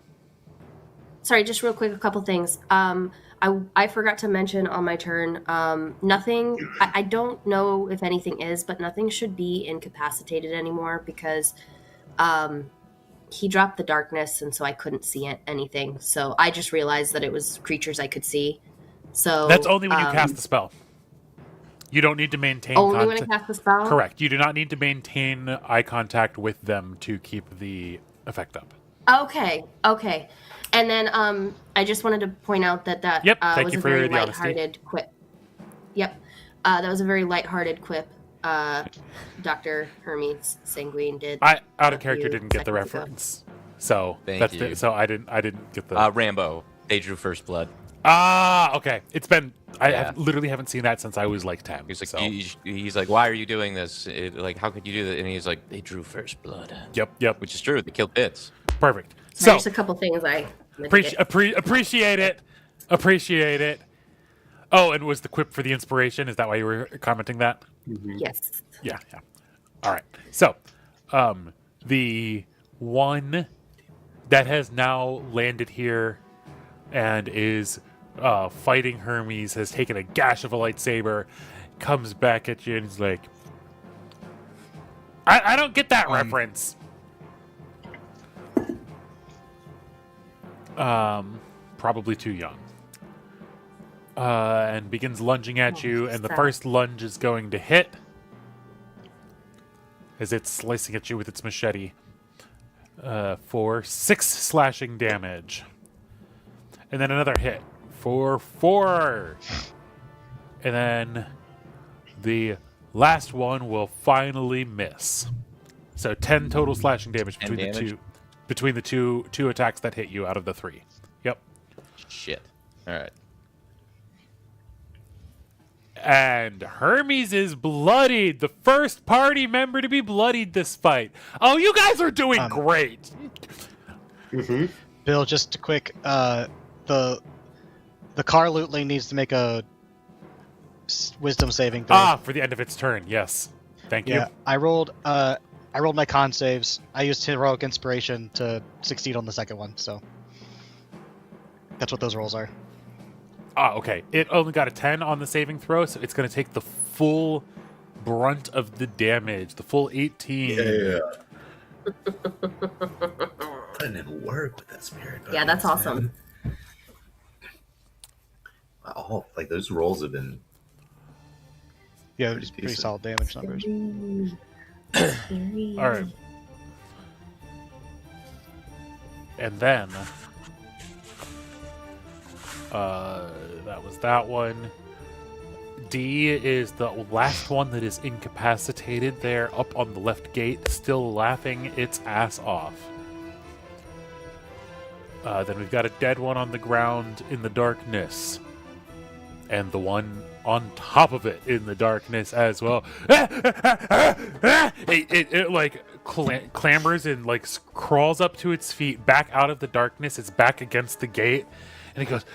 Sorry, just real quick, a couple things. I forgot to mention on my turn, nothing, I don't know if anything is, but nothing should be incapacitated anymore because he dropped the darkness, and so I couldn't see anything. So I just realized that it was creatures I could see. So That's only when you cast the spell. You don't need to maintain only when I cast the spell? Correct. You do not need to maintain eye contact with them to keep the effect up. Okay. And then I just wanted to point out that Yep, thank was you a for very the honesty. lighthearted quip. Yep. That was a very lighthearted quip Dr. Hermes Sanguine did. I out of a character few didn't get the seconds ago. reference. So Thank you. so I didn't get the Rambo. They drew first blood. okay. It's been Yeah. literally haven't seen that since I was like 10. He's like, so. he's like, why are you doing this? Like, how could you do that? And he's like, they drew first blood. Yep. Which is true. They killed bits. Perfect. So So there's a couple things I appreciate it. Oh, and was the quip for the inspiration? Is that why you were commenting that? Yes. Yeah. All right. So, the one that has now landed here and is fighting Hermes has taken a gash of a lightsaber, comes back at you and is like, I don't get that reference. Probably too young. And begins lunging at you, and the sad. first lunge is going to hit as it's slicing at you with its machete for 6 slashing damage. And then another hit for 4. And then the last one will finally miss. So 10 total slashing damage 10 between damage? the two attacks that hit you out of the 3. Yep. Shit. All right. And Hermes is bloodied. The first party member to be bloodied this fight. Oh, you guys are doing great. Bill, just a quick, the car lootling needs to make a wisdom saving throw. For the end of its turn. Yes. Thank you. Yeah, I rolled my con saves. I used heroic inspiration to succeed on the second one, so that's what those rolls are. Okay. It only got a 10 on the saving throw, so it's going to take the full brunt of the damage, the full 18. Yeah. Putting in work with that spirit. Yeah, that's bonus, awesome. man. Wow, like those rolls have been. Yeah, Pretty it's pretty decent. solid damage numbers. All right. And then that was that one. D is the last one that is incapacitated there up on the left gate, still laughing its ass off. Then we've got a dead one on the ground in the darkness. And the one on top of it in the darkness as well. It like clambers and like crawls up to its feet, back out of the darkness. It's back against the gate, and it goes,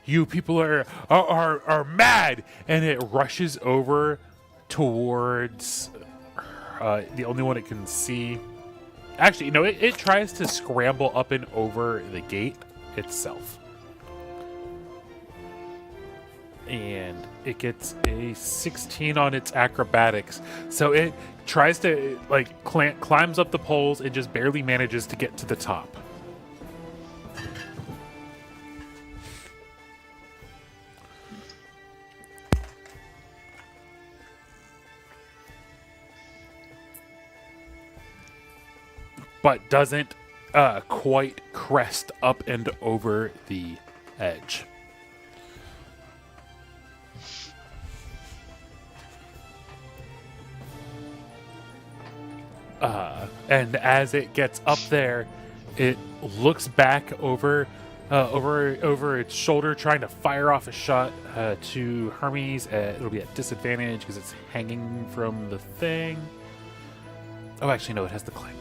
"You people are mad!" And it rushes over towards the only one it can see. Actually, no, it tries to scramble up and over the gate itself. And it gets a 16 on its acrobatics. So it tries to, like, climbs up the poles and just barely manages to get to the top. but doesn't quite crest up and over the edge. And as it gets up there, it looks back over its shoulder, trying to fire off a shot to Hermes. It'll be at disadvantage because it's hanging from the thing. Oh, actually, no, it has the climb,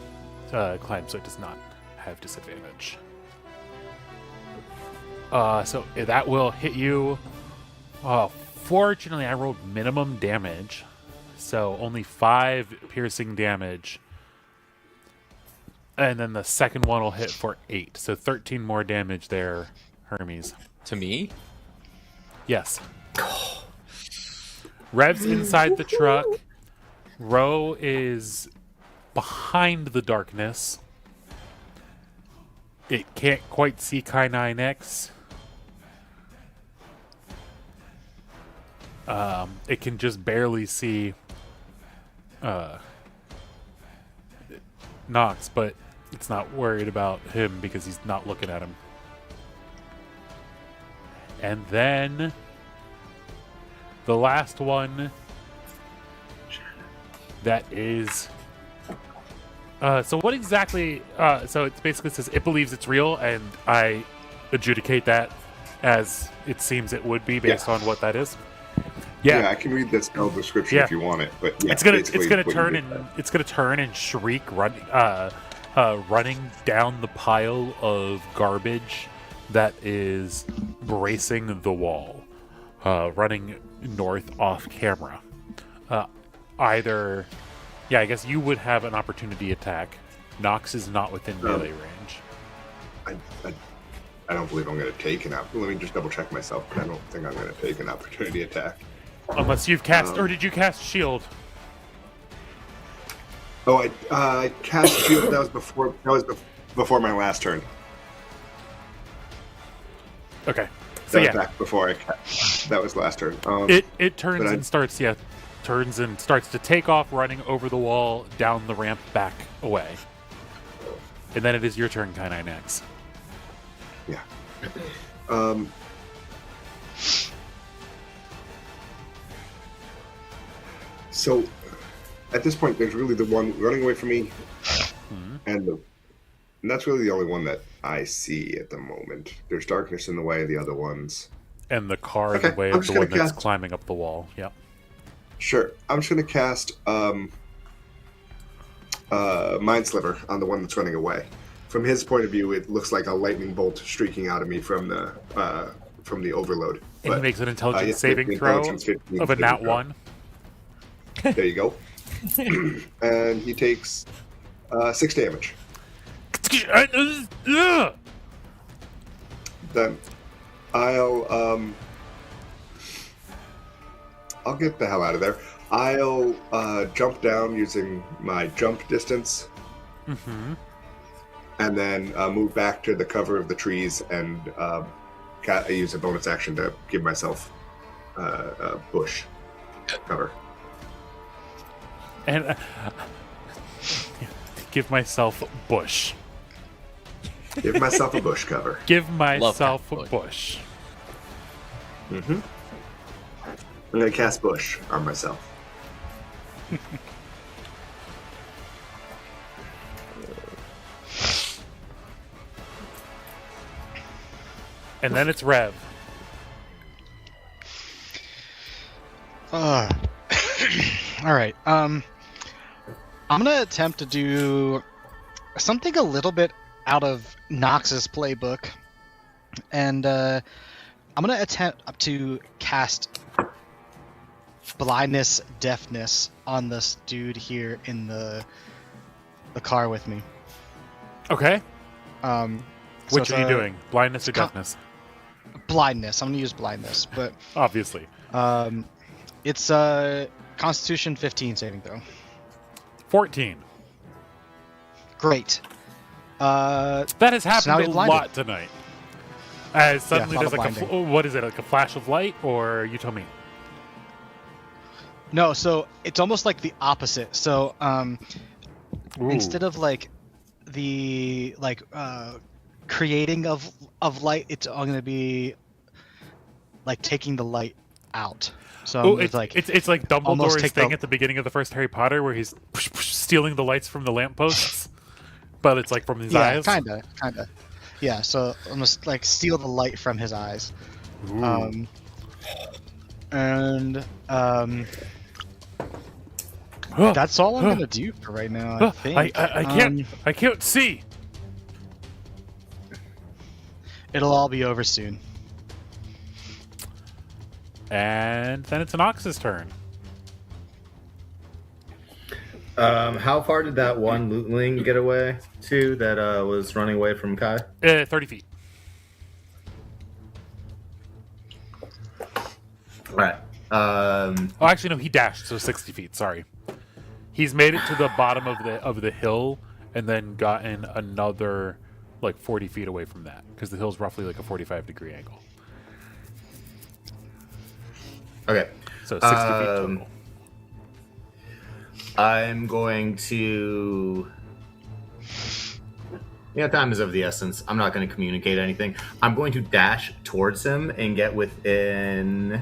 so it does not have disadvantage. So that will hit you. Fortunately, I rolled minimum damage, so only 5 piercing damage. And then the second one will hit for 8, so 13 more damage there, Hermes. To me? Yes. Rev's inside the truck. Ro is behind the darkness. It can't quite see K9X. It can just barely see Nox, but it's not worried about him because he's not looking at him. And then the last one that is so what exactly so it basically says it believes it's real, and I adjudicate that as it seems it would be based on what that is. Yeah, I can read the spell description if you want it, but yeah, it's gonna turn and shriek, running down the pile of garbage that is bracing the wall, running north off camera. I guess you would have an opportunity attack. Nox is not within melee range. I don't believe I'm going to take an opportunity. Let me just double check myself, but I don't think I'm going to take an opportunity attack. Unless you've cast, or did you cast shield? Oh, I cast shield. That was before my last turn. Okay, so that was back before I cast. That was last turn. It turns and starts. Yeah, turns and starts to take off, running over the wall, down the ramp, back away. And then it is your turn, K9X. Yeah. So, at this point, there's really the one running away from me, and that's really the only one that I see at the moment. There's darkness in the way of the other ones. And the car in the way of the one that's climbing up the wall. Yep. Sure. I'm just going to cast Mind Sliver on the one that's running away. From his point of view, it looks like a lightning bolt streaking out of me from the overload. And he makes an intelligence saving throw of a nat 1. There you go. And he takes 6 damage. Then I'll get the hell out of there. I'll jump down using my jump distance. Mm-hmm. And then move back to the cover of the trees and use a bonus action to give myself a bush cover. And give myself bush. Give myself a bush cover. Give myself a bush. Mm-hmm. I'm going to cast bush on myself. And then it's Rev. All right. I'm gonna attempt to do something a little bit out of Nox's playbook, and I'm gonna attempt to cast blindness, deafness on this dude here in the car with me. Okay. Which are you doing? Blindness or deafness? Blindness. I'm gonna use blindness, but obviously. It's Constitution 15 saving throw. 14. Great. That has happened a lot tonight. As suddenly there's like what is it, like a flash of light, or you tell me? No, so it's almost like the opposite. So instead of like the creating of light, it's all going to be like taking the light out. So it's like almost Dumbledore's take thing the- at the beginning of the first Harry Potter, where he's stealing the lights from the lampposts, but it's like from his eyes. kind of. Yeah, so almost like steal the light from his eyes. Ooh. That's all I'm gonna do for right now. I think. I can't see. It'll all be over soon. And then it's Nox's turn. How far did that one lootling get away to that was running away from Kai? 30 feet. All right. Oh, actually, no, he dashed, so 60 feet. Sorry. He's made it to the bottom of the hill and then gotten another like 40 feet away from that because the hill's roughly like a 45-degree angle. Okay. So 60 feet total. I'm going to. Yeah, time is of the essence. I'm not going to communicate anything. I'm going to dash towards him and get within.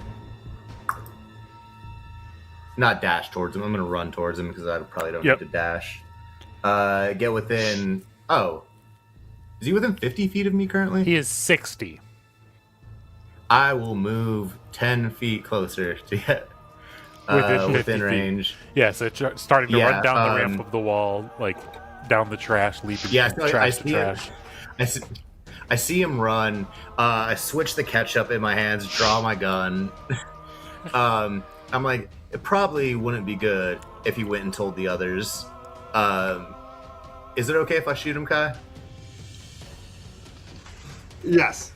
Not dash towards him. I'm going to run towards him because I probably don't need to dash. Get within. Oh. Is he within 50 feet of me currently? He is 60. I will move 10 feet closer to get Within 50 within feet. range. Yeah, so it's starting to Yeah, run down the ramp of the wall, like down the trash, leaping Yeah, from so trash to trash. I see him run. I switch the ketchup in my hands, draw my gun. I'm like, it probably wouldn't be good if he went and told the others. Is it okay if I shoot him, Kai? Yes.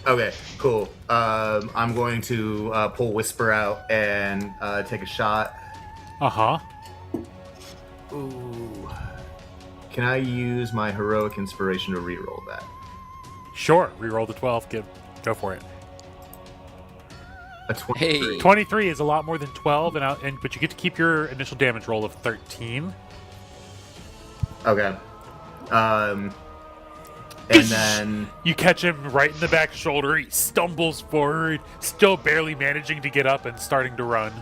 Okay, cool. I'm going to pull Whisper out and take a shot. Uh-huh. Ooh. Can I use my heroic inspiration to reroll that? Sure. Reroll the 12. Go for it. A 23. Hey. 23 is a lot more than 12, but you get to keep your initial damage roll of 13. Okay. And then You catch him right in the back shoulder. He stumbles forward, still barely managing to get up and starting to run.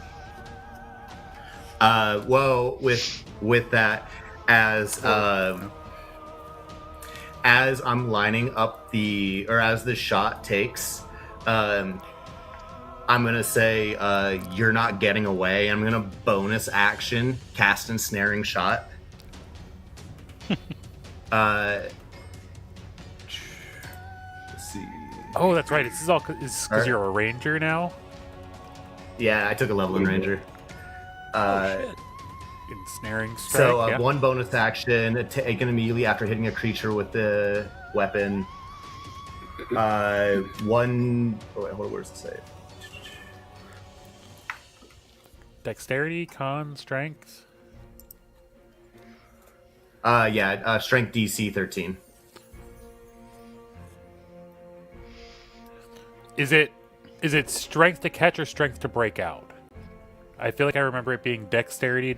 well, with that, as I'm lining up as the shot takes, I'm gonna say you're not getting away. I'm gonna bonus action cast ensnaring shot. Let's see. Oh, that's right. This is all because you're a ranger now. Yeah, I took a level in ranger. Ensnaring strike. So yeah. one bonus action taken immediately after hitting a creature with the weapon. One. Oh wait, hold on. Where's the save? Dexterity, con, strength. Strength DC 13. Is it strength to catch or strength to break out? I feel like I remember it being dexterity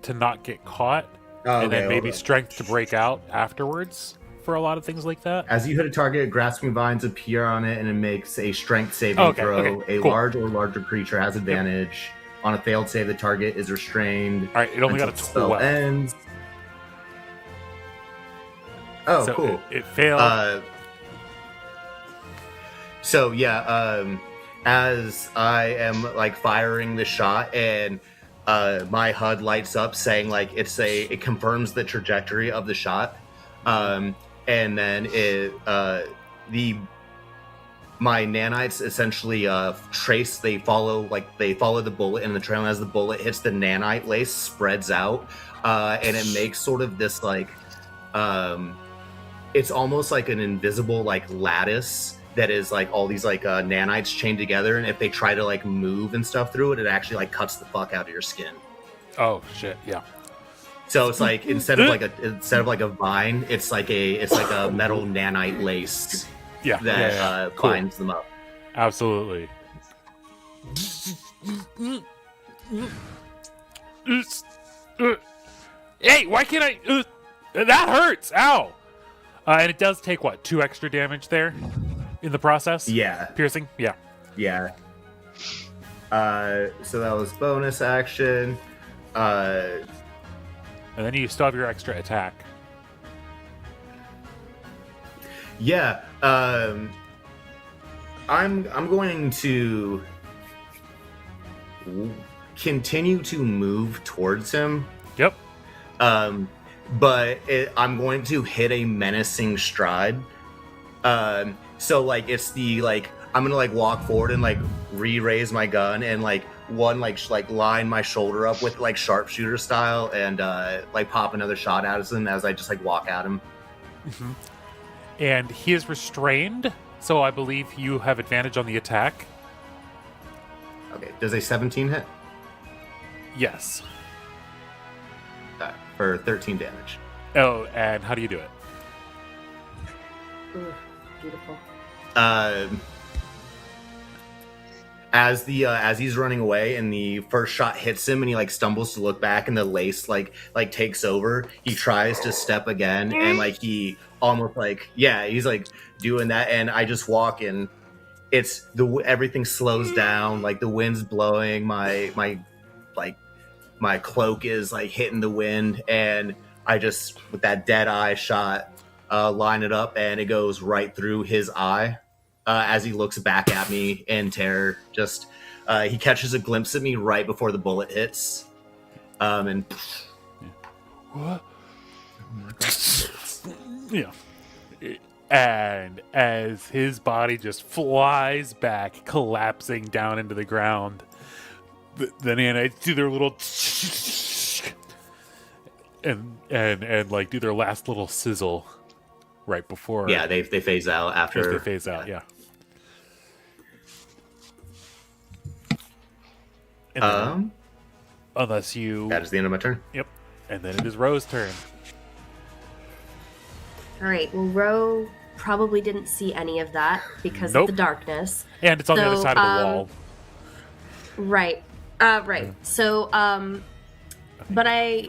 to not get caught, and then maybe strength to break out afterwards for a lot of things like that. As you hit a target, grasping vines appear on it, and it makes a strength saving throw. Okay, A cool. large or larger creature has advantage. On a failed save, the target is restrained. All right, it only got a until the spell 12. ends. Oh, So cool. It failed. As I am like firing the shot and my HUD lights up saying like it confirms the trajectory of the shot, and then my nanites essentially they follow the bullet, and the trail as the bullet hits the nanite lace spreads out, and it makes sort of this like it's almost like an invisible like lattice that is like all these like nanites chained together, and if they try to like move and stuff through it, it actually like cuts the fuck out of your skin. Oh shit! Yeah. So it's like instead of like a vine, it's like a metal nanite lace Yeah. that Cool. binds them up. Absolutely. Hey, why can't I? That hurts! Ow! And it does take, what, 2 extra damage there in the process? Yeah. Piercing? Yeah. Yeah. So that was bonus action. And then you still have your extra attack. Yeah. I'm going to continue to move towards him. Yep. But I'm going to hit a menacing stride. So like it's the like I'm gonna like walk forward and like re-raise my gun and like line my shoulder up with like sharpshooter style and like pop another shot at him as I just like walk at him. Mm-hmm. And he is restrained, so I believe you have advantage on the attack. Okay, does a 17 hit? Yes. For 13 damage. Oh, and how do you do it? Ooh, beautiful. As he's running away and the first shot hits him and he like stumbles to look back and the lace like takes over, he tries to step again and like he almost like he's like doing that and I just walk and it's everything slows down, like the wind's blowing, my cloak is like hitting the wind and I just with that dead eye shot line it up and it goes right through his eye. As he looks back at me in terror, just he catches a glimpse of me right before the bullet hits, and What? Yeah. And as his body just flies back, collapsing down into the ground, the nanites do their little and like do their last little sizzle right before. yeah, they phase out after They phase out, yeah. And then, unless you... That is the end of my turn. Yep. And then it is Ro's turn. All right. Well, Ro probably didn't see any of that because Nope. of the darkness. And it's on the other So, side of the wall. Right. Right. So, but I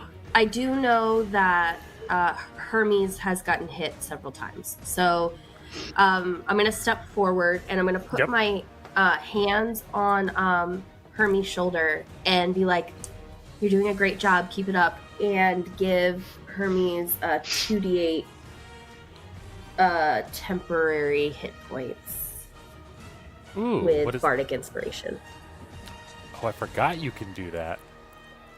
do know that Hermes has gotten hit several times. So, I'm gonna step forward and I'm gonna put Yep. my hands on Hermes' shoulder and be like, "You're doing a great job. Keep it up." And give Hermes 2d8 temporary hit points Ooh, what with is... Bardic Inspiration. Oh, I forgot you can do that.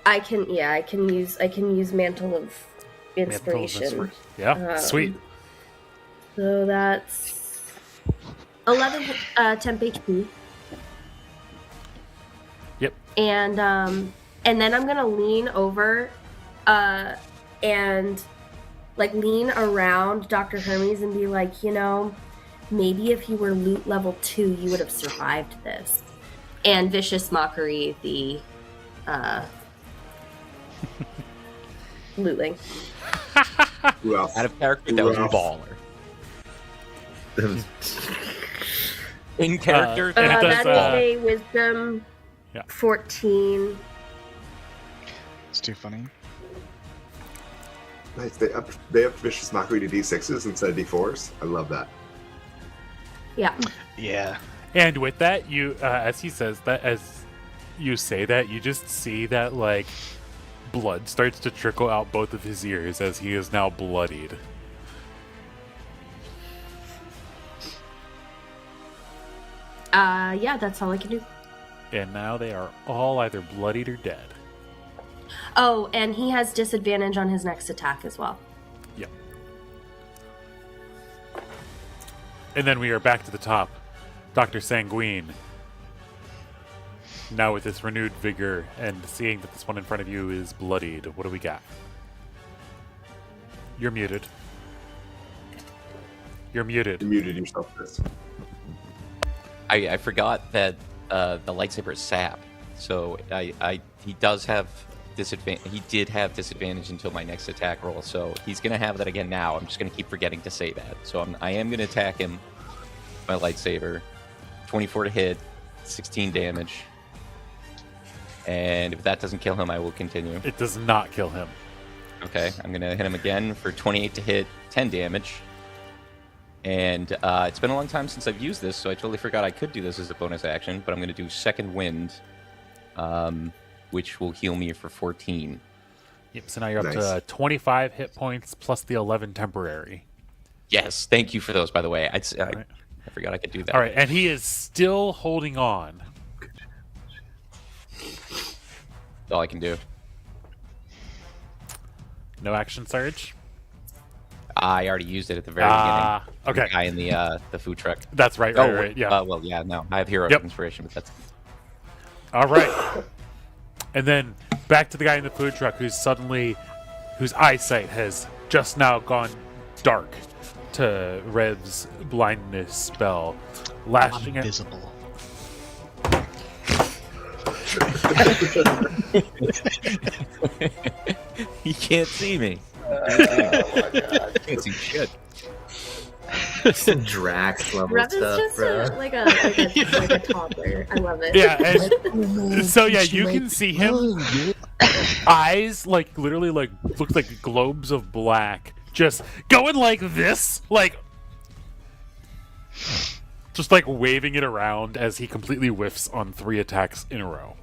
I can use Mantle of Inspiration. Yeah, sweet. So that's 11 temp HP. Yep. And then I'm gonna lean over, and like lean around Dr. Hermes and be like, maybe if you were loot level 2, you would have survived this. And Vicious Mockery the Lootling. Who else? Out of character, that was Rough. baller. In character, And it does, That is a Wisdom 14. It's too funny. Nice. They have Vicious Mockery to D6s instead of D4s. I love that. Yeah. Yeah. And with that, you, as he says that, as you say that, you just see that, like, blood starts to trickle out both of his ears as he is now bloodied. Yeah, that's all I can do. And now they are all either bloodied or dead. Oh, and he has disadvantage on his next attack as well. Yep. And then we are back to the top. Dr. Sanguine. Now with this renewed vigor and seeing that this one in front of you is bloodied, what do we got? You're muted. You're muted. You muted yourself, Chris. I forgot that the lightsaber is sap, so he does have disadvantage. He did have disadvantage until my next attack roll, so he's gonna have that again now. I'm just gonna keep forgetting to say that. So I am gonna attack him. My lightsaber, 24 to hit, 16 damage, and if that doesn't kill him, I will continue. It does not kill him. Okay, I'm going to hit him again for 28 to hit, 10 damage. And it's been a long time since I've used this, so I totally forgot I could do this as a bonus action, but I'm going to do Second Wind, which will heal me for 14. Yep, so now you're up Nice. to 25 hit points plus the 11 temporary. Yes, thank you for those, by the way. I Right. forgot I could do that. All right, and he is still holding on. That's all I can do. No action surge. I already used it at the very Ah, beginning. okay. The guy in the food truck. That's right, right, yeah. Well, yeah, no. I have hero Yep. inspiration, but that's... All right. And then back to the guy in the food truck whose eyesight has just now gone dark to Rev's blindness spell, lashing at. Invisible. He can't see me. Can't see shit. Some Drax level Rev is stuff, just bro. like a toddler. I love it. Yeah, and so yeah, you can see him. Eyes like literally like look like globes of black, just going like this, like just like waving it around as he completely whiffs on 3 attacks in a row.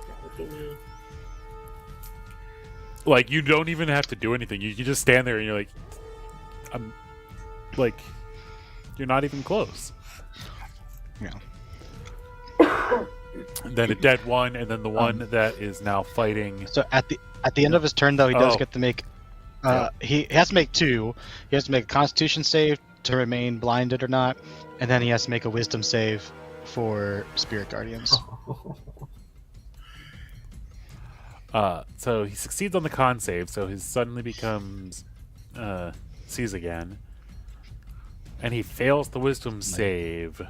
That would be me. Like you don't even have to do anything. You just stand there and you're like, I'm like, you're not even close. Yeah. And then a dead one, and then the one that is now fighting. So at the end of his turn, though, he does Oh. get to make. He has to make 2. He has to make a Constitution save to remain blinded or not, and then he has to make a Wisdom save for Spirit Guardians. So he succeeds on the con save, so he suddenly becomes sees again, and he fails the wisdom save.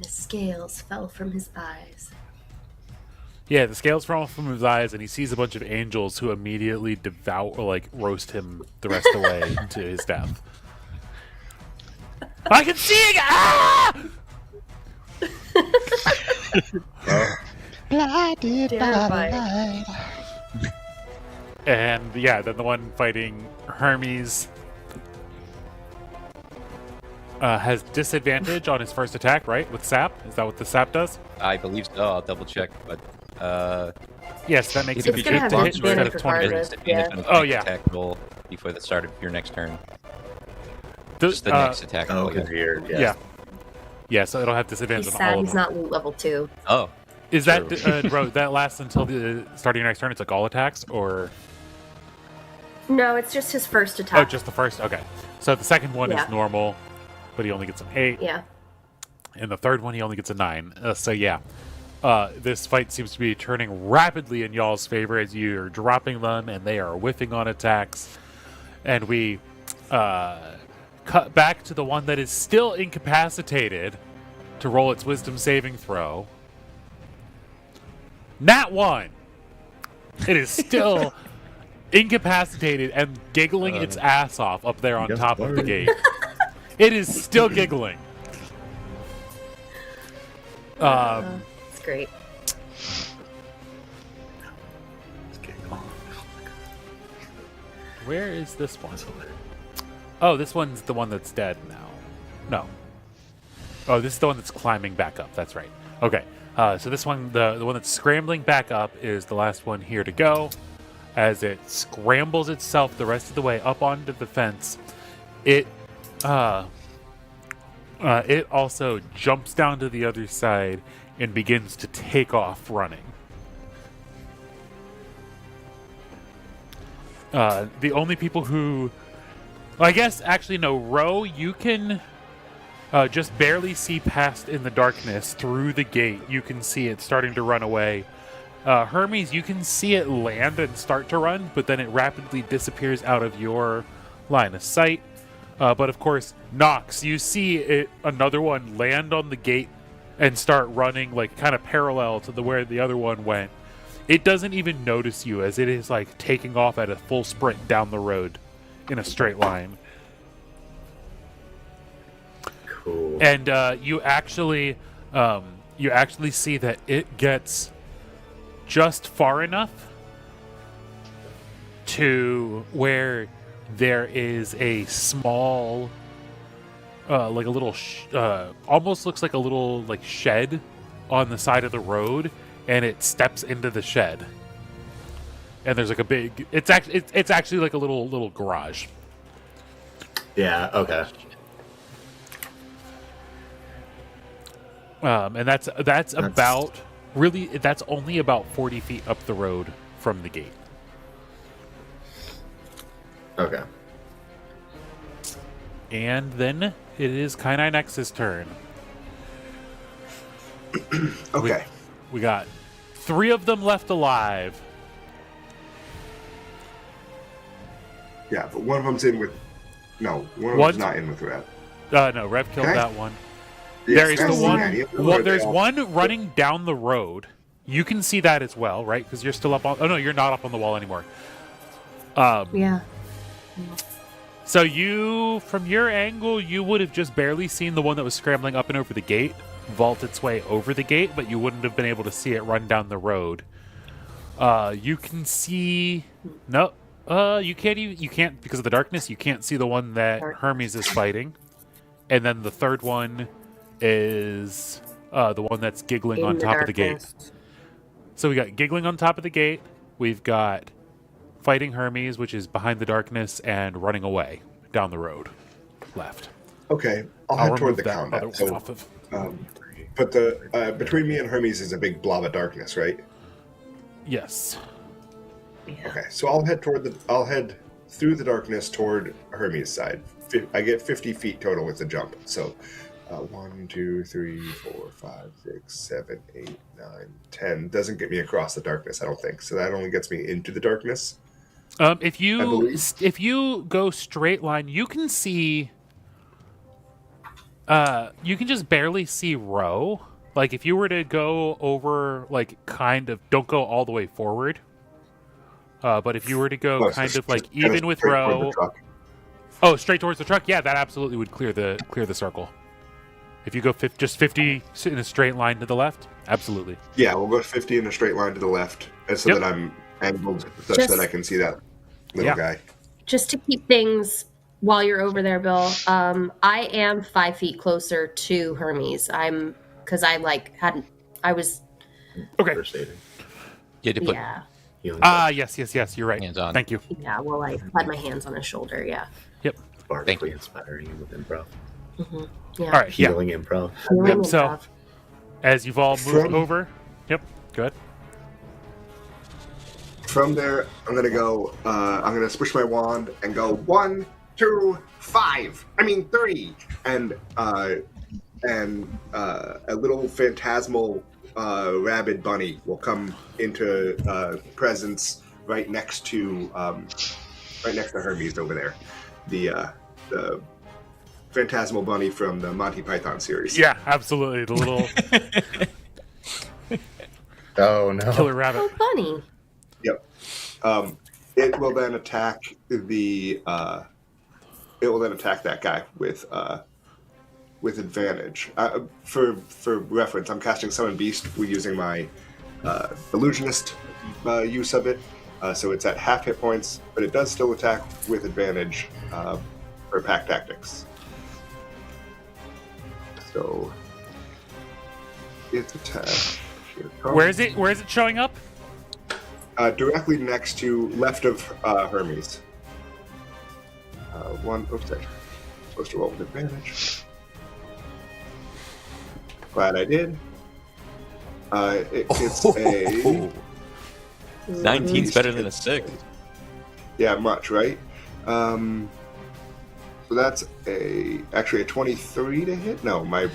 The scales fell from his eyes. Yeah, the scales fall from his eyes, and he sees a bunch of angels who immediately devour or like roast him the rest of the way to his death. I can see it! Ah! Blinded by the Terrified. light. And yeah, then the one fighting Hermes has disadvantage on his first attack, right? With sap? Is that what the sap does? I believe so. I'll double check, but Yes, that makes It's it gonna have 8 to hit advantage instead of 20. regardless. Yeah. Oh, yeah. Attack roll before the start of your next turn. The- Just the next attack Oh, roll. because you're yeah. Yeah, so it'll have disadvantage He's on sad all of he's them. not loot level 2. Oh, Is that True. bro? That lasts until the start of your next turn. It's like all attacks, or No, it's just his first attack. oh, just the first. Okay, so the second one Yeah. is normal, but he only gets an 8, Yeah. and the third one he only gets a 9. So yeah, this fight seems to be turning rapidly in y'all's favor as you're dropping them, and they are whiffing on attacks, and we cut back to the one that is still incapacitated to roll its wisdom saving throw. Nat 1. It is still incapacitated and giggling its ass off up there on Yes, top of the sorry. gate. It is still giggling. It's great. Where is this one? Oh, this one's the one that's dead now. No. Oh, this is the one that's climbing back up. That's right. Okay. So this one, the one that's scrambling back up, is the last one here to go. As it scrambles itself the rest of the way up onto the fence, it also jumps down to the other side and begins to take off running. The only people who, I guess, actually no, Ro, you can just barely see past in the darkness through the gate. You can see it starting to run away. Hermes, you can see it land and start to run, but then it rapidly disappears out of your line of sight. But of course, Nox, you see it, another one land on the gate and start running like kind of parallel to where the other one went. It doesn't even notice you as it is like taking off at a full sprint down the road in a straight line. Cool. And you actually see that it gets just far enough to where there is a small, like a little, almost looks like a little like shed on the side of the road, and it steps into the shed. And there's like a big. It's actually like a little garage. Yeah. Okay. And that's about really that's only about 40 feet up the road from the gate. Okay. And then it is Kainai X's turn. Okay. We got 3 of them left alive. Yeah, but one of them's in with. No, one of them's not in with Rev. No, Rev killed Okay. that one. Yes, There is that's the one. idea. Well, there's one running down the road. You can see that as well, right? Because you're still up on. Oh no, you're not up on the wall anymore. Yeah. So you, from your angle, you would have just barely seen the one that was scrambling up and over the gate vault its way over the gate, but you wouldn't have been able to see it run down the road. You can see. No. You can't even. You can't because of the darkness. You can't see the one that Hermes is fighting, and then the third one is the one that's giggling on top of the gate. So we got giggling on top of the gate. We've got fighting Hermes, which is behind the darkness and running away down the road, left. Okay, I'll head toward the combat. So, Off of. but the between me and Hermes is a big blob of darkness, right? Yes. Okay, so I'll head through the darkness toward Hermes' side. I get 50 feet total with the jump. So 1, 2, 3, 4, 5, 6, 7, 8, 9, 10 doesn't get me across the darkness, I don't think. So that only gets me into the darkness. If you go straight line, you can see. You can just barely see Row. Like if you were to go over, like kind of, don't go all the way forward. But if you were to go kind of like even with Row, straight towards the truck, yeah, that absolutely would clear the circle. If you go just 50 in a straight line to the left, absolutely. Yeah, we'll go 50 in a straight line to the left, and so that I'm angled such that I can see that little guy. Just to keep things while you're over there, Bill. I am 5 feet closer to Hermes. Because I was. Okay. First aid. You had to put Yeah. Healing. Yes, you're right. Hands on. Thank you. Yeah. Well, I had my hands on his shoulder. Yeah. Yep. Bardically inspiring you with improv. Mm-hmm. Yeah. All right. Yeah. Healing improv. Healing So, improv. as you've all moved over, yep, good. From there, I'm gonna swish my wand and go 1, 2, 5. I mean 3, and a little phantasmal rabid bunny will come into presence right next to Hermes over there. The phantasmal bunny from the Monty Python series. Yeah, absolutely. The little Oh no. killer rabbit. Oh, funny. Yep. It will then attack that guy with advantage. For reference, I'm casting Summon Beast. We're using my illusionist use of it, so it's at half hit points, but it does still attack with advantage for pack tactics. So its attack. Where is it showing up? Directly next to left of Hermes. Oops, sorry. Supposed to roll with advantage. Glad I did. It's a 19's better than a 6. yeah, much right. So that's actually a 23 to hit. No, my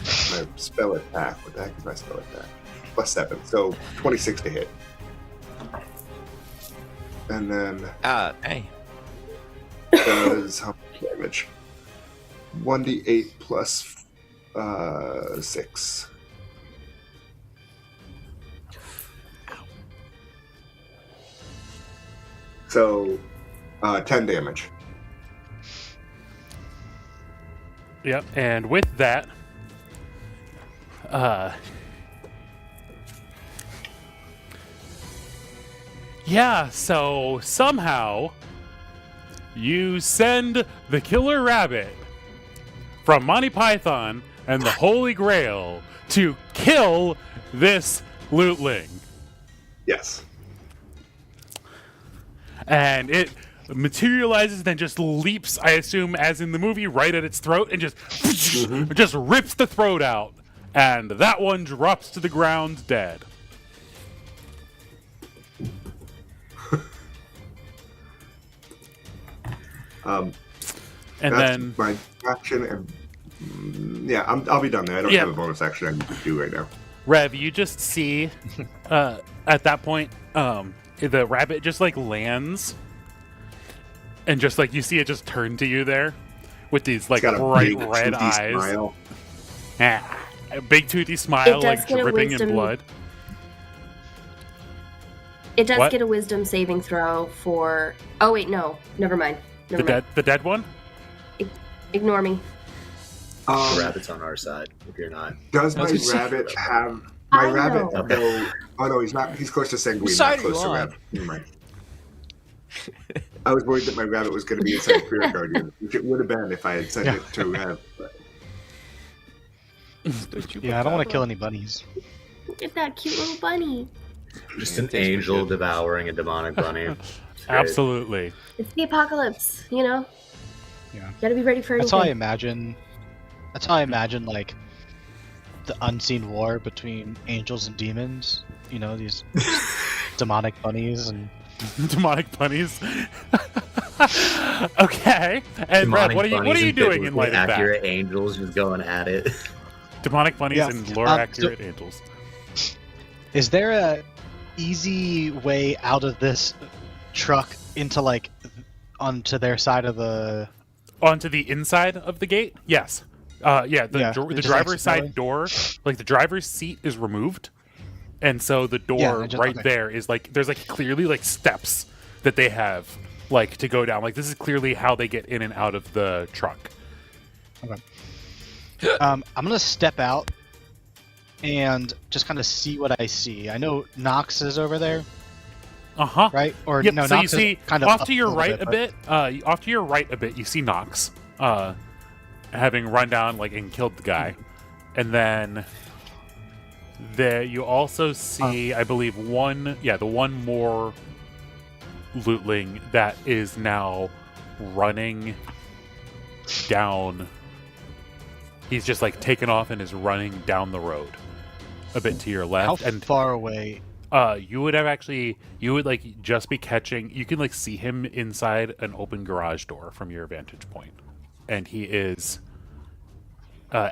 spell attack. What the heck is my spell attack? +7, so 26 to hit. And then Hey. does how much damage? 1d8 plus 6. So 10 damage. Yep. And with that, yeah. So somehow you send the killer rabbit from Monty Python and the Holy Grail to kill this lootling. Yes. And it materializes, then just leaps, I assume, as in the movie, right at its throat, and just rips the throat out. And that one drops to the ground dead. And And then my action, and I'll be done there. I don't have a bonus action I need to do right now. Rev, you just see at that point the rabbit just like lands, and just like you see it just turn to you there with these like It's got a bright big, red toothy eyes. smile. A big toothy smile, does like get a dripping in wisdom- blood. It does What? get a wisdom saving throw for. Oh wait, no, never mind. Never mind. The dead one. Ignore me. The rabbit's on our side. If you're not, Does I my was gonna say- rabbit have... My I rabbit know. go... Oh, no, he's not. He's close to Sanguine, Whose not side are close you to on? Rev. Never mind. I was worried that my rabbit was going to be inside Spirit Guardian, which it would have been if I had sent it to Rev. But Yeah, I don't want to kill any bunnies. Look at that cute little bunny. just an angel devouring a demonic bunny. It's great. Absolutely. It's the apocalypse, you know. Yeah. Gotta be ready for That's how I anything. imagine. That's how I imagine like the unseen war between angels and demons. You know, these demonic bunnies and Demonic bunnies. Okay. And Rev, Demonic what are bunnies you and doing in light biblically of that? accurate angels just going at it. Demonic bunnies Yeah. and lore accurate angels. Is there a easy way out of this truck into like onto their side of the? Onto the inside of the gate? Yes. The Yeah, the just like driver's side spilling. door, like the driver's seat is removed. And so the door Yeah, just- right okay. there is like there's like clearly like steps that they have like to go down. Like this is clearly how they get in and out of the truck. I'm gonna step out and just kind of see what I see. I know Nox is over there, Uh-huh. right? Or Yep, no, so you Nox is see kind of off up to your little right bit, off to your right a bit, you see Nox having run down like and killed the guy. And then there you also see, I believe, the one more lootling that is now running down. He's just like taken off and is running down the road a bit to your How left. And far away? you would like just be catching. You can like see him inside an open garage door from your vantage point, and he is.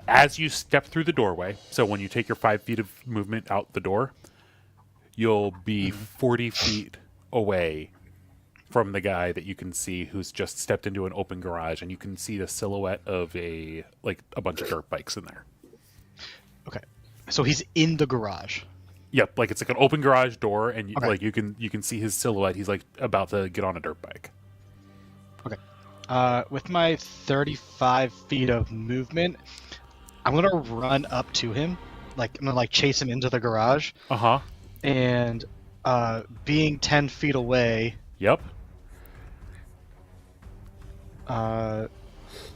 As you step through the doorway, so when you take your 5 feet of movement out the door, you'll be 40 feet away from the guy that you can see who's just stepped into an open garage, and you can see the silhouette of a bunch of dirt bikes in there. Okay, so he's in the garage. Yep, like it's like an open garage door, and Okay. like you can see his silhouette. He's like about to get on a dirt bike. With my 35 feet of movement, I'm gonna run up to him. Like I'm gonna like chase him into the garage, Uh huh. and being 10 feet away, Yep.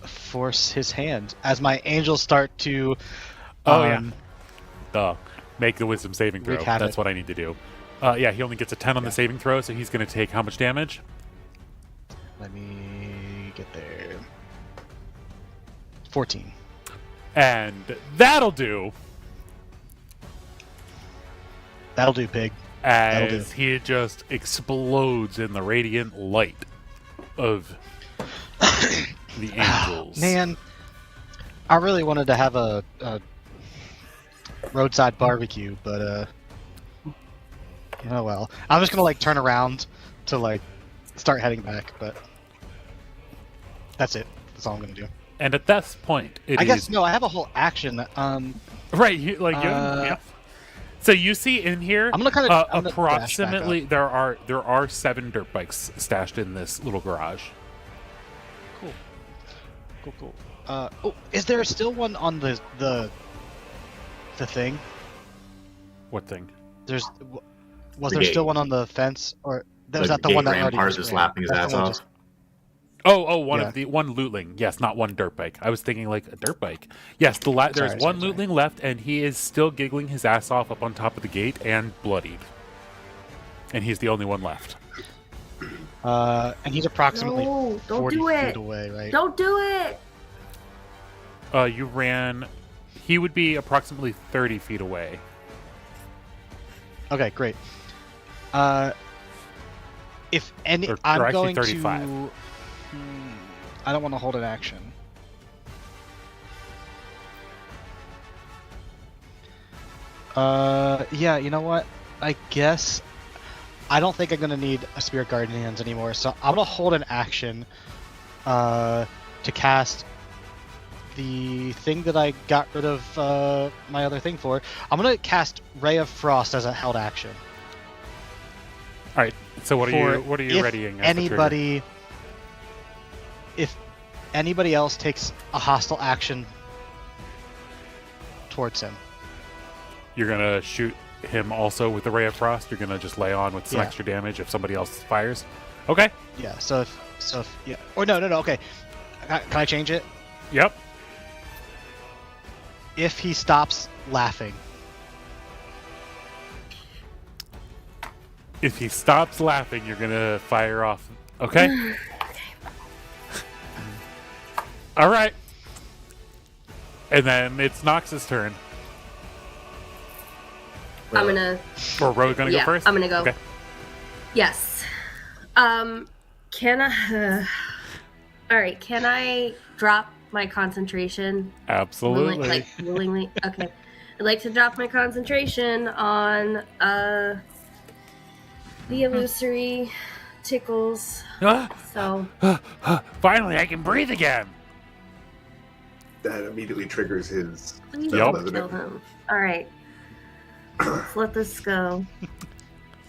force his hand as my angels start to. Oh, yeah. Make the wisdom saving throw. Wreak havoc. That's what I need to do. Yeah, he only gets a 10 on the saving throw, so he's going to take how much damage? Let me get there. 14. And that'll do. That'll do, pig. That'll As he just explodes in the radiant light of the angels. Man, I really wanted to have a roadside barbecue, but well, I'm just gonna like turn around to like start heading back, but that's it. That's all I'm gonna do. And at this point, I guess no, I have a whole action. Right, yeah. So you see in here, I'm gonna kind of approximately there are 7 dirt bikes stashed in this little garage. Cool. Is there still one on the thing? What thing? Was The there still gate. one on the fence, or was Like that the gate one that rampart already just ran? lapping his That's ass the one off. One Yeah. of the one lootling. Yes, not one dirt bike. I was thinking like a dirt bike. Yes, there's Sorry, one sorry. lootling left, and he is still giggling his ass off up on top of the gate and bloodied. And he's the only one left. And he's approximately No, don't 40 do feet it. away, right? Don't do it. You ran. He would be approximately 30 feet away. Okay, great. If any, Or I'm actually going 35. to. I don't want to hold an action. Yeah, you know what? I guess I don't think I'm gonna need a Spirit Guardians anymore, so I'm gonna hold an action to cast the thing that I got rid of my other thing for. I'm gonna cast Ray of Frost as a held action. All right. So what are you if readying? As the trigger? If anybody else takes a hostile action towards him. You're gonna shoot him also with the Ray of Frost. You're gonna just lay on with some Yeah. extra damage if somebody else fires. Okay. Yeah. So if yeah. Or no. Okay. Can I change it? Yep. If he stops laughing. If he stops laughing, you're gonna fire off. Okay. All right. And then it's Nox's turn. I'm gonna. Or Ro gonna Yeah, go first? I'm gonna go. Okay. Yes. Can I? All right. Can I drop my concentration? Absolutely. Willingly. Okay. I'd like to drop my concentration on the illusory tickles. So Finally, I can breathe again. That immediately triggers his please spell, don't doesn't kill it? him. All right. Let's let this go.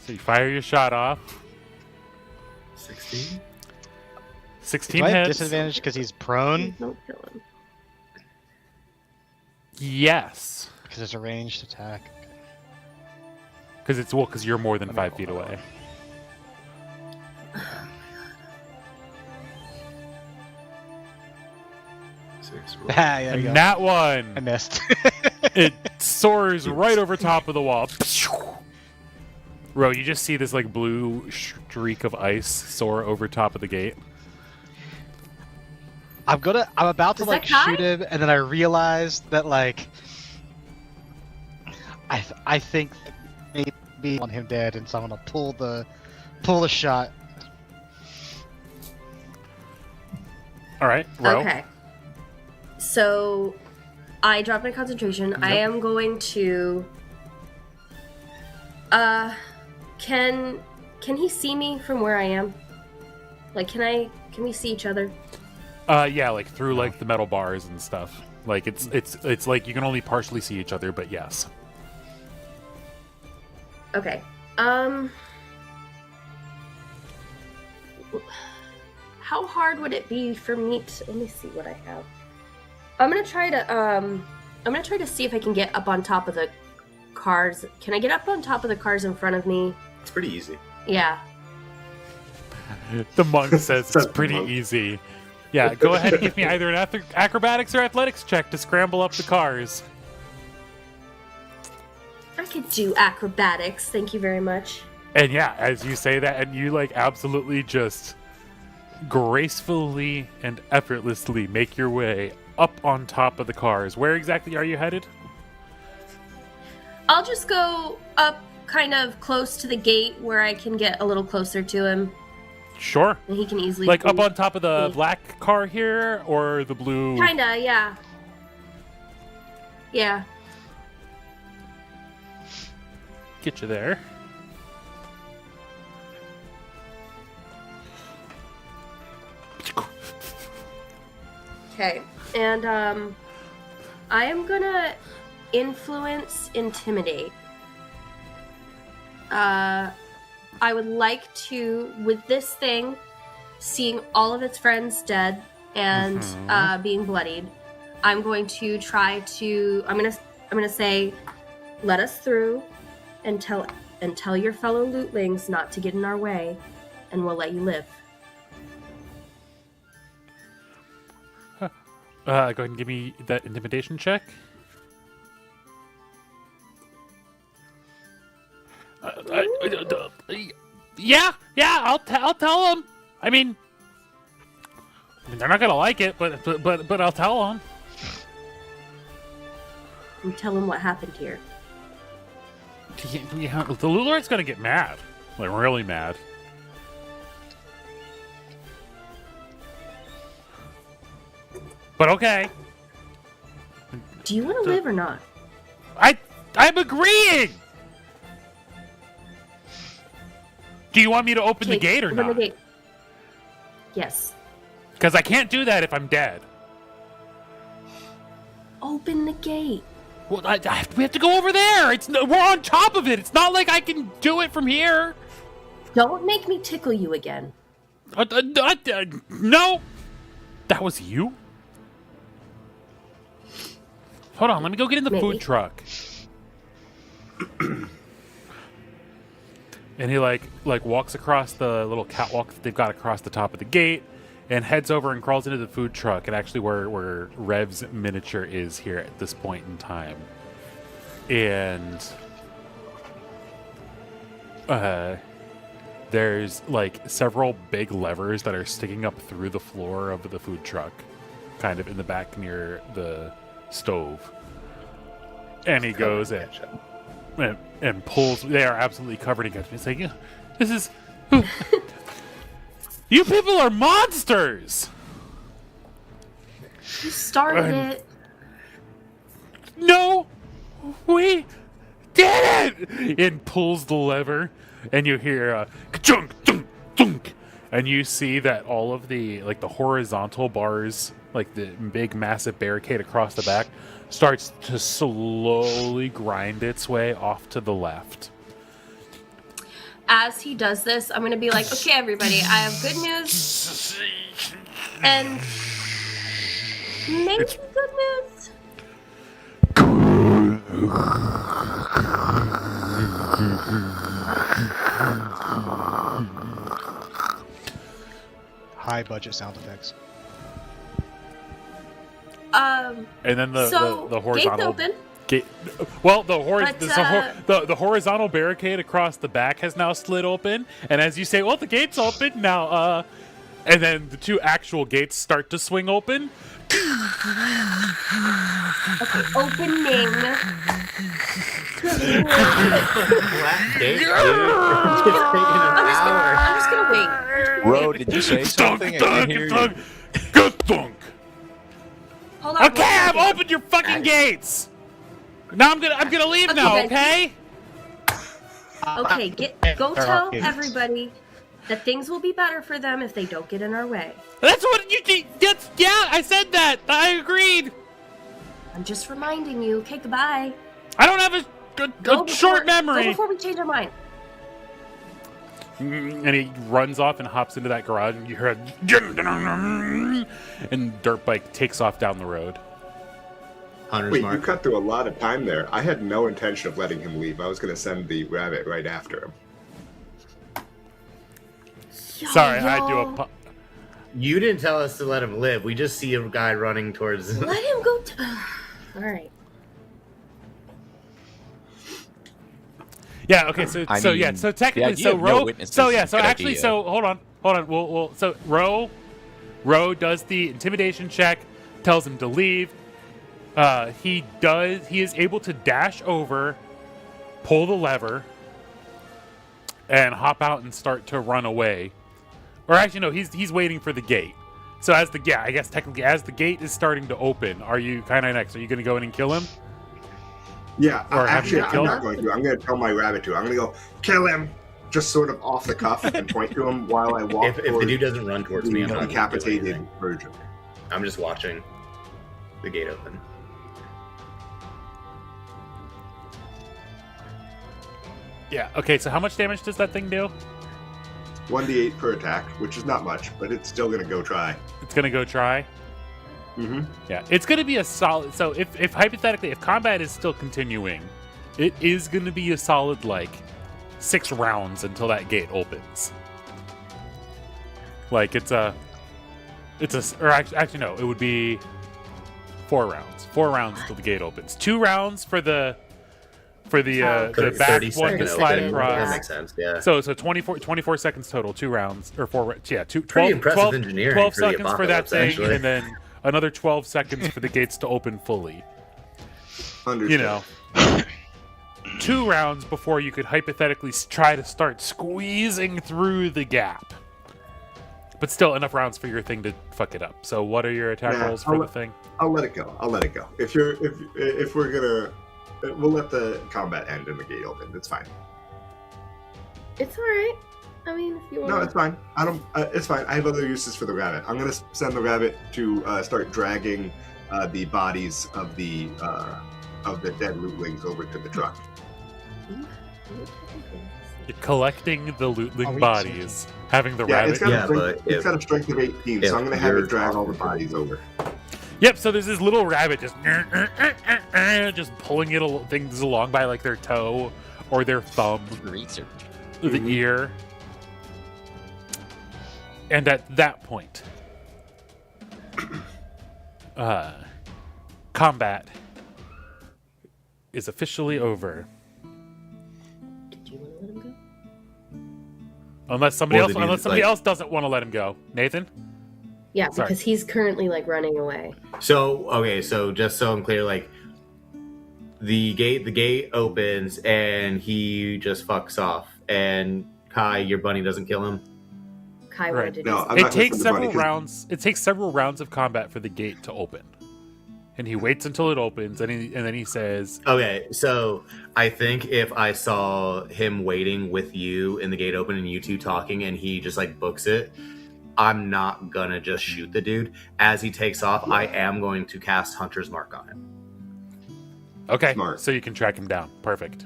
So you fire your shot off. 16. 16 Do I have hits. disadvantage because he's prone? Please don't kill him. Yes. Because it's a ranged attack. Because you're more than 5 feet away. There you go. And that one, I missed. it soars right over top of the wall. Ro, you just see this like blue streak of ice soar over top of the gate. I'm about to Is like that Kai? shoot him, and then I realized that like I think maybe I want him dead, and so I'm gonna pull the shot. All right, Ro. Okay. So I dropped my concentration. I am going to can he see me from where I am? Like can we see each other? Yeah, like through like the metal bars and stuff. Like it's like you can only partially see each other, but yes. Okay. How hard would it be for me to let me see what I have. I'm gonna try to see if I can get up on top of the cars. Can I get up on top of the cars in front of me? It's pretty easy. Yeah. The monk says it's pretty easy. Yeah, go ahead and give me either an acrobatics or athletics check to scramble up the cars. I could do acrobatics, thank you very much. And yeah, as you say that, and you like absolutely just gracefully and effortlessly make your way up on top of the cars. Where exactly are you headed? I'll just go up kind of close to the gate where I can get a little closer to him. Sure. And he can easily Like up see on top of the me. black car here, or the blue? Kinda, yeah. Yeah. Get you there. Okay. And I am gonna influence intimidate. I would like to, with this thing, seeing all of its friends dead and being bloodied, I'm going to try to. I'm gonna say, let us through, and tell your fellow lootlings not to get in our way, and we'll let you live. Go ahead and give me that intimidation check. Yeah, I'll tell them. I mean, they're not gonna like it, but I'll tell them. You tell them what happened here. Yeah, the Lootlord's gonna get mad, like really mad. But okay. Do you want to live or not? I'm agreeing. Do you want me to open the gate or open not? The gate. Yes. Because I can't do that if I'm dead. Open the gate. Well, we have to go over there. We're on top of it. It's not like I can do it from here. Don't make me tickle you again. No. That was you? Hold on. Let me go get in the food truck. And he like walks across the little catwalk that they've got across the top of the gate and heads over and crawls into the food truck, and actually where Rev's miniature is here at this point in time. And there's like several big levers that are sticking up through the floor of the food truck, kind of in the back near the stove. And he goes and pulls. They are absolutely covered in ketchup. He's like, yeah, this is... You people are monsters! You started it. No! We did it! And pulls the lever, and you hear a ka-chunk, thunk, thunk, and you see that all of the horizontal bars, like the big massive barricade across the back, starts to slowly grind its way off to the left. As he does this, I'm going to be like, okay, everybody, I have good news. And maybe good news. High budget sound effects. And then the horizontal gate's open. gate. Well, the horizontal barricade across the back has now slid open, and as you say, well, the gate's open now. And then the two actual gates start to swing open. Okay, opening. I'm just gonna wait. Ro, did you say something? I didn't hear you. Good thunk. Hold on. Okay, I've opened your fucking gates. Now I'm gonna leave now. Okay. Okay, go tell everybody that things will be better for them if they don't get in our way. That's what you did. Yeah, I said that. I agreed. I'm just reminding you. Okay, goodbye. I don't have a short memory. Go before we change our mind. And he runs off and hops into that garage, and you hear and dirt bike takes off down the road. Hunter's Wait, mark. you cut through a lot of time there. I had no intention of letting him leave. I was going to send the rabbit right after him. Sorry, I do You didn't tell us to let him live. We just see a guy running towards. Let him go. All right. Yeah. Okay. So technically, so Ro. So actually, hold on. Well, so Ro does the intimidation check, tells him to leave. He is able to dash over, pull the lever, and hop out and start to run away. Or actually, no, he's waiting for the gate. So I guess technically, as the gate is starting to open, are you kind of next? Are you going to go in and kill him? Yeah, Or actually, have him I'm killed? not going to. I'm going to tell my rabbit to. I'm going to go, kill him, just sort of off the cuff and point to him while I walk If the dude doesn't run towards me, I'm the not decapitated version. I'm just watching the gate open. Yeah. Okay. So how much damage does that thing do? 1d8 per attack, which is not much, but it's still going to go try. It's gonna go try. Mm-hmm. Yeah, it's gonna be a solid. So if hypothetically, if combat is still continuing, it is gonna be a solid 6 rounds until that gate opens. Or actually no, it would be 4 rounds. 4 rounds till the gate opens. 2 rounds for the back 30 one to second slide opening. across. That makes sense. Yeah. So 24 seconds total, 2 rounds or 4. Yeah, 12, Pretty impressive 12, engineering 12 for the seconds for that apocalypse, thing, actually. and then another 12 seconds for the gates to open fully. Understood. You know, 2 rounds before you could hypothetically try to start squeezing through the gap. But still enough rounds for your thing to fuck it up. So what are your attack Nah, rolls for the thing? I'll let it go. If we're gonna, we'll let the combat end and the gate open. It's fine. It's all right. I mean, if you want. No, it's fine. I don't. It's fine. I have other uses for the rabbit. I'm gonna send the rabbit to start dragging the bodies of the dead lootlings over to the truck. You're collecting the lootling Are we bodies, having the Yeah, rabbit. it's got, Yeah, a strength, but it's got a strength of 18, if so I'm gonna have you're it drag all the talking- bodies over. Yep. So there's this little rabbit just pulling things along by like their toe or their thumb, Research. the ear. And at that point, combat is officially over. Did you want to let him go? Unless somebody Or else, did you, unless somebody like- else doesn't want to let him go. Nathan? Yeah, Sorry. because he's currently like running away. So okay, so just so I'm clear, like the gate opens and he just fucks off, and Kai, your bunny doesn't kill him. Kai Right. wanted to do No, something. I'm It not gonna takes send the bunny, several 'cause- rounds. It takes several rounds of combat for the gate to open, and he waits until it opens, and then he says, Okay, so I think if I saw him waiting with you in the gate open and you two talking, and he just like books it, I'm not gonna just shoot the dude. As he takes off, I am going to cast Hunter's Mark on him. "Okay, Smart. so you can track him down. Perfect."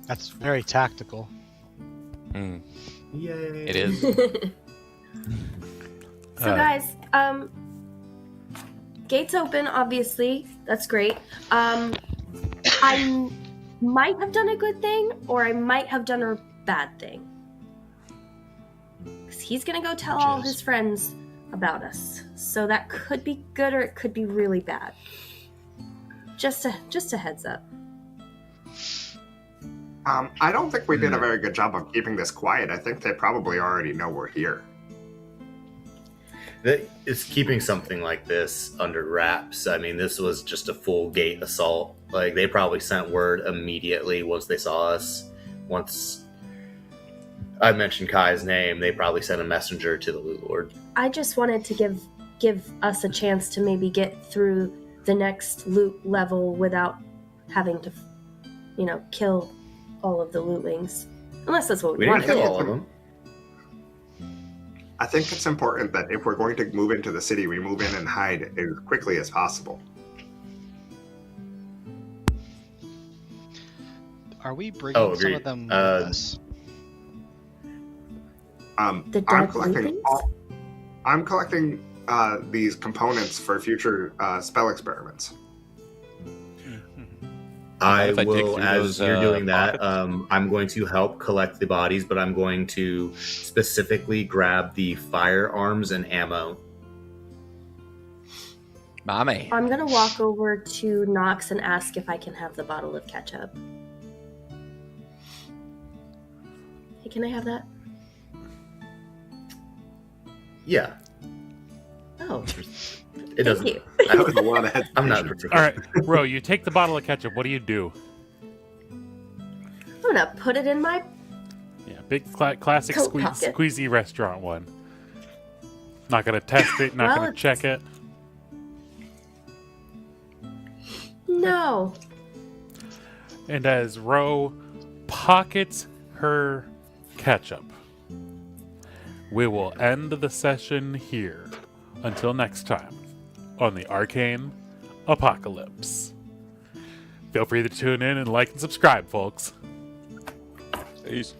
That's very tactical. Mm, Yay! it is. So guys, gates open, obviously. That's great. I might have done a good thing, or I might have done a bad thing. 'Cause he's gonna go tell all his friends about us. So that could be good, or it could be really bad. Just a heads up. I don't think we did a very good job of keeping this quiet. I think they probably already know we're here. It's keeping something like this under wraps. I mean, this was just a full gate assault. Like, they probably sent word immediately once they saw us. Once I mentioned Kai's name, they probably sent a messenger to the Loot Lord. I just wanted to give us a chance to maybe get through the next loot level without having to, kill all of the lootlings. Unless that's what we We didn't wanted. kill all of them. I think it's important that if we're going to move into the city, we move in and hide as quickly as possible. Are we bringing some agreed. of them with us? The I'm dead collecting. lootlings? I'm collecting these components for future spell experiments. I If I dig will, through as those, you're doing that, pockets? I'm going to help collect the bodies, but I'm going to specifically grab the firearms and ammo. Mommy. I'm gonna walk over to Nox and ask if I can have the bottle of ketchup. Hey, can I have that? Yeah, Oh, it thank doesn't. you. That was a lot of hesitation. I'm not. All right, Ro, you take the bottle of ketchup. What do you do? I'm gonna put it in my. Yeah, big classic Coat pocket. squeezy restaurant one. Not gonna test it. Not Well, gonna it's- check it. No. And as Ro pockets her ketchup, we will end the session here. Until next time on the Arcane Apocalypse. Feel free to tune in and like and subscribe, folks. Peace.